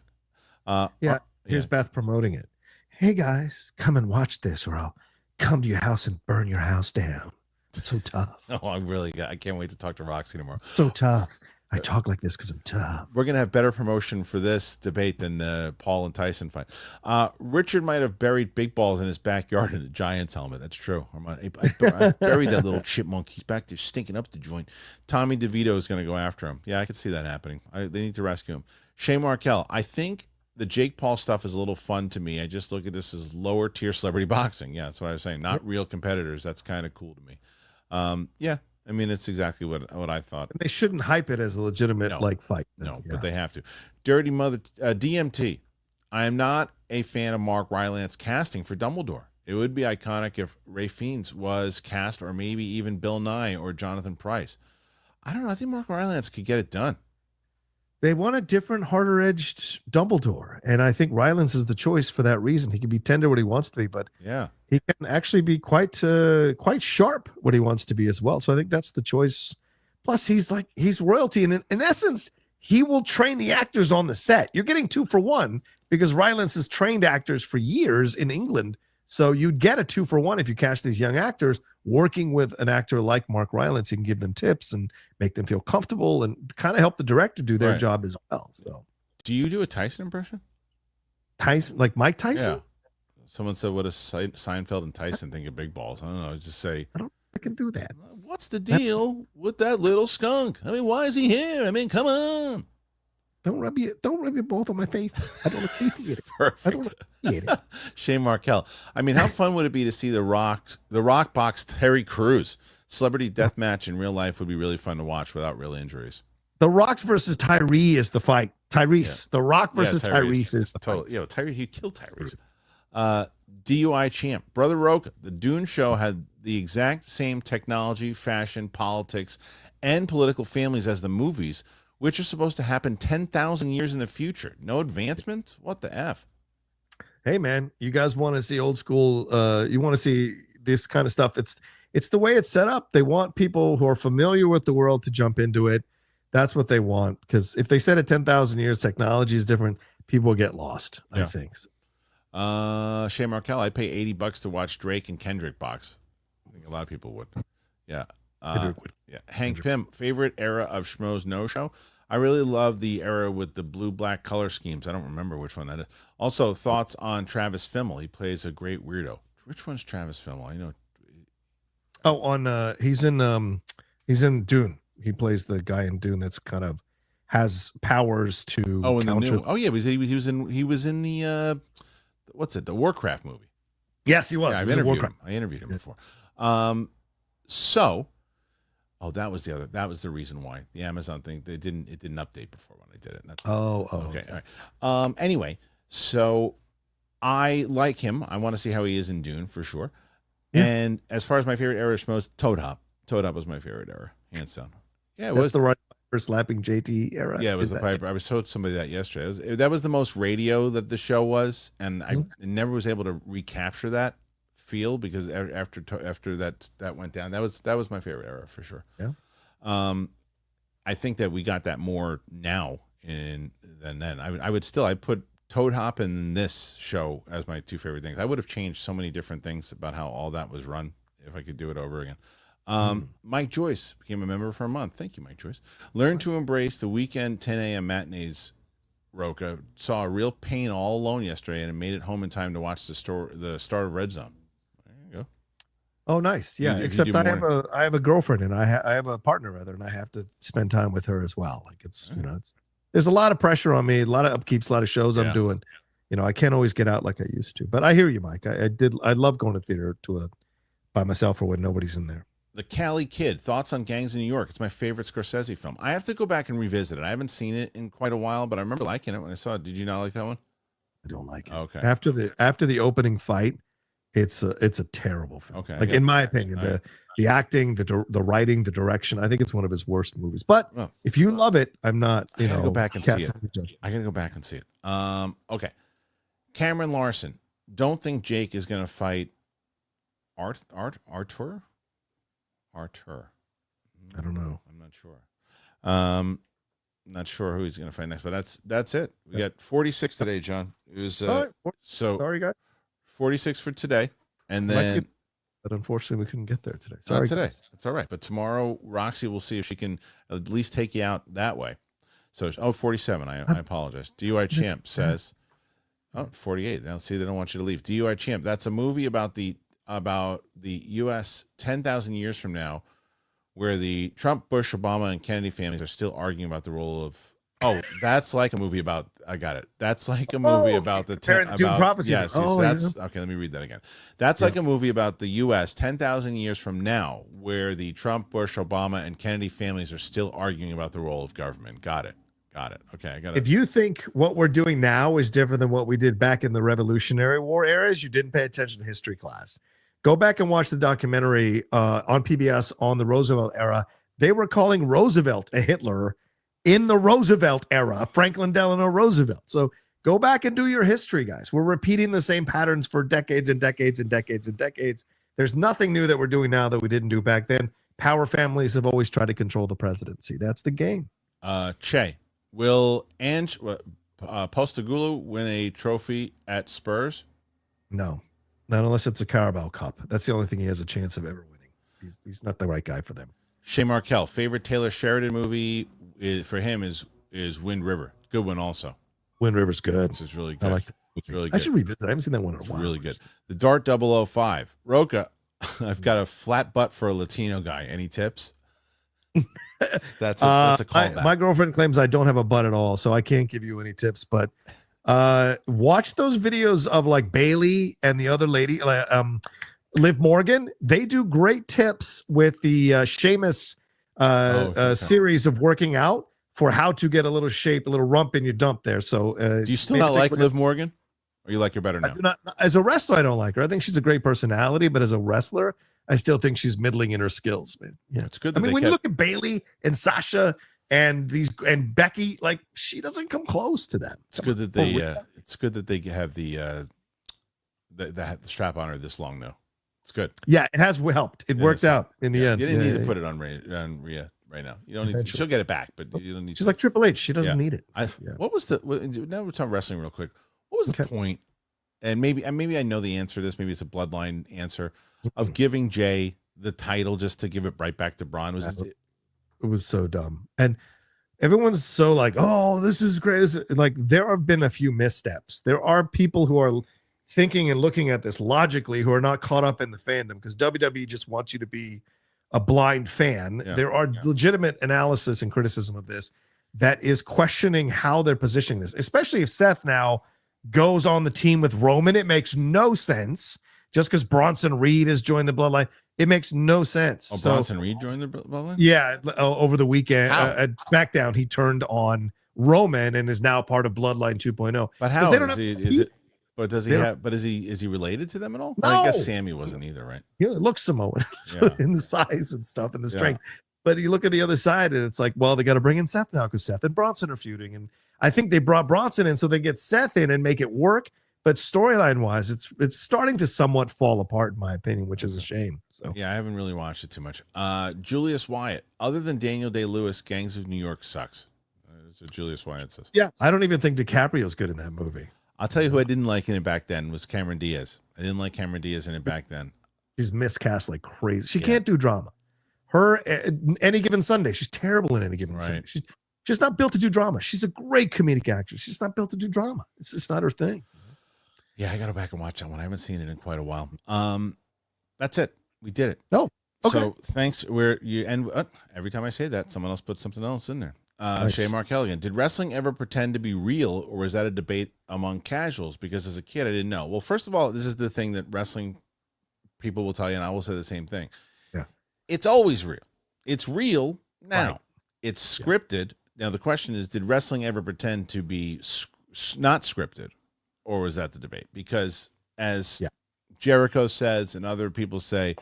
[SPEAKER 2] Here's Beth promoting it. Hey guys, come and watch this, or I'll come to your house and burn your house down. It's so tough.
[SPEAKER 1] I can't wait to talk to Roxy tomorrow.
[SPEAKER 2] So tough. I talk like this because I'm tough.
[SPEAKER 1] We're going to have better promotion for this debate than the Paul and Tyson fight. Richard might have buried big balls in his backyard in a Giants helmet. That's true. I buried that little chipmunk. He's back there stinking up the joint. Tommy DeVito is going to go after him. Yeah, I could see that happening. They need to rescue him. Shay Markel. I think the Jake Paul stuff is a little fun to me. I just look at this as lower tier celebrity boxing. Yeah, that's what I was saying. Not real competitors. That's kind of cool to me. I mean, it's exactly what I thought.
[SPEAKER 2] They shouldn't hype it as a legitimate fight.
[SPEAKER 1] But they have to. Dirty Mother DMT. I am not a fan of Mark Rylance casting for Dumbledore. It would be iconic if Ray Fiennes was cast, or maybe even Bill Nye or Jonathan Pryce. I don't know. I think Mark Rylance could get it done.
[SPEAKER 2] They want a different, harder-edged Dumbledore, and I think Rylance is the choice for that reason. He can be tender what he wants to be, but he can actually be quite sharp what he wants to be as well. So I think that's the choice. Plus, he's royalty, and in essence, he will train the actors on the set. You're getting 2 for 1 because Rylance has trained actors for years in England. So you'd get a 2 for 1 if you cast these young actors working with an actor like Mark Rylance. You can give them tips and make them feel comfortable and kind of help the director do their job as well. So,
[SPEAKER 1] do you do a Tyson impression?
[SPEAKER 2] Tyson, like Mike Tyson?
[SPEAKER 1] Yeah. Someone said, "What does Seinfeld and Tyson think of big balls?" I don't know. Just say,
[SPEAKER 2] I can do that.
[SPEAKER 1] What's the deal with that little skunk? I mean, why is he here? I mean, come on.
[SPEAKER 2] Don't rub your both on my face. I don't appreciate it.
[SPEAKER 1] Perfect.
[SPEAKER 2] I don't appreciate it.
[SPEAKER 1] Shane Markel. I mean, how fun would it be to see the Rock box Terry Crews? Celebrity death match in real life would be really fun to watch without real injuries.
[SPEAKER 2] The Rocks versus Tyree is the fight. Tyrese. The Rock versus Tyrese is the fight.
[SPEAKER 1] Yeah, Tyrese, he'd kill Tyrese. DUI champ. Brother Rocha. The Dune show had the exact same technology, fashion, politics, and political families as the movies, which are supposed to happen 10,000 years in the future. No advancement? What the F?
[SPEAKER 2] Hey, man, you guys want to see old school, you want to see this kind of stuff. It's the way it's set up. They want people who are familiar with the world to jump into it. That's what they want. Because if they said it 10,000 years, technology is different, people will get lost, I think.
[SPEAKER 1] Shay Markel, I'd pay $80 to watch Drake and Kendrick box. I think a lot of people would. Yeah. Yeah. Hank Pym, favorite era of Schmo's No Show. I really love the era with the blue-black color schemes. I don't remember which one that is. Also, thoughts on Travis Fimmel. He plays a great weirdo. Which one's Travis Fimmel? I know.
[SPEAKER 2] Oh, he's in Dune. He plays the guy in Dune that's kind of has powers to
[SPEAKER 1] in the new. Oh yeah, he was in the what's it? The Warcraft movie.
[SPEAKER 2] Yes, he was.
[SPEAKER 1] Yeah, I interviewed him before. That was the reason why the Amazon thing it didn't update before when I did it. That's okay. All right. Anyway, so I like him. I want to see how he is in Dune for sure. Yeah. And as far as my favorite era of Schmoes, Toad Hop. Toad Hop was my favorite era, hands down. Yeah,
[SPEAKER 2] That's the right for slapping JT era.
[SPEAKER 1] Yeah, it was the Piper. I was told somebody that yesterday. That was the most radio that the show was, and I never was able to recapture that feel because after that went down, that was my favorite era for sure.
[SPEAKER 2] Yeah.
[SPEAKER 1] I think that we got that more now than then. I'd put Toad Hop and this show as my two favorite things. I would have changed so many different things about how all that was run if I could do it over again. Mike Joyce became a member for a month. Thank you, Mike Joyce. Learn to embrace the weekend 10 a.m. matinees. Rocha saw a real pain all alone yesterday and made it home in time to watch the start of Red Zone. There you go.
[SPEAKER 2] Oh, nice. Yeah. Except I have a girlfriend and I have a partner rather, and I have to spend time with her as well. Like there's a lot of pressure on me, a lot of upkeeps, a lot of shows I'm doing. I can't always get out like I used to. But I hear you, Mike. I love going to theater by myself or when nobody's in there.
[SPEAKER 1] The Cali Kid, thoughts on Gangs in New York. It's my favorite Scorsese film. I have to go back and revisit it. I haven't seen it in quite a while, but I remember liking it when I saw it. Did you not like that one?
[SPEAKER 2] I don't like it.
[SPEAKER 1] Okay.
[SPEAKER 2] After the opening fight, it's a terrible film.
[SPEAKER 1] Okay.
[SPEAKER 2] Like in my opinion, the acting, the writing, the direction, I think it's one of his worst movies. But if you love it, I'm not,
[SPEAKER 1] I gotta go back and see it. I gotta go back and see it. Okay. Cameron Larson. Don't think Jake is gonna fight Artur?
[SPEAKER 2] I don't know.
[SPEAKER 1] I'm not sure. Not sure who he's going to fight next, but that's it. We got 46 today, John. It was
[SPEAKER 2] sorry, guys.
[SPEAKER 1] 46 for today, and then
[SPEAKER 2] but unfortunately we couldn't get there today.
[SPEAKER 1] Sorry, not today. Guys. That's all right. But tomorrow, Roxy will see if she can at least take you out that way. So 47. I apologize. DUI Champ says 48. Now see, they don't want you to leave. DUI Champ. That's a movie about the U.S. 10,000 years from now, where the Trump, Bush, Obama, and Kennedy families are still arguing about the role of. Oh, that's like a movie about. I got it. That's like a movie about the
[SPEAKER 2] Dune prophecy.
[SPEAKER 1] Yes. That's okay. Let me read that again. That's like a movie about the U.S. 10,000 years from now, where the Trump, Bush, Obama, and Kennedy families are still arguing about the role of government. Got it. Okay, I got it.
[SPEAKER 2] If you think what we're doing now is different than what we did back in the Revolutionary War eras, you didn't pay attention to history class. Go back and watch the documentary on PBS on the Roosevelt era. They were calling Roosevelt a Hitler in the Roosevelt era, Franklin Delano Roosevelt. So go back and do your history, guys. We're repeating the same patterns for decades and decades and decades and decades. There's nothing new that we're doing now that we didn't do back then. Power families have always tried to control the presidency. That's the game.
[SPEAKER 1] Che, will Postecoglou win a trophy at Spurs?
[SPEAKER 2] No. Not unless it's a Carabao Cup. That's the only thing he has a chance of ever winning. He's not the right guy for them.
[SPEAKER 1] Shay Markel, favorite Taylor Sheridan movie for him is Wind River. Good one also.
[SPEAKER 2] Wind River's good.
[SPEAKER 1] This is really good.
[SPEAKER 2] I like that.
[SPEAKER 1] It's really good.
[SPEAKER 2] I should revisit. I haven't seen that one in a while.
[SPEAKER 1] Really good. The Dart 005. Rocha, I've got a flat butt for a Latino guy. Any tips? That's a callback.
[SPEAKER 2] My girlfriend claims I don't have a butt at all, so I can't give you any tips, but watch those videos of like Bailey and the other lady, Liv Morgan. They do great tips with the Seamus series of working out for how to get a little shape, a little rump in your dump there. So
[SPEAKER 1] do you still not like Liv Morgan, or you like her better now?
[SPEAKER 2] I do not. As a wrestler, I don't like her. I think she's a great personality, but as a wrestler, I still think she's middling in her skills, man. Yeah,
[SPEAKER 1] it's good.
[SPEAKER 2] I mean, when you look at Bailey and Sasha and Becky, like she doesn't come close to them.
[SPEAKER 1] It's good that they it's good that they have the strap on her this long though. It's good.
[SPEAKER 2] Yeah, it has helped. It worked out in the end.
[SPEAKER 1] You didn't need to put it on Rhea right now. You don't need to, she'll get it back, but you don't need.
[SPEAKER 2] She's like Triple H. She doesn't need it.
[SPEAKER 1] What was now we're talking wrestling real quick. What was the point and maybe I know the answer to this. Maybe it's a bloodline answer of giving Jay the title just to give it right back to Braun.
[SPEAKER 2] It was so dumb. And everyone's so like, oh, this is great. Like, there have been a few missteps. There are people who are thinking and looking at this logically who are not caught up in the fandom, because WWE just wants you to be a blind fan. There are legitimate analysis and criticism of this that is questioning how they're positioning this, especially if Seth now goes on the team with Roman. It makes no sense. Just because Bronson Reed has joined the bloodline, it makes no sense.
[SPEAKER 1] Oh, Bronson Reed joined the bloodline?
[SPEAKER 2] Yeah, over the weekend at SmackDown, he turned on Roman and is now part of Bloodline 2.0.
[SPEAKER 1] But how is it? But does he have? But is he related to them at all?
[SPEAKER 2] No.
[SPEAKER 1] Well, I guess Sammy wasn't either, right?
[SPEAKER 2] Yeah, it looks Samoan in the size and stuff and the strength. But you look at the other side and it's like, well, they got to bring in Seth now because Seth and Bronson are feuding. And I think they brought Bronson in so they get Seth in and make it work. But storyline wise, it's starting to somewhat fall apart, in my opinion, which is a shame. So
[SPEAKER 1] yeah, I haven't really watched it too much. Julius Wyatt, other than Daniel Day-Lewis, Gangs of New York sucks. That's what Julius Wyatt says.
[SPEAKER 2] Yeah, I don't even think DiCaprio's good in that movie.
[SPEAKER 1] I'll tell you who I didn't like in it back then was Cameron Diaz. I didn't like Cameron Diaz in it back then.
[SPEAKER 2] She's miscast like crazy. She can't do drama. Her Any Given Sunday, she's terrible in Any Given Sunday. She's just not built to do drama. She's a great comedic actress. She's not built to do drama. It's just not her thing.
[SPEAKER 1] Yeah, I got to go back and watch that one. I haven't seen it in quite a while. That's it. We did it.
[SPEAKER 2] Oh, okay.
[SPEAKER 1] So thanks. Every time I say that, someone else puts something else in there.
[SPEAKER 2] Nice.
[SPEAKER 1] Shay Mark Helligan, did wrestling ever pretend to be real, or was that a debate among casuals? Because as a kid, I didn't know. Well, first of all, this is the thing that wrestling people will tell you, and I will say the same thing.
[SPEAKER 2] Yeah,
[SPEAKER 1] it's always real. It's real now.
[SPEAKER 2] Right.
[SPEAKER 1] It's scripted. Now the question is, did wrestling ever pretend to be not scripted? Or was that the debate? Because as Jericho says and other people say,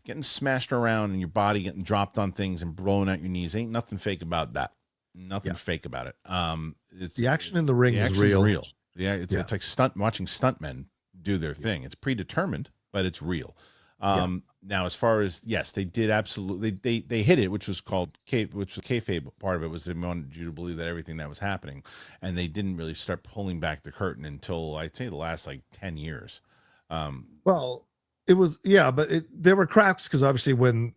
[SPEAKER 1] getting smashed around and your body getting dropped on things and blowing out your knees, ain't nothing fake about that. Nothing fake about it. It's
[SPEAKER 2] the action in the ring is real.
[SPEAKER 1] Yeah, it's like watching stuntmen do their thing. It's predetermined, but it's real. Now, as far as they did absolutely they hit it, which was kayfabe. Part of it was they wanted you to believe that everything that was happening, and they didn't really start pulling back the curtain until I'd say the last like 10 years.
[SPEAKER 2] Well, it was but there were cracks because obviously when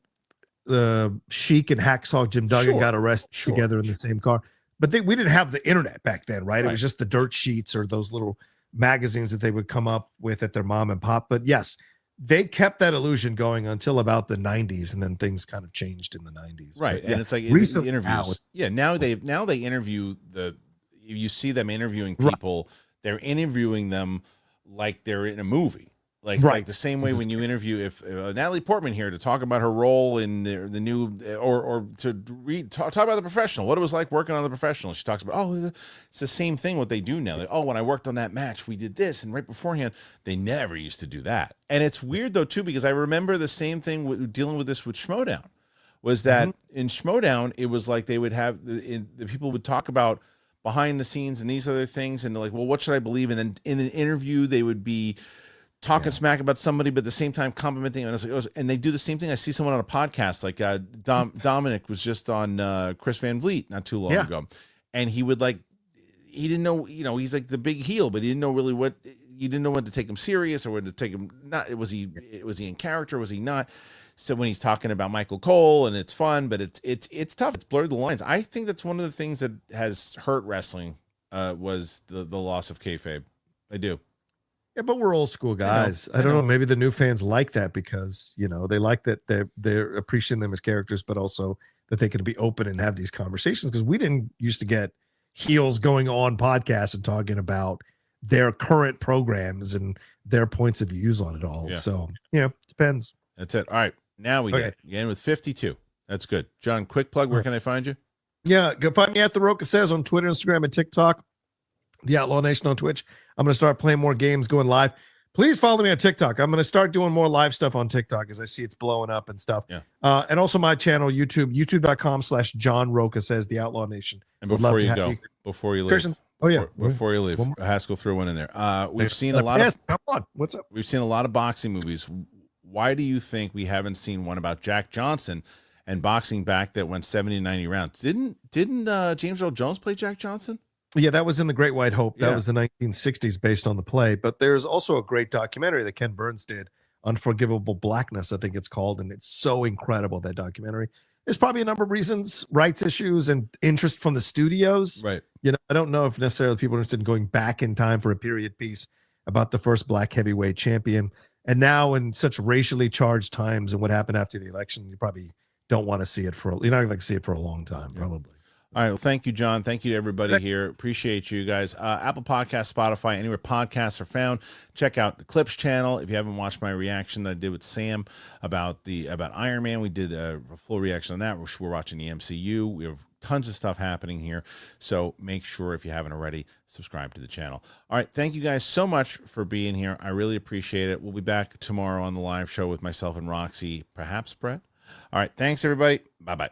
[SPEAKER 2] the Sheik and Hacksaw Jim Duggan got arrested together in the same car, but we didn't have the internet back then, right? It was just the dirt sheets or those little magazines that they would come up with at their mom and pop. But yes, they kept that illusion going until about the 90s, and then things kind of changed in the 90s.
[SPEAKER 1] Right.
[SPEAKER 2] But,
[SPEAKER 1] and it's like
[SPEAKER 2] recent
[SPEAKER 1] interviews. Now they interview you see them interviewing people. They're interviewing them like they're in a movie. Like the same way when you interview if Natalie Portman here to talk about her role in the new or to talk about The Professional, what it was like working on The Professional. She talks about, it's the same thing what they do now. Like, when I worked on that match, we did this, and right beforehand, they never used to do that. And it's weird though too, because I remember the same thing dealing with this with Schmodown, was that in Schmodown it was like they would have the people would talk about behind the scenes and these other things, and they're like, well, what should I believe? And then in an interview they would be talking smack about somebody, but at the same time complimenting. And they do the same thing. I see someone on a podcast, like Dominic was just on Chris Van Vliet not too long ago. And he would he didn't know, he's like the big heel, but he didn't know really you didn't know when to take him serious or when to take him not. Was he in character? Was he not? So when he's talking about Michael Cole and it's fun, but it's tough. It's blurred the lines. I think that's one of the things that has hurt wrestling was the loss of kayfabe. I do.
[SPEAKER 2] Yeah, but we're old school guys. I don't know. Maybe the new fans like that because they like that they're appreciating them as characters, but also that they can be open and have these conversations. Because we didn't used to get heels going on podcasts and talking about their current programs and their points of views on it all. So depends.
[SPEAKER 1] That's it. All right, now we get in with 52. That's good. John, quick plug. Where can they find you?
[SPEAKER 2] Yeah, go find me at the Rocha Says on Twitter, Instagram, and TikTok. The Outlaw Nation on Twitch. I'm going to start playing more games, going live. Please follow me on TikTok. I'm going to start doing more live stuff on TikTok as I see it's blowing up and stuff. Yeah. And also my channel, YouTube, youtube.com/John Rocha Says The Outlaw Nation.
[SPEAKER 1] And before you leave,
[SPEAKER 2] Kristian,
[SPEAKER 1] before you leave, Haskell threw one in there. We've seen a lot of.
[SPEAKER 2] Come on, what's up?
[SPEAKER 1] We've seen a lot of boxing movies. Why do you think we haven't seen one about Jack Johnson and boxing back that went 70 to 90 rounds? Didn't James Earl Jones play Jack Johnson?
[SPEAKER 2] Yeah, that was in The Great White Hope. That
[SPEAKER 1] Yeah.
[SPEAKER 2] was the 1960s based on the play. But there's also a great documentary that Ken Burns did, Unforgivable Blackness, I think it's called. And it's so incredible, that documentary. There's probably a number of reasons, rights issues and interest from the studios.
[SPEAKER 1] Right.
[SPEAKER 2] You know, I don't know if necessarily people are interested in going back in time for a period piece about the first black heavyweight champion. And now in such racially charged times and what happened after the election, you probably don't want to see it you're not going to see it for a long time, probably.
[SPEAKER 1] All right. Well, thank you, John. Thank you to everybody here. Appreciate you guys. Apple Podcasts, Spotify, anywhere podcasts are found. Check out the Clips channel. If you haven't watched my reaction that I did with Sam about Iron Man, we did a full reaction on that. We're watching the MCU. We have tons of stuff happening here. So make sure, if you haven't already, subscribe to the channel. All right. Thank you guys so much for being here. I really appreciate it. We'll be back tomorrow on the live show with myself and Roxy, perhaps Brett. All right. Thanks, everybody. Bye-bye.